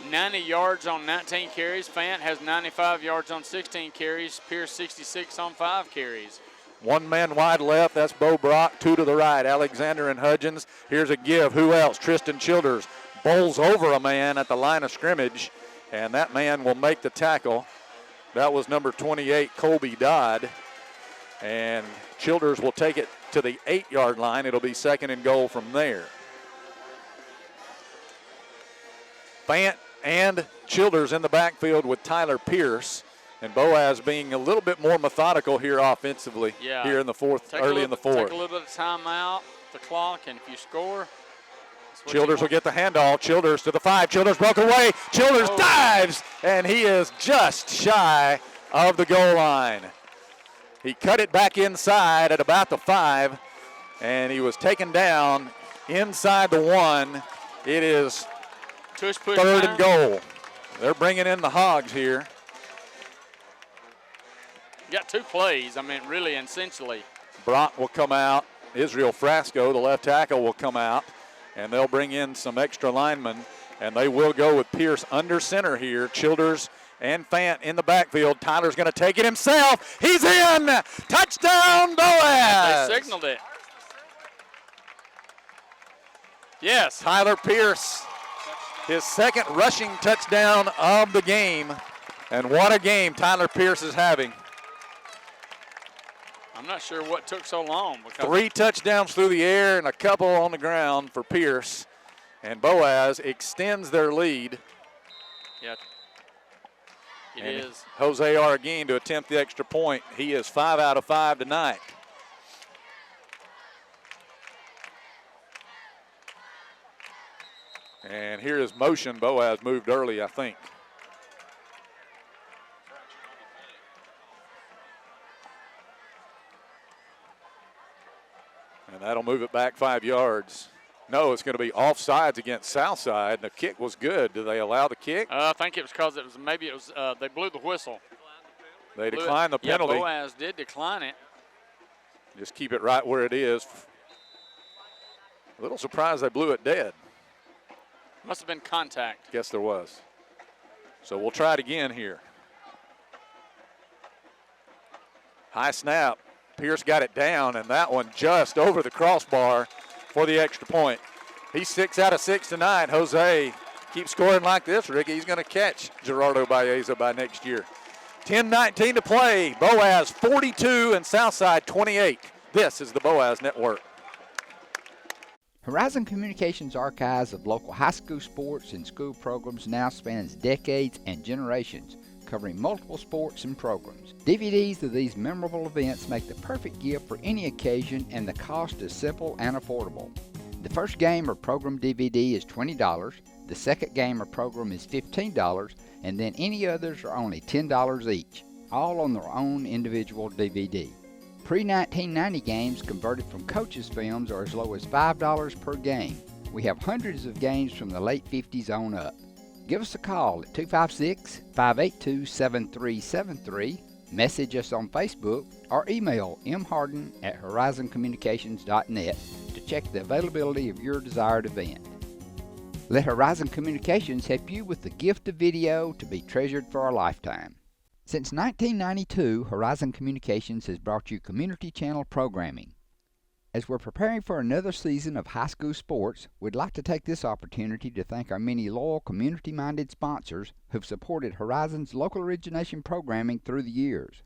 90 yards on 19 carries. Fant has 95 yards on 16 carries. Pierce 66 on 5 carries. One man wide left, that's Bo Brock. 2 to the right, Alexander and Hudgens. Here's a give. Who else? Tristan Childers bowls over a man at the line of scrimmage, and that man will make the tackle. That was number 28, Colby Dodd. And Childers will take it to the 8-yard line. It'll be 2nd and goal from there. Fant and Childers in the backfield with Tyler Pierce. And Boaz being a little bit more methodical here offensively here in the fourth, early in the fourth. Take a little bit of time out, the clock, and if you score. Childers will get the handoff. Childers to the 5. Childers broke away. Childers dives, and he is just shy of the goal line. He cut it back inside at about the 5, and he was taken down inside the 1. It is third and goal. They're bringing in the Hogs here. You got 2 plays, I mean, really, essentially. Brock will come out. Israel Frasco, the left tackle, will come out, and they'll bring in some extra linemen, and they will go with Pierce under center here. Childers and Fant in the backfield. Tyler's going to take it himself. He's in. Touchdown, Boaz. They signaled it. Yes. Tyler Pierce, his second rushing touchdown of the game. And what a game Tyler Pierce is having. I'm not sure what took so long. 3 touchdowns through the air and a couple on the ground for Pierce. And Boaz extends their lead. Yeah. It is. Jose Arguin to attempt the extra point. He is 5 out of 5 tonight. And here is motion. Boaz moved early, I think. And that'll move it back 5 yards. No, it's going to be offsides against Southside. And the kick was good. Did they allow the kick? I think it was because they blew the whistle. They declined the penalty. Yeah, Boaz did decline it. Just keep it right where it is. A little surprised they blew it dead. Must have been contact. Guess there was. So we'll try it again here. High snap. Pierce got it down, and that one just over the crossbar for the extra point. He's 6 out of 6 tonight. Jose keeps scoring like this, Ricky. He's going to catch Gerardo Baeza by next year. 10-19 to play. Boaz 42 and Southside 28. This is the Boaz Network. Horizon Communications' archives of local high school sports and school programs now spans decades and generations, covering multiple sports and programs. DVDs of these memorable events make the perfect gift for any occasion, and the cost is simple and affordable. The first game or program DVD is $20, the second game or program is $15, and then any others are only $10 each, all on their own individual DVD. Pre-1990 games converted from coaches' films are as low as $5 per game. We have hundreds of games from the late 50s on up. Give us a call at 256-582-7373, message us on Facebook, or email mharden@horizoncommunications.net to check the availability of your desired event. Let Horizon Communications help you with the gift of video to be treasured for a lifetime. Since 1992, Horizon Communications has brought you community channel programming. As we're preparing for another season of high school sports, we'd like to take this opportunity to thank our many loyal community-minded sponsors who've supported Horizon's local origination programming through the years.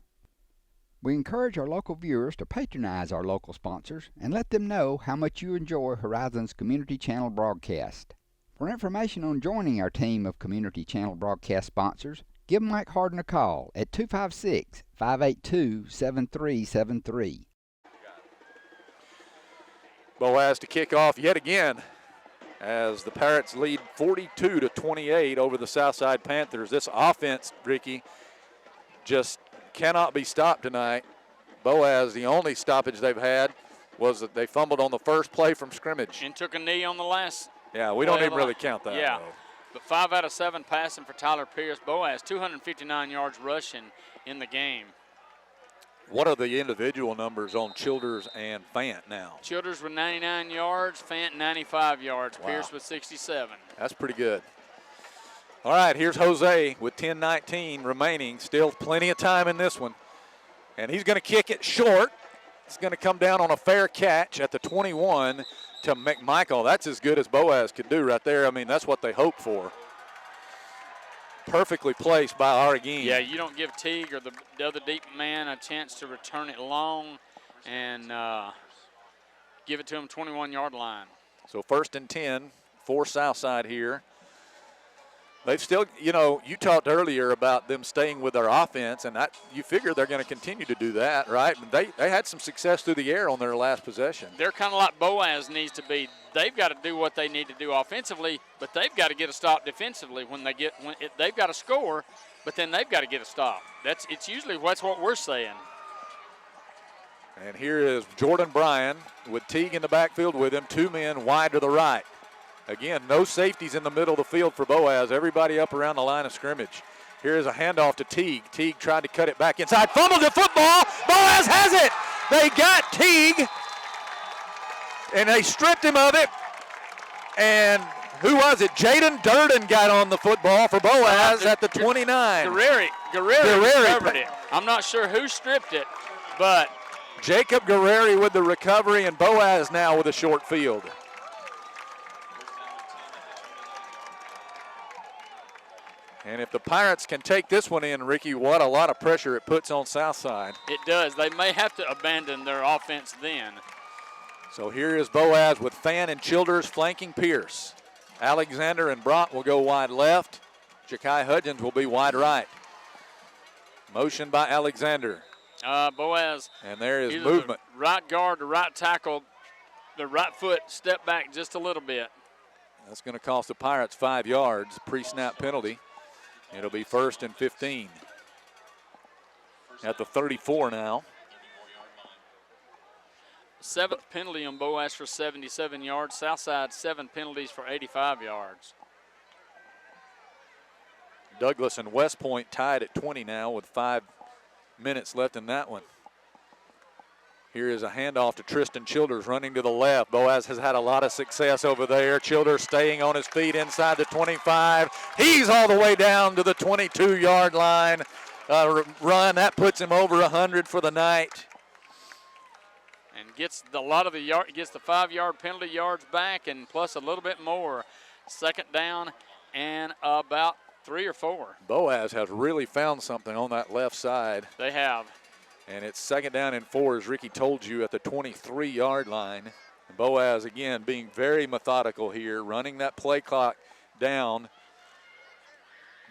We encourage our local viewers to patronize our local sponsors and let them know how much you enjoy Horizon's community channel broadcast. For information on joining our team of community channel broadcast sponsors, give Mike Harden a call at 256-582-7373. Boaz to kick off yet again as the Parrots lead 42-28 over the Southside Panthers. This offense, Ricky, just cannot be stopped tonight. Boaz, the only stoppage they've had was that they fumbled on the first play from scrimmage. And took a knee on the last. Yeah, we don't even really count that. Yeah, but 5 out of 7 passing for Tyler Pierce. Boaz, 259 yards rushing in the game. What are the individual numbers on Childers and Fant now? Childers with 99 yards, Fant 95 yards, Wow. Pierce with 67. That's pretty good. All right, here's Jose with 10-19 remaining. Still plenty of time in this one. And he's going to kick it short. It's going to come down on a fair catch at the 21 to McMichael. That's as good as Boaz could do right there. I mean, that's what they hope for. Perfectly placed by Arguin. Yeah, you don't give Teague or the other deep man a chance to return it long and give it to him 21-yard line. So 1st and 10 for Southside here. They've still, you talked earlier about them staying with their offense, and you figure they're going to continue to do that, right? They had some success through the air on their last possession. They're kind of like Boaz needs to be. They've got to do what they need to do offensively, but they've got to get a stop defensively they've got to score, but then they've got to get a stop. It's usually that's what we're saying. And here is Jordan Bryan with Teague in the backfield with him, 2 men wide to the right. Again, no safeties in the middle of the field for Boaz. Everybody up around the line of scrimmage. Here is a handoff to Teague. Teague tried to cut it back inside. Fumbled the football. Boaz has it. They got Teague, and they stripped him of it. And who was it? Jaden Durden got on the football for Boaz at the 29. Guerreri recovered it. I'm not sure who stripped it, but Jacob Guerreri with the recovery, and Boaz now with a short field. And if the Pirates can take this one in, Ricky, what a lot of pressure it puts on Southside. It does. They may have to abandon their offense then. So here is Boaz with Fan and Childers flanking Pierce. Alexander and Brock will go wide left. Ja'Kai Hudgens will be wide right. Motion by Alexander. Boaz. And there is movement. The right guard, the right tackle, the right foot step back just a little bit. That's going to cost the Pirates 5 yards, pre-snap penalty. It'll be 1st and 15. At the 34 now. 7th penalty on Boaz for 77 yards. Southside 7 penalties for 85 yards. Douglas and West Point tied at 20 now with 5 minutes left in that one. Here is a handoff to Tristan Childers running to the left. Boaz has had a lot of success over there. Childers staying on his feet inside the 25. He's all the way down to the 22-yard line. Run, that puts him over 100 for the night. And gets the 5-yard penalty yards back and plus a little bit more. 2nd down and about 3 or 4. Boaz has really found something on that left side. They have. And it's 2nd down and 4, as Ricky told you, at the 23-yard line. And Boaz, again, being very methodical here, running that play clock down,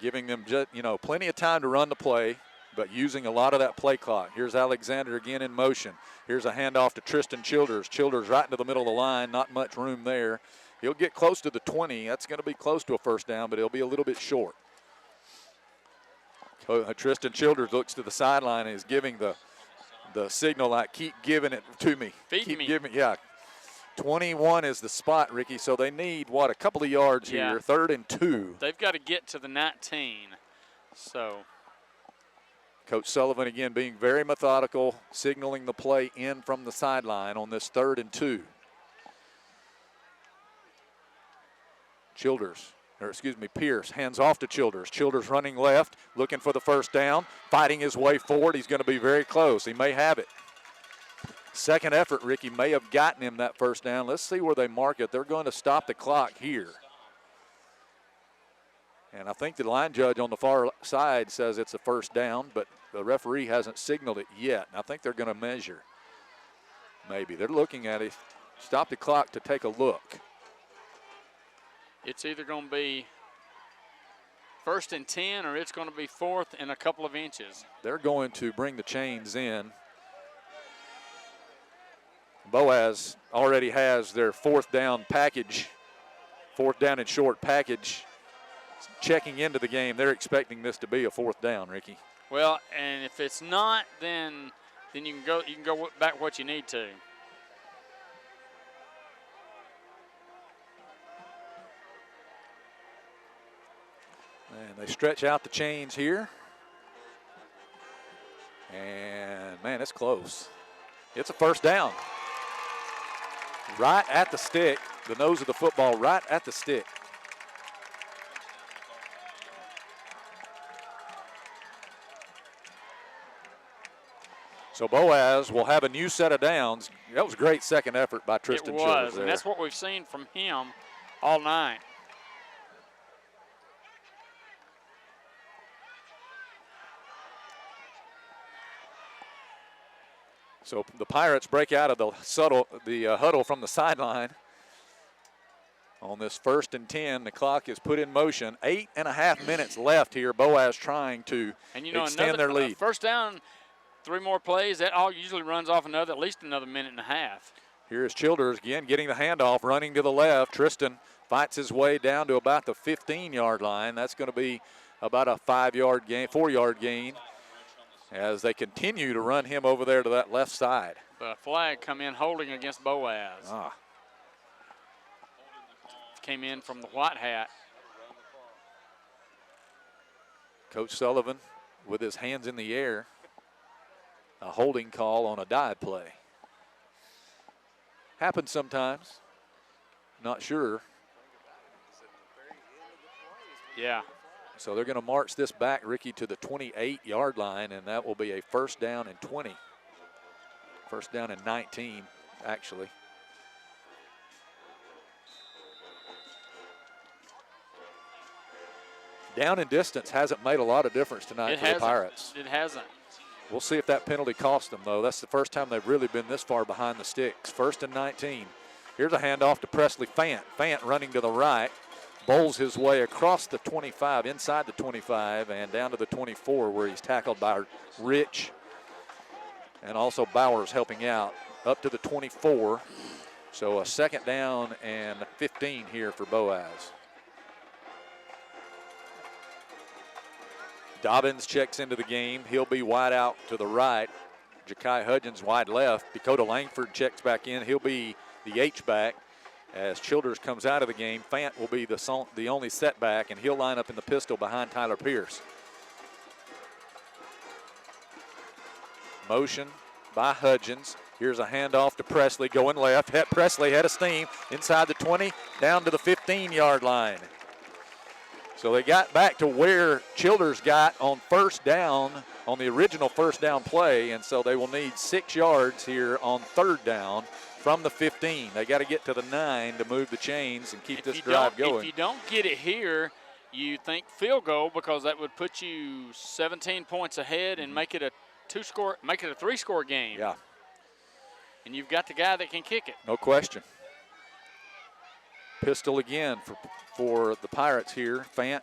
giving them just, plenty of time to run the play, but using a lot of that play clock. Here's Alexander again in motion. Here's a handoff to Tristan Childers. Childers right into the middle of the line, not much room there. He'll get close to the 20. That's going to be close to a 1st down, but he'll be a little bit short. Tristan Childers looks to the sideline and is giving the signal like, keep giving it to me. Feed me. Giving, yeah. 21 is the spot, Ricky, so they need, a couple of yards here, 3rd and 2. They've got to get to the 19, so. Coach Sullivan, again, being very methodical, signaling the play in from the sideline on this 3rd and 2. Pierce hands off to Childers. Childers running left, looking for the 1st down, fighting his way forward. He's going to be very close. He may have it. 2nd effort, Ricky, may have gotten him that 1st down. Let's see where they mark it. They're going to stop the clock here. And I think the line judge on the far side says it's a 1st down, but the referee hasn't signaled it yet. And I think they're going to measure. Maybe. They're looking at it. Stop the clock to take a look. It's either going to be 1st and 10 or it's going to be 4th and a couple of inches. They're going to bring the chains in. Boaz already has their 4th down package, 4th down and short package checking into the game. They're expecting this to be a 4th down, Ricky. Well, and if it's not, then you can go back what you need to. And they stretch out the chains here. And, man, it's close. It's a 1st down. Right at the stick, the nose of the football right at the stick. So Boaz will have a new set of downs. That was a great 2nd effort by Tristan Childers. It was, and that's what we've seen from him all night. So the Pirates break out of the huddle from the sideline On this 1st and 10, the clock is put in motion. 8.5 minutes left here. Boaz trying to extend their lead. First down, 3 more plays. That all usually runs off at least another minute and a half. Here is Childers again getting the handoff, running to the left. Tristan fights his way down to about the 15-yard line. That's going to be about a 5-yard gain, 4-yard gain as they continue to run him over there to that left side. The flag come in holding against Boaz. Came in from the white hat. Coach Sullivan with his hands in the air. A holding call on a dive play. Happens sometimes. Not sure. Yeah. So they're going to march this back, Ricky, to the 28-yard line, and that will be a 1st down and 20. 1st down and 19, actually. Down and distance hasn't made a lot of difference tonight for the Pirates. It hasn't. We'll see if that penalty cost them, though. That's the first time they've really been this far behind the sticks. 1st and 19. Here's a handoff to Presley Fant. Fant running to the right, bowls his way across the 25, inside the 25, and down to the 24 where he's tackled by Rich. And also Bowers helping out up to the 24. So a 2nd down and 15 here for Boaz. Dobbins checks into the game. He'll be wide out to the right. Ja'Kai Hudgens wide left. Dakota Langford checks back in. He'll be the H-back. As Childers comes out of the game, Fant will be the only setback, and he'll line up in the pistol behind Tyler Pierce. Motion by Hudgens. Here's a handoff to Presley going left. Presley had a steam inside the 20, down to the 15-yard line. So they got back to where Childers got on 1st down, on the original 1st down play, and so they will need 6 yards here on 3rd down from the 15. They got to get to the 9 to move the chains and keep this drive going. If you don't get it here, you think field goal, because that would put you 17 points ahead and make it a 3-score game. Yeah. And you've got the guy that can kick it. No question. Pistol again for the Pirates here. Fant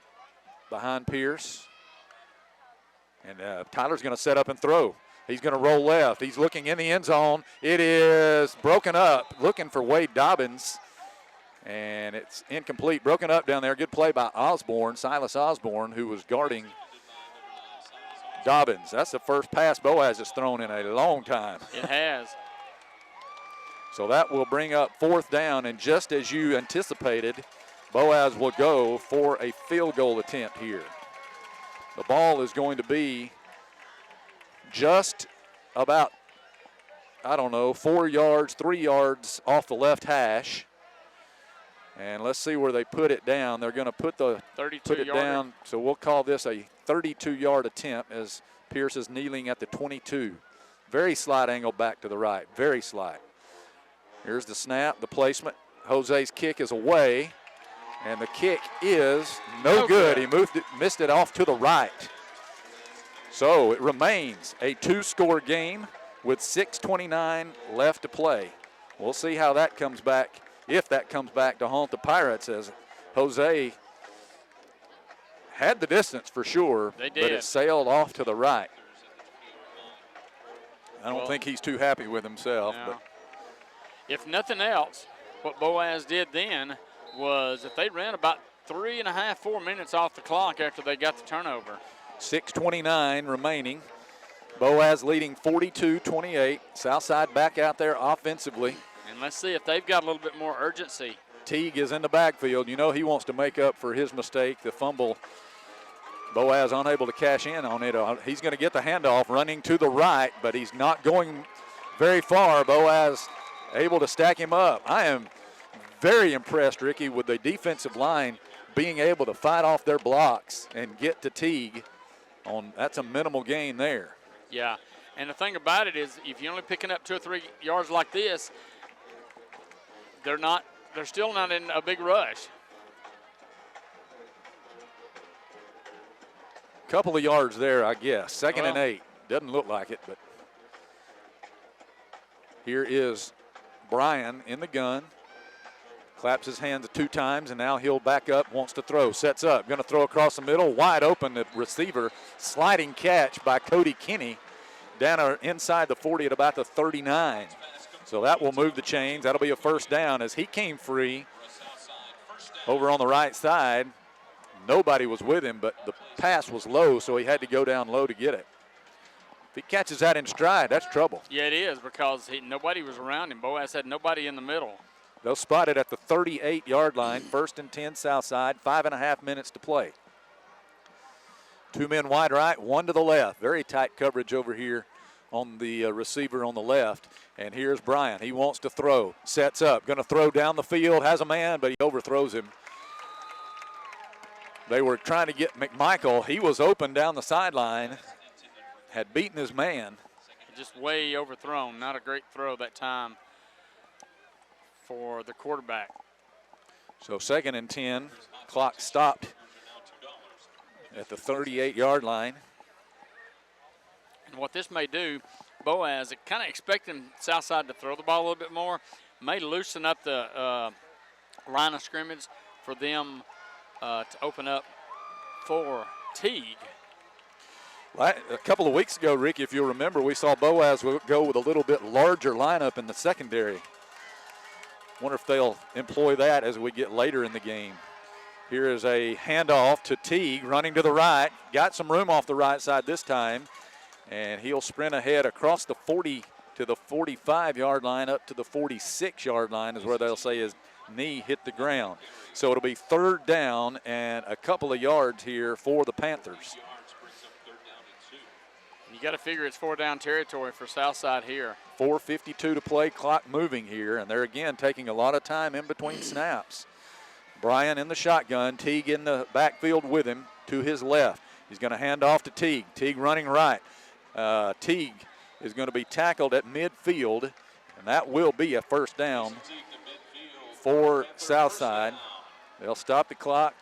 behind Pierce. And Tyler's going to set up and throw. He's going to roll left. He's looking in the end zone. It is broken up, looking for Wade Dobbins. And it's incomplete. Broken up down there. Good play by Osborne, Silas Osborne, who was guarding Dobbins. That's the first pass Boaz has thrown in a long time. It has. So that will bring up 4th down, and just as you anticipated, Boaz will go for a field goal attempt here. The ball is going to be just about, 4 yards, 3 yards off the left hash. And let's see where they put it down. They're going to put it down, so we'll call this a 32-yard attempt as Pierce is kneeling at the 22. Very slight angle back to the right, very slight. Here's the snap, the placement. Jose's kick is away, and the kick is no good. He missed it off to the right. So it remains a 2-score game with 6:29 left to play. We'll see how that comes back, if that comes back to haunt the Pirates, as Jose had the distance for sure, but it sailed off to the right. I don't think he's too happy with himself. No. But if nothing else, what Boaz did then was if they ran about 3.5, 4 minutes off the clock after they got the turnover. 6:29 remaining. Boaz leading 42-28. Southside back out there offensively. And let's see if they've got a little bit more urgency. Teague is in the backfield. You know he wants to make up for his mistake, the fumble. Boaz unable to cash in on it. He's going to get the handoff running to the right, but he's not going very far. Boaz able to stack him up. I am very impressed, Ricky, with the defensive line being able to fight off their blocks and get to Teague. That's a minimal gain there. Yeah, and the thing about it is if you're only picking up 2 or 3 yards like this, they're still not in a big rush. Couple of yards there, I guess. 2nd and 8. Doesn't look like it, but here is Brian in the gun. Claps his hands 2 times, and now he'll back up, wants to throw, sets up, going to throw across the middle, wide open, the receiver, sliding catch by Cody Kinney down inside the 40 at about the 39. So that will move the chains. That'll be a first down as he came free over on the right side. Nobody was with him, but the pass was low, so he had to go down low to get it. If he catches that in stride, that's trouble. Yeah, it is, because nobody was around him. Boaz had nobody in the middle. They'll spot it at the 38-yard line, 1st and 10 Southside, 5.5 minutes to play. 2 men wide right, 1 to the left. Very tight coverage over here on the receiver on the left. And here's Brian. He wants to throw, sets up, going to throw down the field, has a man, but he overthrows him. They were trying to get McMichael. He was open down the sideline, had beaten his man. Just way overthrown. Not a great throw that time for the quarterback. So 2nd and 10, clock stopped at the 38-yard line. And what this may do, Boaz, kind of expecting Southside to throw the ball a little bit more, may loosen up the line of scrimmage for them to open up for Teague. A couple of weeks ago, Ricky, if you'll remember, we saw Boaz go with a little bit larger lineup in the secondary. Wonder if they'll employ that as we get later in the game. Here is a handoff to Teague, running to the right. Got some room off the right side this time, and he'll sprint ahead across the 40 to the 45-yard line, up to the 46-yard line is where they'll say his knee hit the ground. So it'll be 3rd down and a couple of yards here for the Panthers. You got to figure it's 4-down territory for Southside here. 4:52 to play, clock moving here, and they're again taking a lot of time in between snaps. Brian in the shotgun, Teague in the backfield with him to his left. He's going to hand off to Teague. Teague running right. Teague is going to be tackled at midfield, and that will be a first down for Southside. They'll stop the clock,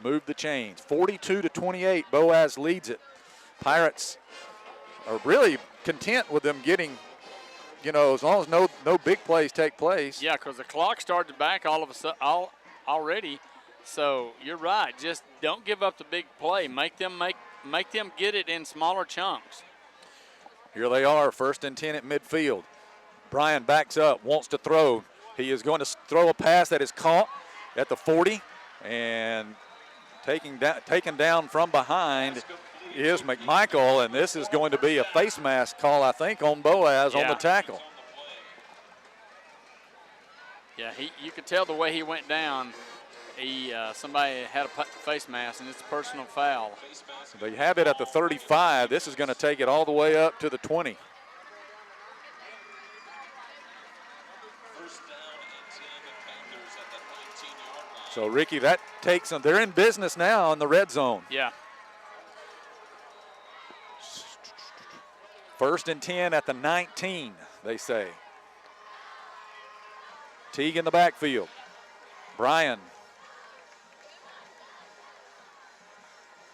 move the chains. 42-28, Boaz leads it. Pirates are really content with them getting, as long as no big plays take place. Yeah, because the clock started back all of a sudden already. So you're right. Just don't give up the big play. Make them get it in smaller chunks. Here they are, 1st and 10 at midfield. Brian backs up, wants to throw. He is going to throw a pass that is caught at the 40, and taken down from behind is McMichael, and this is going to be a face mask call, I think, on Boaz on the tackle. Yeah, you could tell the way he went down. Somebody had a face mask, and it's a personal foul. So they have it at the 35. This is going to take it all the way up to the 20. So, Ricky, that takes them. They're in business now in the red zone. Yeah. 1st and 10 at the 19, they say. Teague in the backfield. Brian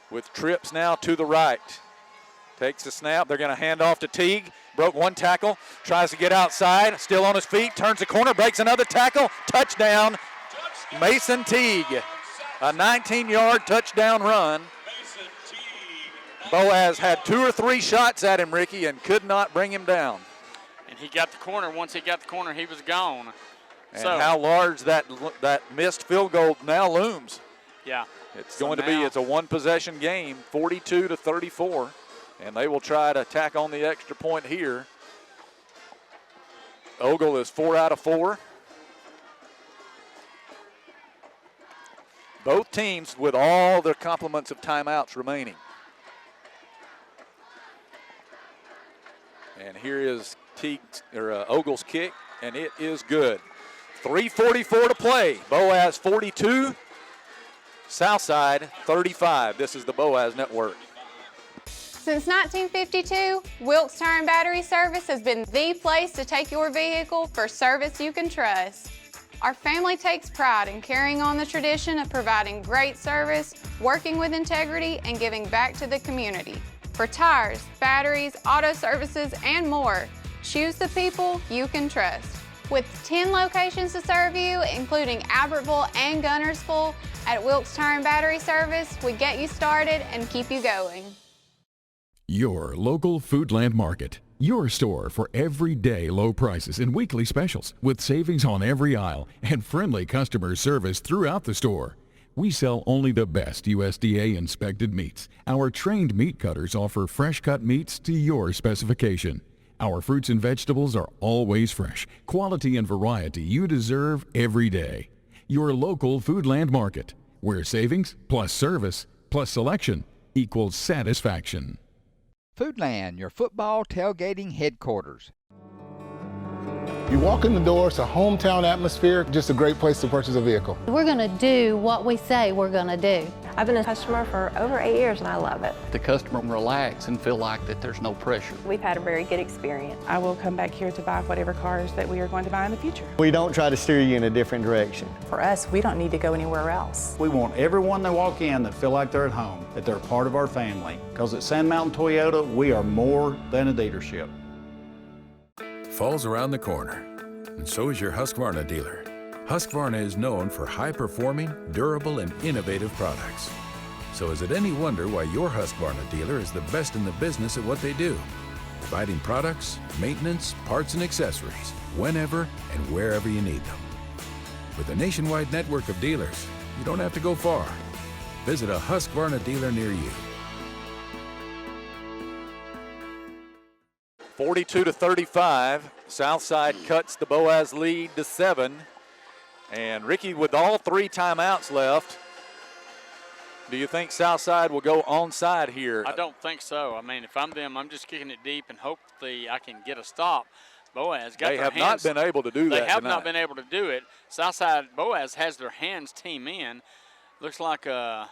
with trips now to the right. Takes the snap. They're going to hand off to Teague. Broke one tackle. Tries to get outside. Still on his feet. Turns the corner. Breaks another tackle. Touchdown. Mason Teague. A 19-yard touchdown run. Boaz had 2 or 3 shots at him, Ricky, and could not bring him down. And he got the corner. Once he got the corner, he was gone. And how large that missed field goal now looms. Yeah. It's a one-possession game, 42-34, and they will try to tack on the extra point here. Ogle is 4 out of 4. Both teams with all their complements of timeouts remaining. And here is Ogle's kick, and it is good. 3:44 to play. Boaz 42, Southside 35. This is the Boaz Network. Since 1952, Wilkes Tire and Battery Service has been the place to take your vehicle for service you can trust. Our family takes pride in carrying on the tradition of providing great service, working with integrity, and giving back to the community. For tires, batteries, auto services, and more, choose the people you can trust. With 10 locations to serve you, including Albertville and Gunnersville, at Wilkes Tire and Battery Service, we get you started and keep you going. Your local Foodland Market. Your store for everyday low prices and weekly specials with savings on every aisle and friendly customer service throughout the store. We sell only the best USDA inspected meats. Our trained meat cutters offer fresh cut meats to your specification. Our fruits and vegetables are always fresh, quality and variety you deserve every day. Your local Foodland Market, where savings plus service plus selection equals satisfaction. Foodland, your football tailgating headquarters. You walk in the door, it's a hometown atmosphere, just a great place to purchase a vehicle. We're going to do what we say we're going to do. I've been a customer for over 8 years and I love it. The customer can relax and feel like that there's no pressure. We've had a very good experience. I will come back here to buy whatever cars that we are going to buy in the future. We don't try to steer you in a different direction. For us, we don't need to go anywhere else. We want everyone that walk in to feel like they're at home, that they're part of our family. Because at Sand Mountain Toyota, we are more than a dealership. Fall's around the corner, and so is your Husqvarna dealer. Husqvarna is known for high-performing, durable, and innovative products. So is it any wonder why your Husqvarna dealer is the best in the business at what they do? Providing products, maintenance, parts, and accessories whenever and wherever you need them. With a nationwide network of dealers, you don't have to go far. Visit a Husqvarna dealer near you. 42-35, Southside cuts the Boaz lead to 7. And Ricky, with all 3 timeouts left, do you think Southside will go onside here? I don't think so. I mean, if I'm them, I'm just kicking it deep and hope I can get a stop. Boaz got They their have hands. not been able to do that They have tonight. not been able to do it. Southside Boaz has their hands team in. Looks like Crutcher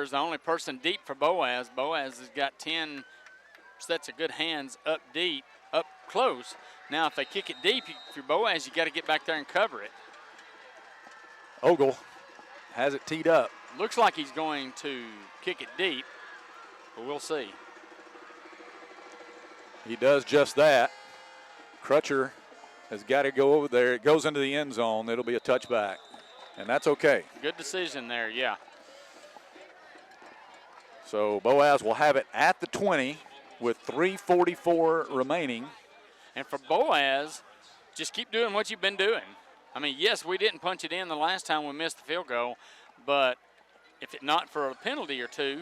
is the only person deep for Boaz. Boaz has got 10 sets of good hands up deep, up close. Now, if they kick it deep, if you're Boaz, you got to get back there and cover it. Ogle has it teed up. Looks like he's going to kick it deep, but we'll see. He does just that. Crutcher has got to go over there. It goes into the end zone. It'll be a touchback, and that's okay. Good decision there, yeah. So Boaz will have it at the 20 with 3:44 remaining. And for Boaz, just keep doing what you've been doing. I mean, yes, we didn't punch it in the last time we missed the field goal, but if it not for a penalty or two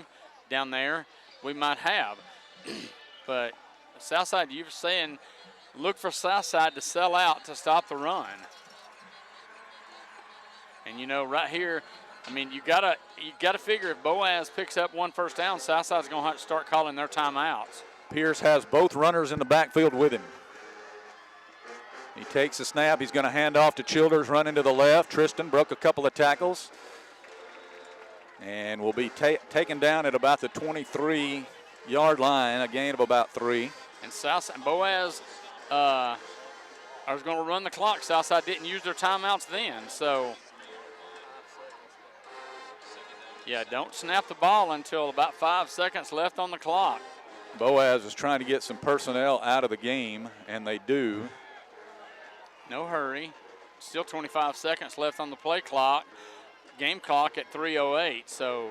down there, we might have. But Southside, you were saying, look for Southside to sell out to stop the run. And you know, right here, I mean, you gotta figure if Boaz picks up 1 first down, Southside's gonna have to start calling their timeouts. Pierce has both runners in the backfield with him. He takes a snap. He's going to hand off to Childers, running to the left. Tristan broke a couple of tackles and will be taken down at about the 23-yard line, a gain of about 3. And Southside, Boaz I was going to run the clock. Southside didn't use their timeouts then, so yeah, don't snap the ball until about 5 seconds left on the clock. Boaz is trying to get some personnel out of the game, and they do. No hurry. Still 25 seconds left on the play clock. Game clock at 3:08. So,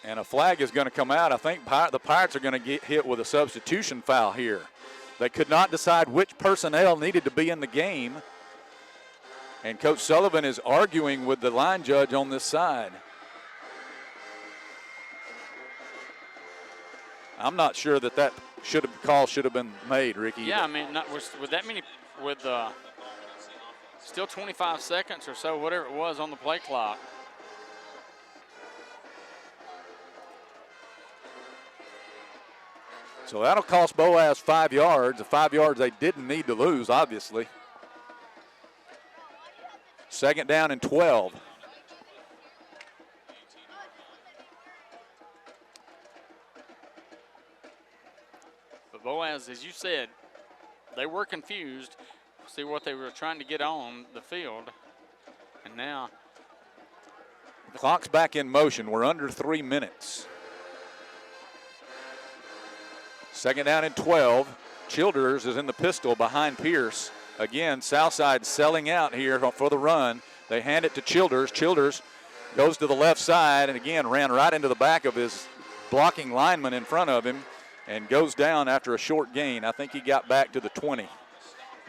and a flag is going to come out. I think the Pirates are going to get hit with a substitution foul here. They could not decide which personnel needed to be in the game, and Coach Sullivan is arguing with the line judge on this side. I'm not sure that call should have been made, Ricky. Yeah, I mean, not with that many, with still 25 seconds or so, whatever it was on the play clock. So that'll cost Boaz 5 yards. The 5 yards they didn't need to lose, obviously. 2nd down and 12. But Boaz, as you said, they were confused. See what they were trying to get on the field. And now the clock's back in motion. We're under 3 minutes. 2nd down and 12. Childers is in the pistol behind Pierce. Again, Southside selling out here for the run. They hand it to Childers. Childers goes to the left side and again ran right into the back of his blocking lineman in front of him and goes down after a short gain. I think he got back to the 20.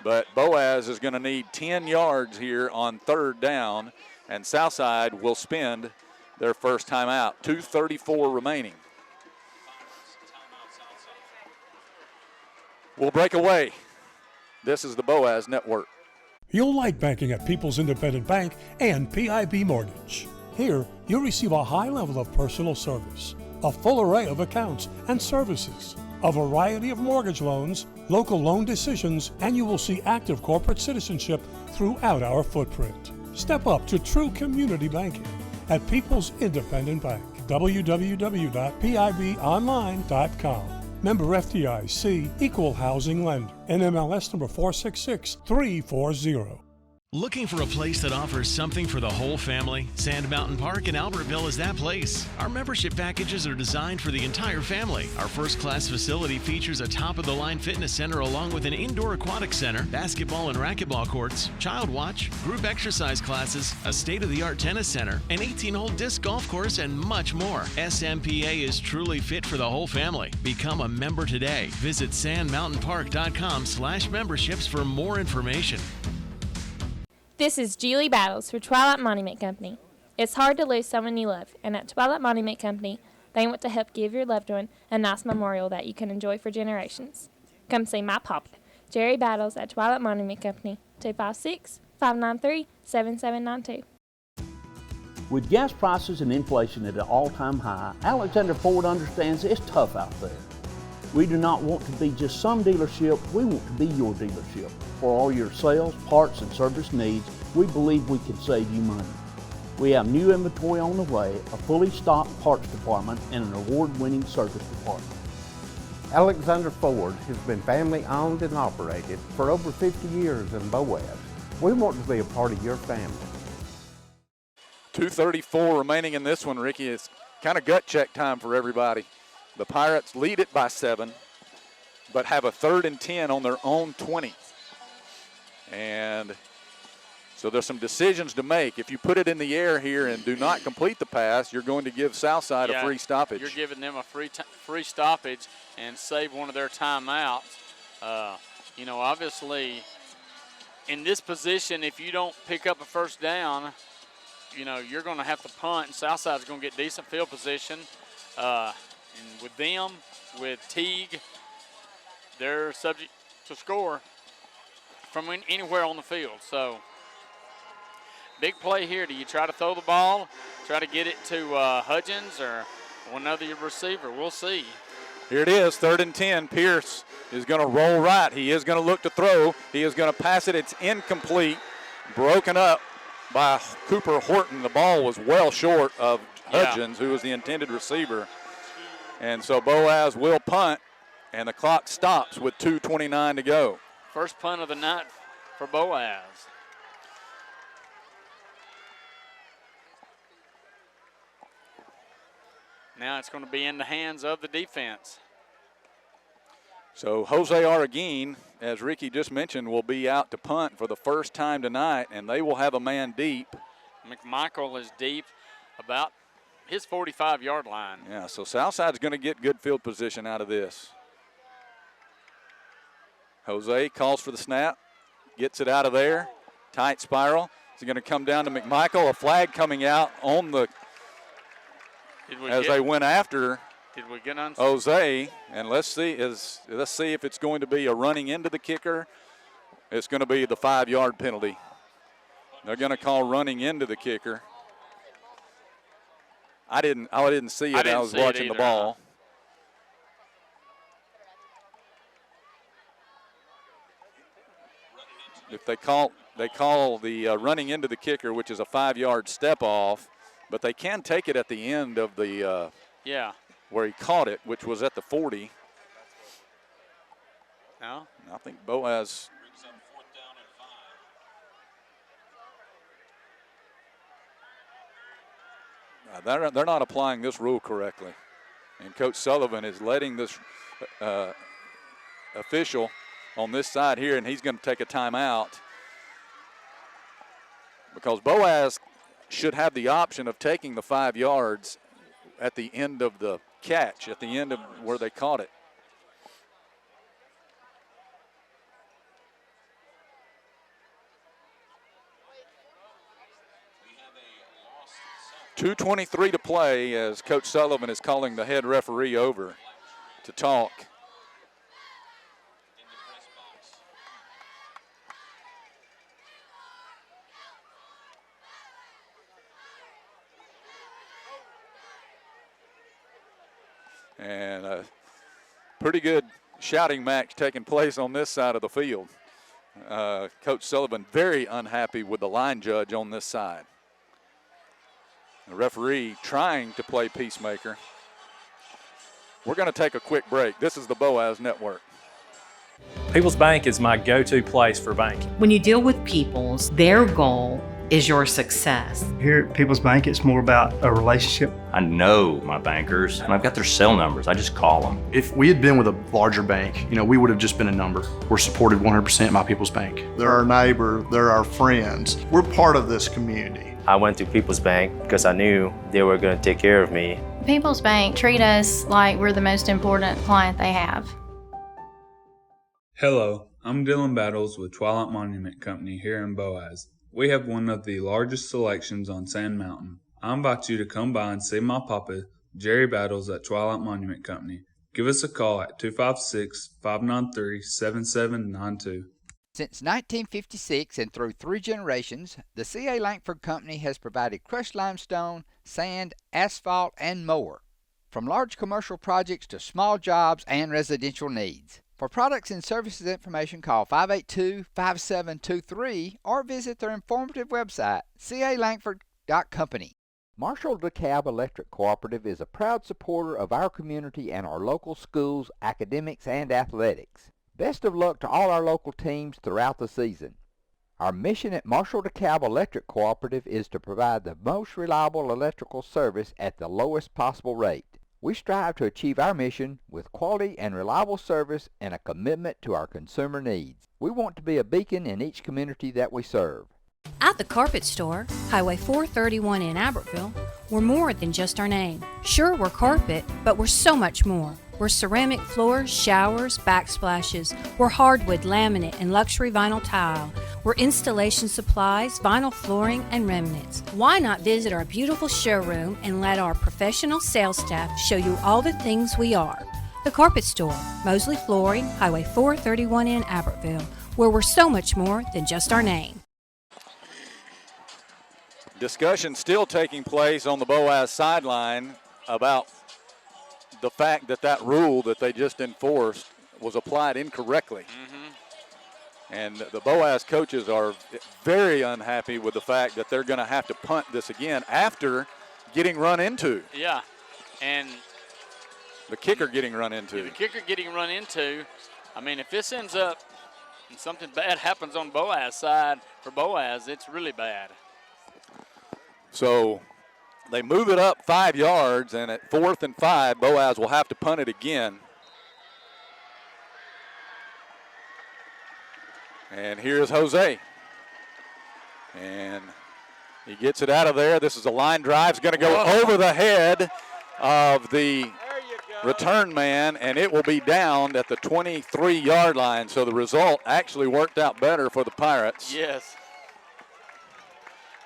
But Boaz is going to need 10 yards here on 3rd down, and Southside will spend their first timeout. 2:34 remaining. We'll break away. This is the Boaz Network. You'll like banking at People's Independent Bank and PIB Mortgage. Here, you'll receive a high level of personal service, a full array of accounts and services, a variety of mortgage loans, local loan decisions, and you will see active corporate citizenship throughout our footprint. Step up to true community banking at People's Independent Bank. www.pibonline.com. Member FDIC, Equal Housing Lender. NMLS number 466340. Looking for a place that offers something for the whole family? Sand Mountain Park in Albertville is that place. Our membership packages are designed for the entire family. Our first-class facility features a top-of-the-line fitness center along with an indoor aquatic center, basketball and racquetball courts, child watch, group exercise classes, a state-of-the-art tennis center, an 18-hole disc golf course, and much more. SMPA is truly fit for the whole family. Become a member today. Visit sandmountainpark.com/memberships for more information. This is Julie Battles for Twilight Monument Company. It's hard to lose someone you love, and at Twilight Monument Company, they want to help give your loved one a nice memorial that you can enjoy for generations. Come see my papa, Jerry Battles, at Twilight Monument Company, 256-593-7792. With gas prices and inflation at an all-time high, Alexander Ford understands it's tough out there. We do not want to be just some dealership, we want to be your dealership. For all your sales, parts, and service needs, we believe we can save you money. We have new inventory on the way, a fully stocked parts department, and an award-winning service department. Alexander Ford has been family owned and operated for over 50 years in Boaz. We want to be a part of your family. 2:34 remaining in this one, Ricky. It's kind of gut check time for everybody. The Pirates lead it by 7, but have a 3rd and 10 on their own 20. And so there's some decisions to make. If you put it in the air here and do not complete the pass, you're going to give Southside a free stoppage. You're giving them a free stoppage and save one of their timeouts. Obviously, in this position, if you don't pick up a first down, you're going to have to punt, and Southside's going to get decent field position. And with them, with Teague, they're subject to score from anywhere on the field. So, big play here. Do you try to throw the ball, try to get it to Hudgens or one other receiver? We'll see. Here it is, 3rd and 10. Pierce is going to roll right. He is going to look to throw. He is going to pass it. It's incomplete, broken up by Cooper Horton. The ball was well short of Hudgens, who was the intended receiver. And so Boaz will punt, and the clock stops with 2:29 to go. First punt of the night for Boaz. Now it's going to be in the hands of the defense. So Jose Arguin, as Ricky just mentioned, will be out to punt for the first time tonight, and they will have a man deep. McMichael is deep about his 45-yard line. Yeah, so Southside's going to get good field position out of this. Jose calls for the snap, gets it out of there. Tight spiral. Is he going to come down to McMichael? A flag coming out on the they went after Jose. And let's see if it's going to be a running into the kicker. It's going to be the 5-yard penalty. They're going to call running into the kicker. I didn't see it. I was watching the ball. If they call the running into the kicker, which is a 5-yard step off, but they can take it at the end of the where he caught it, which was at the 40. No, I think Boaz. They're not applying this rule correctly, and Coach Sullivan is letting this official on this side here, and he's going to take a timeout because Boaz should have the option of taking the 5 yards at the end of the catch, at the end of where they caught it. .2:23 to play as Coach Sullivan is calling the head referee over to talk. And a pretty good shouting match taking place on this side of the field. Coach Sullivan very unhappy with the line judge on this side. The referee trying to play peacemaker. We're going to take a quick break. This is the Boaz Network. People's Bank is my go-to place for banking. When you deal with People's, their goal is your success. Here at People's Bank, it's more about a relationship. I know my bankers, and I've got their cell numbers. I just call them. If we had been with a larger bank, we would have just been a number. We're supported 100% by People's Bank. They're our neighbor, they're our friends. We're part of this community. I went to People's Bank because I knew they were going to take care of me. People's Bank treat us like we're the most important client they have. Hello, I'm Dylan Battles with Twilight Monument Company here in Boaz. We have one of the largest selections on Sand Mountain. I invite you to come by and see my papa, Jerry Battles at Twilight Monument Company. Give us a call at 256-593-7792. Since 1956 and through 3 generations, the C.A. Langford Company has provided crushed limestone, sand, asphalt, and more. From large commercial projects to small jobs and residential needs. For products and services information, call 582-5723 or visit their informative website, calangford.company. Marshall DeKalb Electric Cooperative is a proud supporter of our community and our local schools, academics, and athletics. Best of luck to all our local teams throughout the season. Our mission at Marshall DeKalb Electric Cooperative is to provide the most reliable electrical service at the lowest possible rate. We strive to achieve our mission with quality and reliable service and a commitment to our consumer needs. We want to be a beacon in each community that we serve. At the Carpet Store, Highway 431 in Albertville, we're more than just our name. Sure, we're carpet, but we're so much more. We're ceramic floors, showers, backsplashes. We're hardwood, laminate, and luxury vinyl tile. We're installation supplies, vinyl flooring, and remnants. Why not visit our beautiful showroom and let our professional sales staff show you all the things we are? The Carpet Store, Mosley Flooring, Highway 431 in Albertville, where we're so much more than just our name. Discussion still taking place on the Boaz sideline about the fact that that rule that they just enforced was applied incorrectly. And the Boaz coaches are very unhappy with the fact that they're going to have to punt this again after getting run into. Yeah, and the kicker getting run into. Yeah, the kicker getting run into. I mean, if this ends up and something bad happens on Boaz side for Boaz, it's really bad. So they move it up 5 yards, and at 4th and 5, Boaz will have to punt it again. And here's Jose. And he gets it out of there. This is a line drive. It's going to go over the head of the return man, and it will be down at the 23-yard line. So the result actually worked out better for the Pirates. Yes.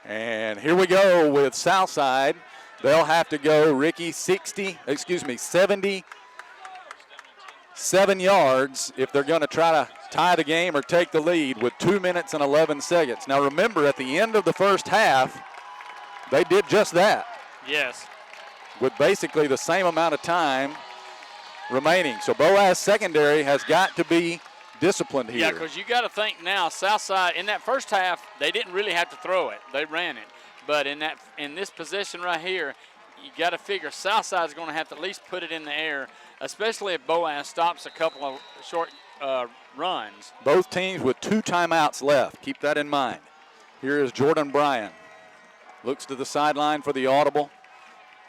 And here we go with Southside. They'll have to go, Ricky, 77 yards if they're going to try to tie the game or take the lead with 2 minutes and 11 seconds. Now remember, at the end of the first half, they did just that. Yes. With basically the same amount of time remaining. So Boaz secondary has got to be disciplined here. Yeah, because you got to think now, Southside, in that first half, they didn't really have to throw it. They ran it. But in this position right here, you got to figure Southside's going to have to at least put it in the air, especially if Boaz stops a couple of short runs. Both teams with 2 timeouts left. Keep that in mind. Here is Jordan Bryan. Looks to the sideline for the audible.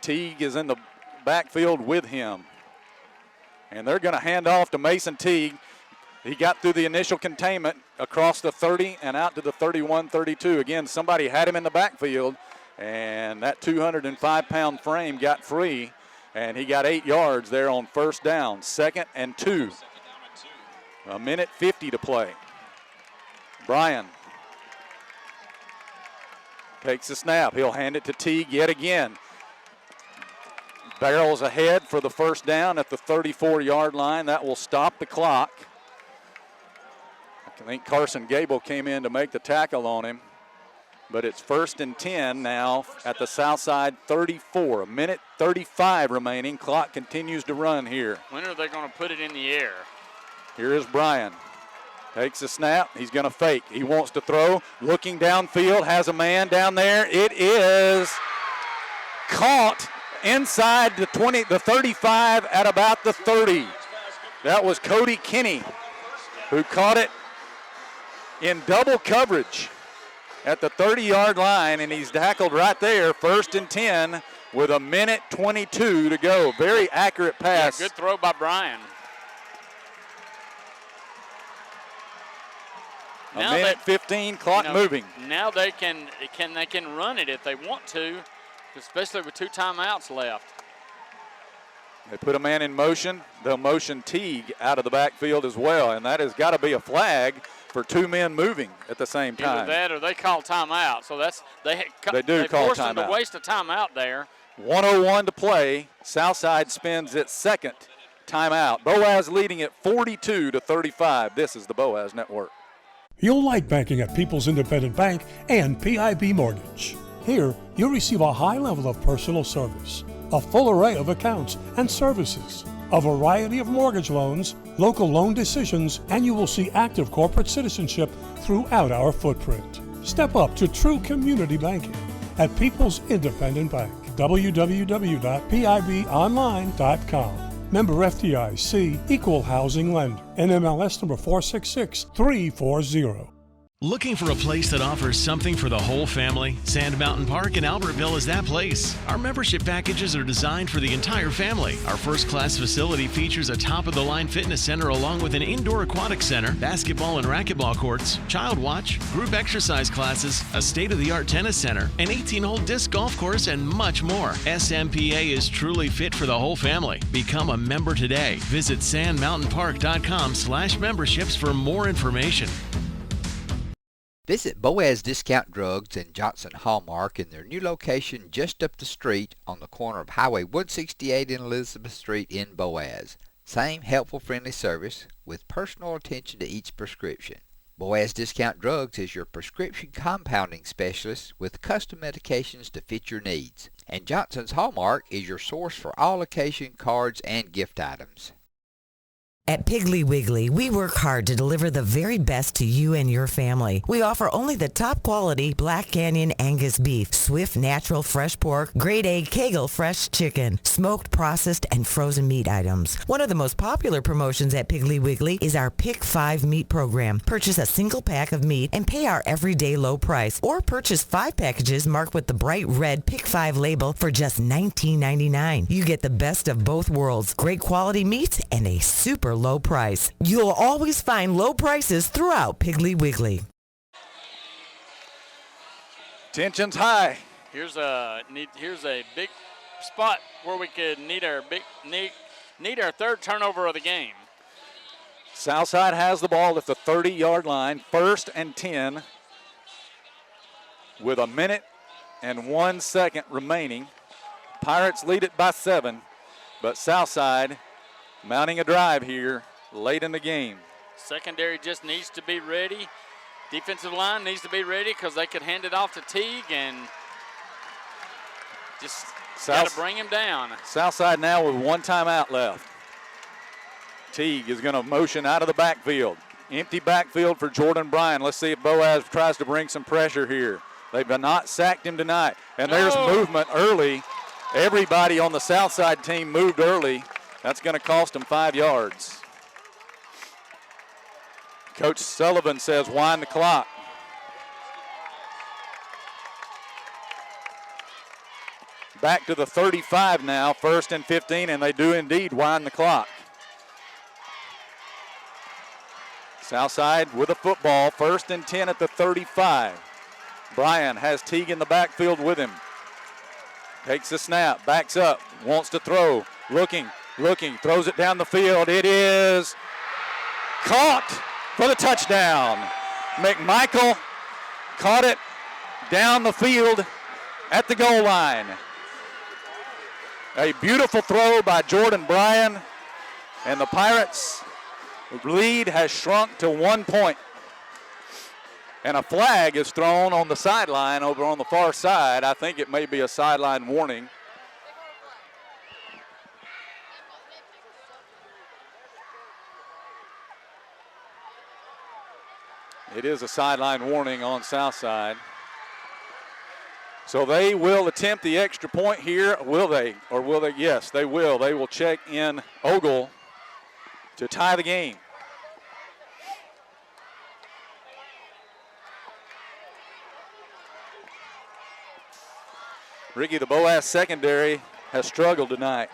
Teague is in the backfield with him. And they're going to hand off to Mason Teague. He got through the initial containment across the 30 and out to the 31-32. Again, somebody had him in the backfield, and that 205-pound frame got free, and he got 8 yards there on first down. 2nd and 2. 1:50 to play. Bryan takes the snap. He'll hand it to Teague yet again. Barrels ahead for the first down at the 34-yard line. That will stop the clock. I think Carson Gable came in to make the tackle on him. But it's 1st and 10 now at the Southside 34. 1:35 remaining. Clock continues to run here. When are they going to put it in the air? Here is Bryan. Takes the snap. He's going to fake. He wants to throw. Looking downfield. Has a man down there. It is caught inside the 20, the 35 at about the 30. That was Cody Kinney who caught it in double coverage at the 30-yard line, and he's tackled right there. 1st and 10 with 1:22 to go. Very accurate pass. Yeah, good throw by Bryan. A minute 15, clock moving. Now they can run it if they want to, especially with 2 timeouts left. They put a man in motion. They'll motion Teague out of the backfield as well, and that has got to be a flag for 2 men moving at the same time. Either that or they call timeout. So that's they do call forced them timeout. to waste a timeout there. 1:01 to play. Southside spends its 2nd timeout. Boaz leading at 42-35. This is the Boaz Network. You'll like banking at People's Independent Bank and PIB Mortgage. Here, you'll receive a high level of personal service, a full array of accounts and services, a variety of mortgage loans, local loan decisions, and you will see active corporate citizenship throughout our footprint. Step up to true community banking at People's Independent Bank. www.pibonline.com. Member FDIC, Equal Housing Lender. NMLS number 466340. Looking for a place that offers something for the whole family? Sand Mountain Park in Albertville is that place. Our membership packages are designed for the entire family. Our first-class facility features a top-of-the-line fitness center along with an indoor aquatic center, basketball and racquetball courts, child watch, group exercise classes, a state-of-the-art tennis center, an 18-hole disc golf course, and much more. SMPA is truly fit for the whole family. Become a member today. Visit sandmountainpark.com/memberships for more information. Visit Boaz Discount Drugs and Johnson Hallmark in their new location just up the street on the corner of Highway 168 and Elizabeth Street in Boaz. Same helpful, friendly service with personal attention to each prescription. Boaz Discount Drugs is your prescription compounding specialist with custom medications to fit your needs. And Johnson's Hallmark is your source for all occasion cards and gift items. At Piggly Wiggly, we work hard to deliver the very best to you and your family. We offer only the top quality Black Canyon Angus beef, Swift natural fresh pork, grade A Kegel fresh chicken, smoked, processed, and frozen meat items. One of the most popular promotions at Piggly Wiggly is our Pick 5 meat program. Purchase a single pack of meat and pay our everyday low price, or purchase 5 packages marked with the bright red Pick 5 label for just $19.99. You get the best of both worlds, great quality meats and a super low price. You'll always find low prices throughout Piggly Wiggly. Tension's high. Here's a big spot where we could need our 3rd turnover of the game. Southside has the ball at the 30-yard line. 1st and 10 with 1:01 remaining. Pirates lead it by 7, but Southside mounting a drive here late in the game. Secondary just needs to be ready. Defensive line needs to be ready because they could hand it off to Teague and just got to bring him down. Southside now with 1 timeout left. Teague is going to motion out of the backfield. Empty backfield for Jordan Bryan. Let's see if Boaz tries to bring some pressure here. They've not sacked him tonight. And there's movement early. Everybody on the Southside team moved early. That's going to cost him 5 yards. Coach Sullivan says wind the clock. Back to the 35 now, 1st and 15, and they do indeed wind the clock. Southside with a football, 1st and 10 at the 35. Bryan has Teague in the backfield with him. Takes the snap, backs up, wants to throw, looking, throws it down the field. It is caught for the touchdown. McMichael caught it down the field at the goal line. A beautiful throw by Jordan Bryan, and the Pirates' lead has shrunk to 1 point. And a flag is thrown on the sideline over on the far side. I think it may be a sideline warning. It is a sideline warning on Southside. So they will attempt the extra point here. Will they? Or will they? Yes, they will. They will check in Ogle to tie the game. Ricky, the Boaz secondary has struggled tonight.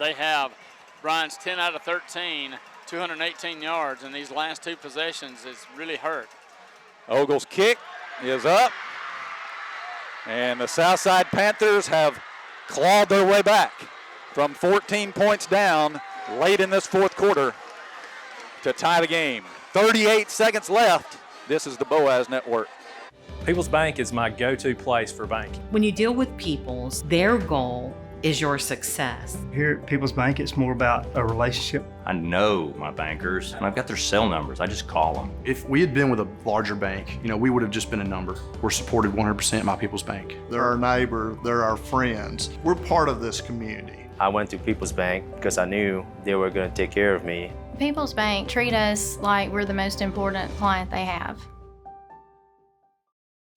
They have. Bryan's 10 out of 13, 218 yards, and these last two possessions has really hurt. Ogle's kick is up, and the Southside Panthers have clawed their way back from 14 points down late in this fourth quarter to tie the game. 38 seconds left. This is the Boaz Network. People's Bank is my go-to place for banking. When you deal with People's, their goal is your success. Here at People's Bank, it's more about a relationship. I know my bankers, and I've got their cell numbers. I just call them. If we had been with a larger bank, we would have just been a number. We're supported 100% by People's Bank. They're our neighbor, they're our friends. We're part of this community. I went to People's Bank because I knew they were going to take care of me. People's Bank treat us like we're the most important client they have.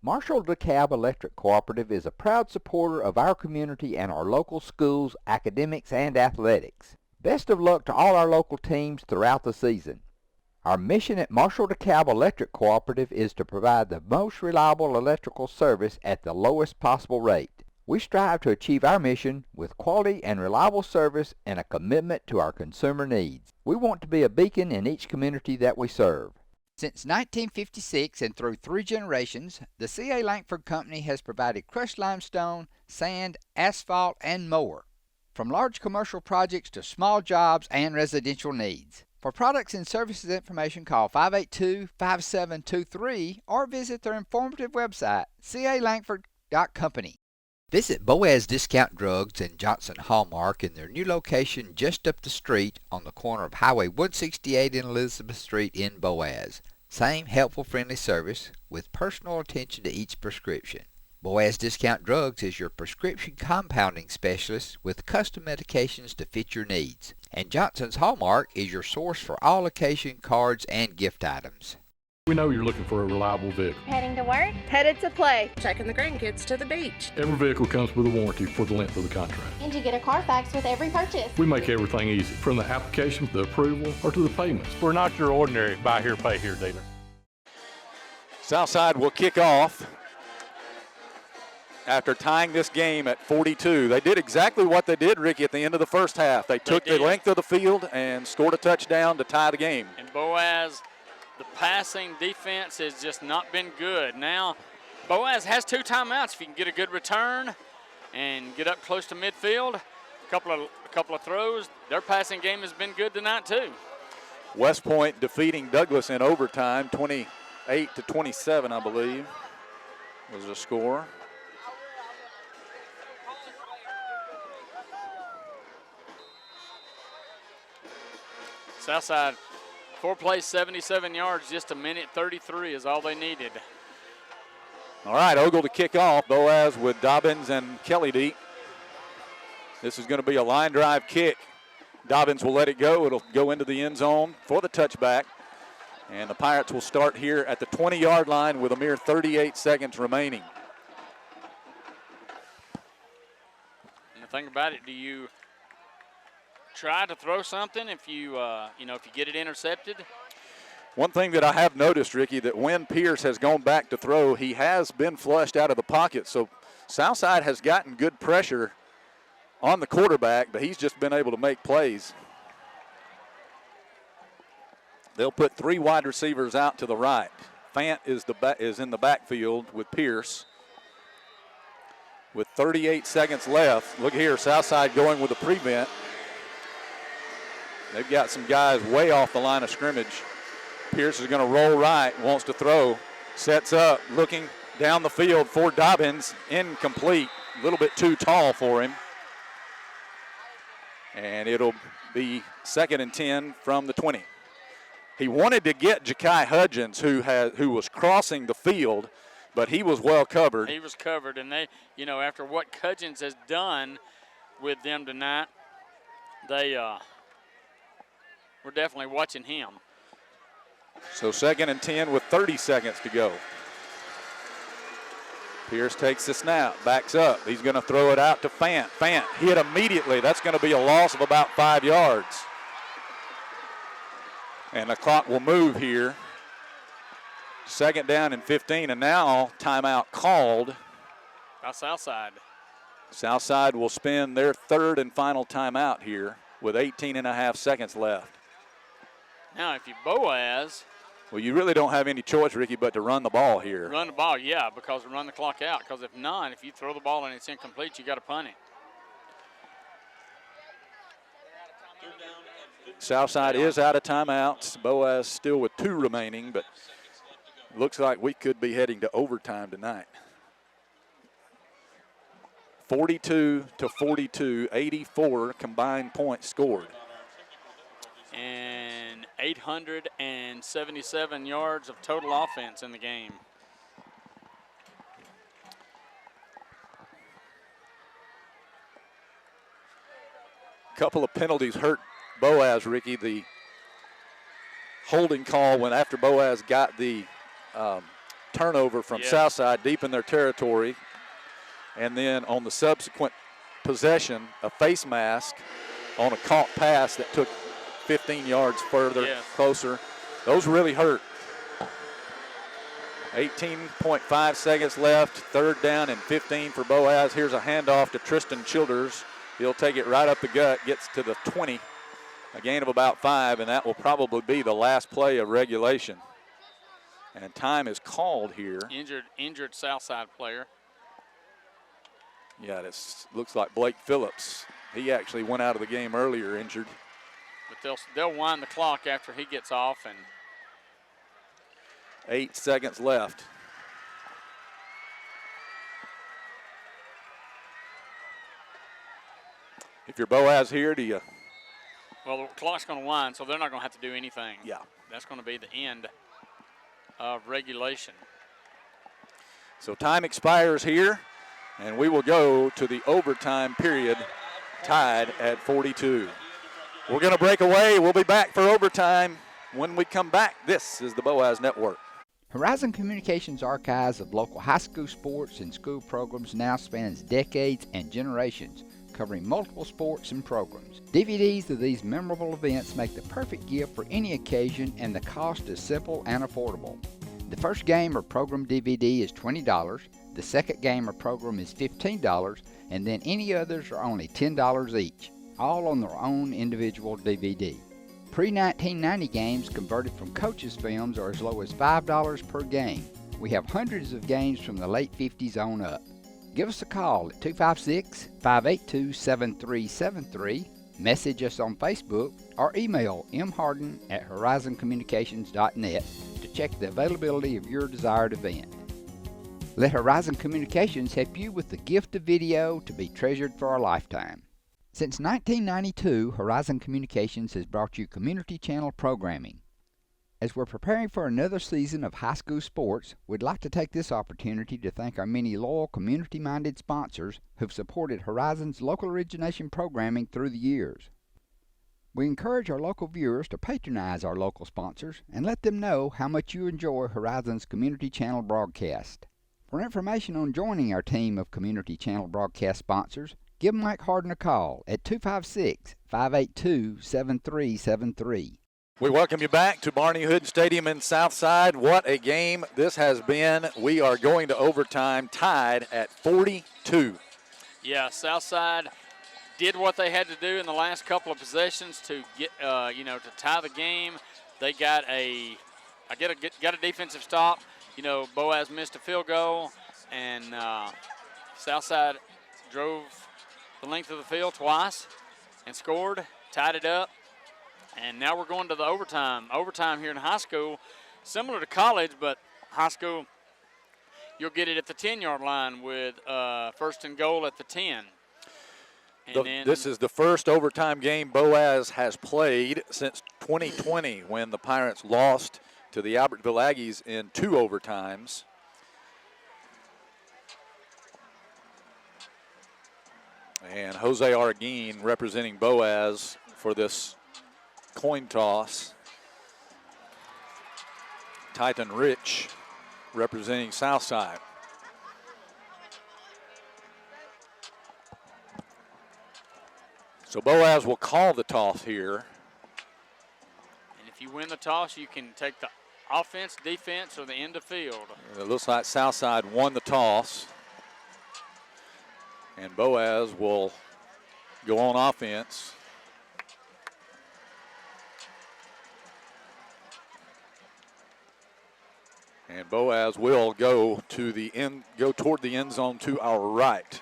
Marshall DeKalb Electric Cooperative is a proud supporter of our community and our local schools, academics, and athletics. Best of luck to all our local teams throughout the season. Our mission at Marshall DeKalb Electric Cooperative is to provide the most reliable electrical service at the lowest possible rate. We strive to achieve our mission with quality and reliable service and a commitment to our consumer needs. We want to be a beacon in each community that we serve. Since 1956 and through 3 generations, the C.A. Langford Company has provided crushed limestone, sand, asphalt, and more. From large commercial projects to small jobs and residential needs. For products and services information, call 582-5723 or visit their informative website, calangford.company. Visit Boaz Discount Drugs and Johnson Hallmark in their new location just up the street on the corner of Highway 168 and Elizabeth Street in Boaz. Same helpful, friendly service with personal attention to each prescription. Boaz Discount Drugs is your prescription compounding specialist with custom medications to fit your needs. And Johnson's Hallmark is your source for all occasion cards and gift items. We know you're looking for a reliable vehicle. Heading to work? Headed to play. Taking the grandkids to the beach. Every vehicle comes with a warranty for the length of the contract. And you get a Carfax with every purchase. We make everything easy, from the application, the approval, or to the payments. We're not your ordinary buy here, pay here dealer. Southside will kick off after tying this game at 42. They did exactly what they did, Ricky, at the end of the first half. They took the length of the field and scored a touchdown to tie the game. And Boaz, the passing defense has just not been good. Now, Boaz has 2 timeouts. If you can get a good return and get up close to midfield, a couple of throws, their passing game has been good tonight too. West Point defeating Douglas in overtime, 28-27, I believe, was the score. Southside, 4 plays, 77 yards, just a minute 33 is all they needed. All right, Ogle to kick off. Boaz with Dobbins and Kelly deep. This is going to be a line drive kick. Dobbins will let it go. It'll go into the end zone for the touchback. And the Pirates will start here at the 20-yard line with a mere 38 seconds remaining. And the thing about it, do you try to throw something if you if you get it intercepted? One thing that I have noticed, Ricky, that when Pierce has gone back to throw, he has been flushed out of the pocket. So Southside has gotten good pressure on the quarterback, but he's just been able to make plays. They'll put 3 wide receivers out to the right. Fant is in the backfield with Pierce. With 38 seconds left, look here, Southside going with a prevent. They've got some guys way off the line of scrimmage. Pierce is going to roll right, wants to throw, sets up, looking down the field for Dobbins, incomplete, a little bit too tall for him. And it'll be 2nd and 10 from the 20. He wanted to get Ja'Kai Hudgens, who was crossing the field, but he was well covered. He was covered, and they, after what Hudgens has done with them tonight, they we're definitely watching him. So 2nd and 10 with 30 seconds to go. Pierce takes the snap, backs up. He's going to throw it out to Fant. Fant hit immediately. That's going to be a loss of about 5 yards. And the clock will move here. 2nd down and 15, and now timeout called. By Southside. Southside will spend their 3rd and final timeout here with 18.5 seconds left. Now, if you Boaz. Well, you really don't have any choice, Ricky, but to run the ball here. Run the ball, yeah, because run the clock out. Because if not, if you throw the ball and it's incomplete, you got to punt it. Southside is out of timeouts. Boaz still with 2 remaining, but looks like we could be heading to overtime tonight. 42-42, 84 combined points scored. And 877 yards of total offense in the game. Couple of penalties hurt Boaz, Ricky. The holding call when after Boaz got the turnover from Southside deep in their territory. And then on the subsequent possession, a face mask on a caught pass that took 15 yards further, closer. Those really hurt. 18.5 seconds left, 3rd down and 15 for Boaz. Here's a handoff to Tristan Childers. He'll take it right up the gut, gets to the 20, a gain of about 5, and that will probably be the last play of regulation. And time is called here. Injured Southside player. Yeah, this looks like Blake Phillips. He actually went out of the game earlier injured. But they'll wind the clock after he gets off. And 8 seconds left. If you're Boaz here, do you? Well, the clock's going to wind, so they're not going to have to do anything. Yeah. That's going to be the end of regulation. So time expires here, and we will go to the overtime period, tied at 42. We're going to break away. We'll be back for overtime. When we come back, this is the Boaz Network. Horizon Communications' archives of local high school sports and school programs now spans decades and generations, covering multiple sports and programs. DVDs of these memorable events make the perfect gift for any occasion, and the cost is simple and affordable. The first game or program DVD is $20, the second game or program is $15, and then any others are only $10 each, all on their own individual DVD. Pre-1990 games converted from coaches' films are as low as $5 per game. We have hundreds of games from the late 50s on up. Give us a call at 256-582-7373, message us on Facebook, or email mharden@horizoncommunications.net to check the availability of your desired event. Let Horizon Communications help you with the gift of video to be treasured for a lifetime. Since 1992, Horizon Communications has brought you community channel programming. As we're preparing for another season of high school sports, we'd like to take this opportunity to thank our many loyal community-minded sponsors who've supported Horizon's local origination programming through the years. We encourage our local viewers to patronize our local sponsors and let them know how much you enjoy Horizon's community channel broadcast. For information on joining our team of community channel broadcast sponsors, give Mike Harden a call at 256-582-7373. We welcome you back to Barney Hood Stadium in Southside. What a game this has been. We are going to overtime, tied at 42. Yeah, Southside did what they had to do in the last couple of possessions to get, to tie the game. they got a defensive stop. You know, Boaz missed a field goal, and Southside drove the length of the field twice and scored, tied it up. And now we're going to the overtime. Overtime here in high school, similar to college, but high school, you'll get it at the 10-yard line with first and goal at the 10. This is the first overtime game Boaz has played since 2020 when the Pirates lost to the Albertville Aggies in 2 overtimes. And Jose Arguin representing Boaz for this coin toss. Titan Rich representing Southside. So Boaz will call the toss here. And if you win the toss, you can take the offense, defense, or the end of field. It looks like Southside won the toss. And Boaz will go on offense. And Boaz will go toward the end zone to our right.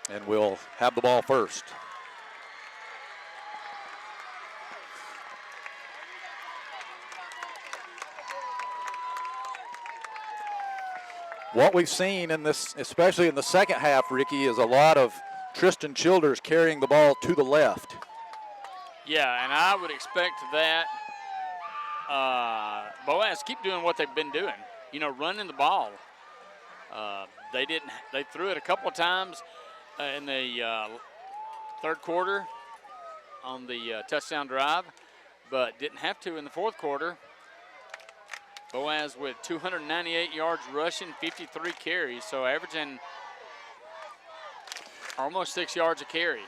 And we'll have the ball first. What we've seen in this, especially in the second half, Ricky, is a lot of Tristan Childers carrying the ball to the left. Yeah, and I would expect that Boaz keep doing what they've been doing, you know, running the ball. They threw it a couple of times in the third quarter on the touchdown drive, but didn't have to in the fourth quarter. Boaz with 298 yards rushing, 53 carries, so averaging almost 6 yards a carry.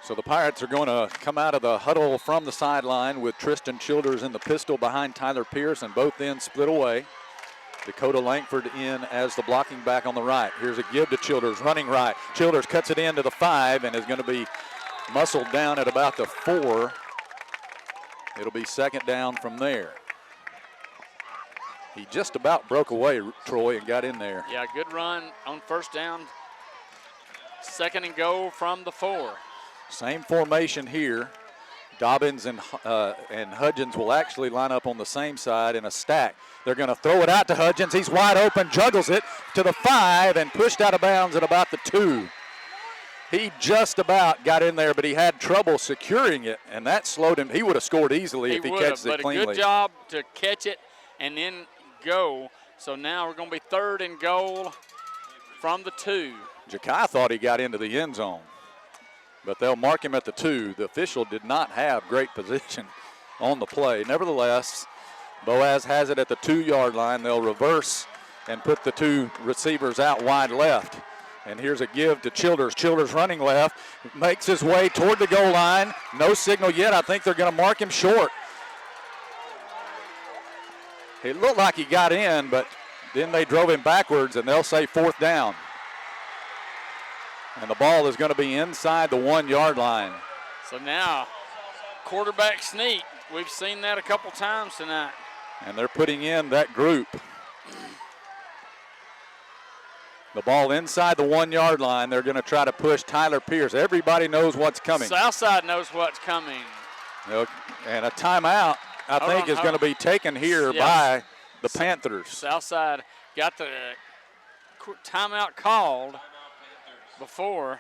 So the Pirates are going to come out of the huddle from the sideline with Tristan Childers in the pistol behind Tyler Pierce, and both ends split away. Dakota Langford in as the blocking back on the right. Here's a give to Childers, running right. Childers cuts it into the 5 and is going to be muscled down at about the 4. It'll be second down from there. He just about broke away, Troy, and got in there. Yeah, good run on first down. Second and goal from the 4. Same formation here. Dobbins and Hudgens will actually line up on the same side in a stack. They're going to throw it out to Hudgens. He's wide open, juggles it to the 5 and pushed out of bounds at about the 2. He just about got in there, but he had trouble securing it, and that slowed him. He would have scored easily if he catches it cleanly. But a good job to catch it and then go. So now we're going to be third and goal from the 2. Jakai thought he got into the end zone, but they'll mark him at the 2. The official did not have great position on the play. Nevertheless, Boaz has it at the 2-yard line. They'll reverse and put the 2 receivers out wide left. And here's a give to Childers. Childers running left, makes his way toward the goal line. No signal yet. I think they're going to mark him short. It looked like he got in, but then they drove him backwards, and they'll say fourth down. And the ball is going to be inside the 1-yard line. So now, quarterback sneak. We've seen that a couple times tonight. And they're putting in that group. The ball inside the 1-yard line. They're going to try to push Tyler Pierce. Everybody knows what's coming. Southside knows what's coming. And a timeout, I think, is going to be taken here by the Panthers. Southside got the timeout called before.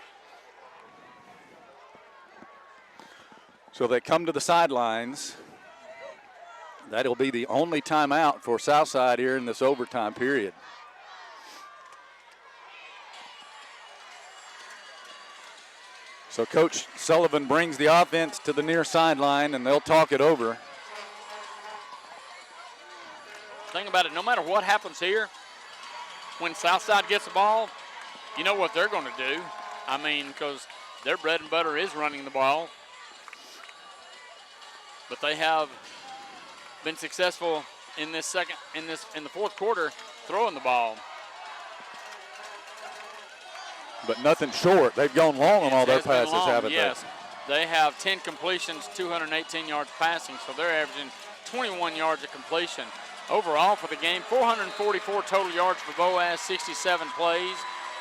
So they come to the sidelines. That'll be the only timeout for Southside here in this overtime period. So Coach Sullivan brings the offense to the near sideline, and they'll talk it over. Think about it, no matter what happens here, when Southside gets the ball, you know what they're going to do. I mean, because their bread and butter is running the ball. But they have been successful in the fourth quarter throwing the ball. But nothing short. They've gone long on all their passes, haven't they? Yes. They have 10 completions, 218 yards passing, so they're averaging 21 yards of completion. Overall for the game, 444 total yards for Boaz, 67 plays,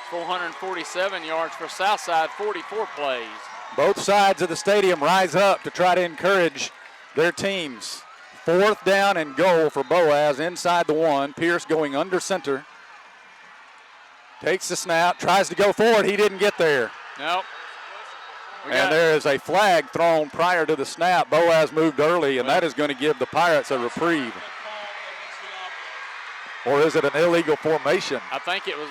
447 yards for Southside, 44 plays. Both sides of the stadium rise up to try to encourage their teams. 4th down and goal for Boaz inside the 1. Pierce going under center. Takes the snap, tries to go forward. He didn't get there. Nope. And there is a flag thrown prior to the snap. Boaz moved early, and that is going to give the Pirates a reprieve. Or is it an illegal formation? I think it was.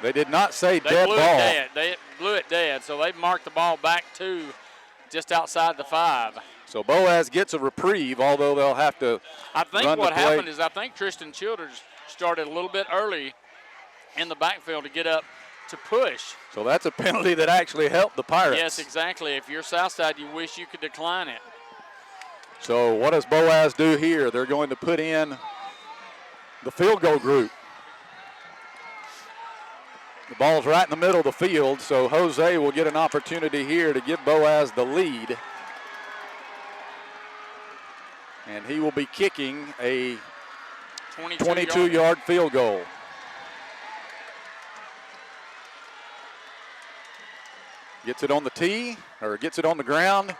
They did not say they dead blew ball. It dead. They blew it dead, so they marked the ball back to just outside the 5. So Boaz gets a reprieve, although they'll have to I think run what the play. happened is I think Tristan Childers started a little bit early in the backfield to get up to push. So that's a penalty that actually helped the Pirates. Yes, exactly. If you're Southside, you wish you could decline it. So what does Boaz do here? They're going to put in the field goal group. The ball's right in the middle of the field, so Jose will get an opportunity here to give Boaz the lead. And he will be kicking a 22-yard field goal. Gets it on the tee, or gets it on the ground,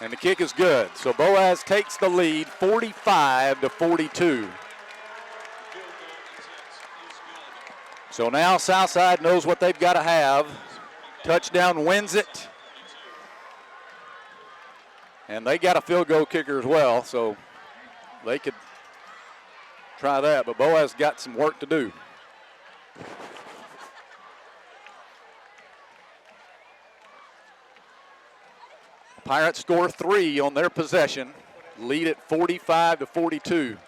and the kick is good. So Boaz takes the lead 45-42. So now Southside knows what they've got to have. Touchdown wins it. And they got a field goal kicker as well, so they could try that, but Boaz got some work to do. Pirates score 3 on their possession, lead at 45-42.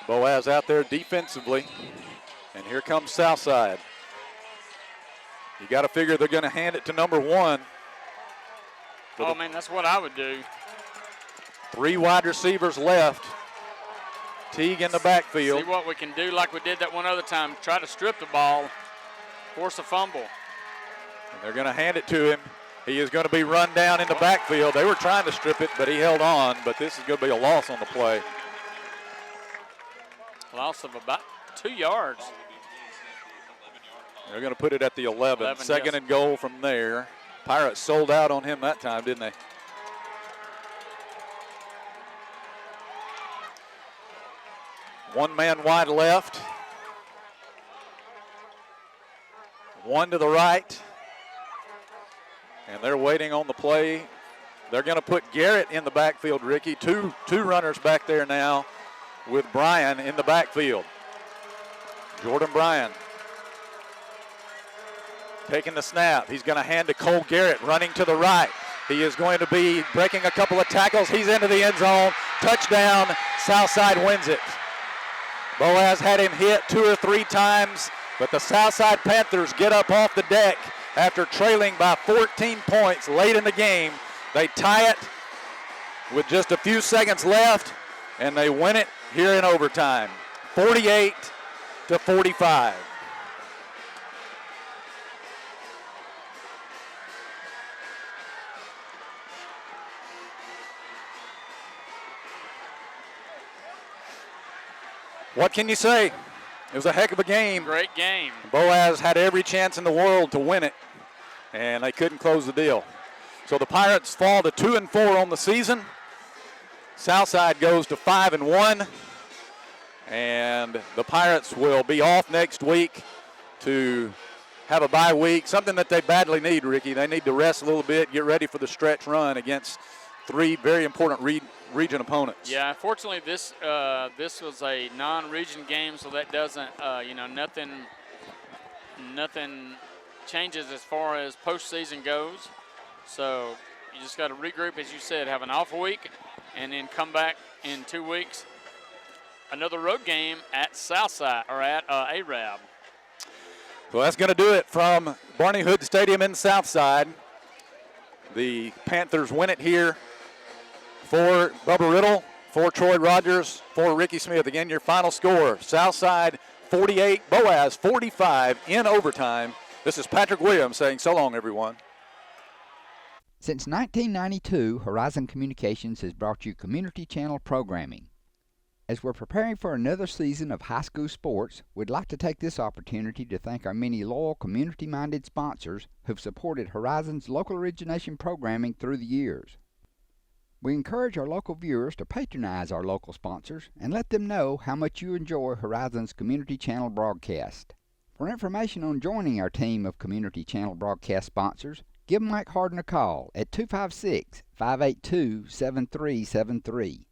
Boaz out there defensively, and here comes Southside. You got to figure they're going to hand it to number 1. Oh, man, that's what I would do. 3 wide receivers left. Teague in the backfield. See what we can do like we did that one other time. Try to strip the ball, force a fumble. And they're going to hand it to him. He is going to be run down in the backfield. They were trying to strip it, but he held on. But this is going to be a loss on the play. Loss of about 2 yards. They're going to put it at the 11. Second yes. and goal from there. Pirates sold out on him that time, didn't they? One man wide left. One to the right. And they're waiting on the play. They're going to put Garrett in the backfield, Ricky. Two runners back there now with Bryan in the backfield. Jordan Bryan taking the snap. He's going to hand to Cole Garrett, running to the right. He is going to be breaking a couple of tackles. He's into the end zone. Touchdown. Southside wins it. Boaz had him hit 2 or 3 times, but the Southside Panthers get up off the deck after trailing by 14 points late in the game. They tie it with just a few seconds left, and they win it here in overtime, 48-45. What can you say? It was a heck of a game. Great game. Boaz had every chance in the world to win it, and they couldn't close the deal. So the Pirates fall to 2-4 on the season. Southside goes to 5-1, and the Pirates will be off next week to have a bye week, something that they badly need, Ricky. They need to rest a little bit, get ready for the stretch run against 3 very important region opponents. Yeah, unfortunately, this was a non-region game, so that doesn't, nothing changes as far as postseason goes. So you just got to regroup, as you said, have an off week, and then come back in 2 weeks. Another road game at Southside, or at Arab. Well, that's going to do it from Barney Hood Stadium in Southside. The Panthers win it here for Bubba Riddle, for Troy Rogers, for Ricky Smith. Again, your final score, Southside 48, Boaz 45 in overtime. This is Patrick Williams saying so long, everyone. Since 1992, Horizon Communications has brought you community channel programming. As we're preparing for another season of high school sports, we'd like to take this opportunity to thank our many loyal community-minded sponsors who've supported Horizon's local origination programming through the years. We encourage our local viewers to patronize our local sponsors and let them know how much you enjoy Horizon's community channel broadcast. For information on joining our team of community channel broadcast sponsors, give Mike Harden a call at 256-582-7373.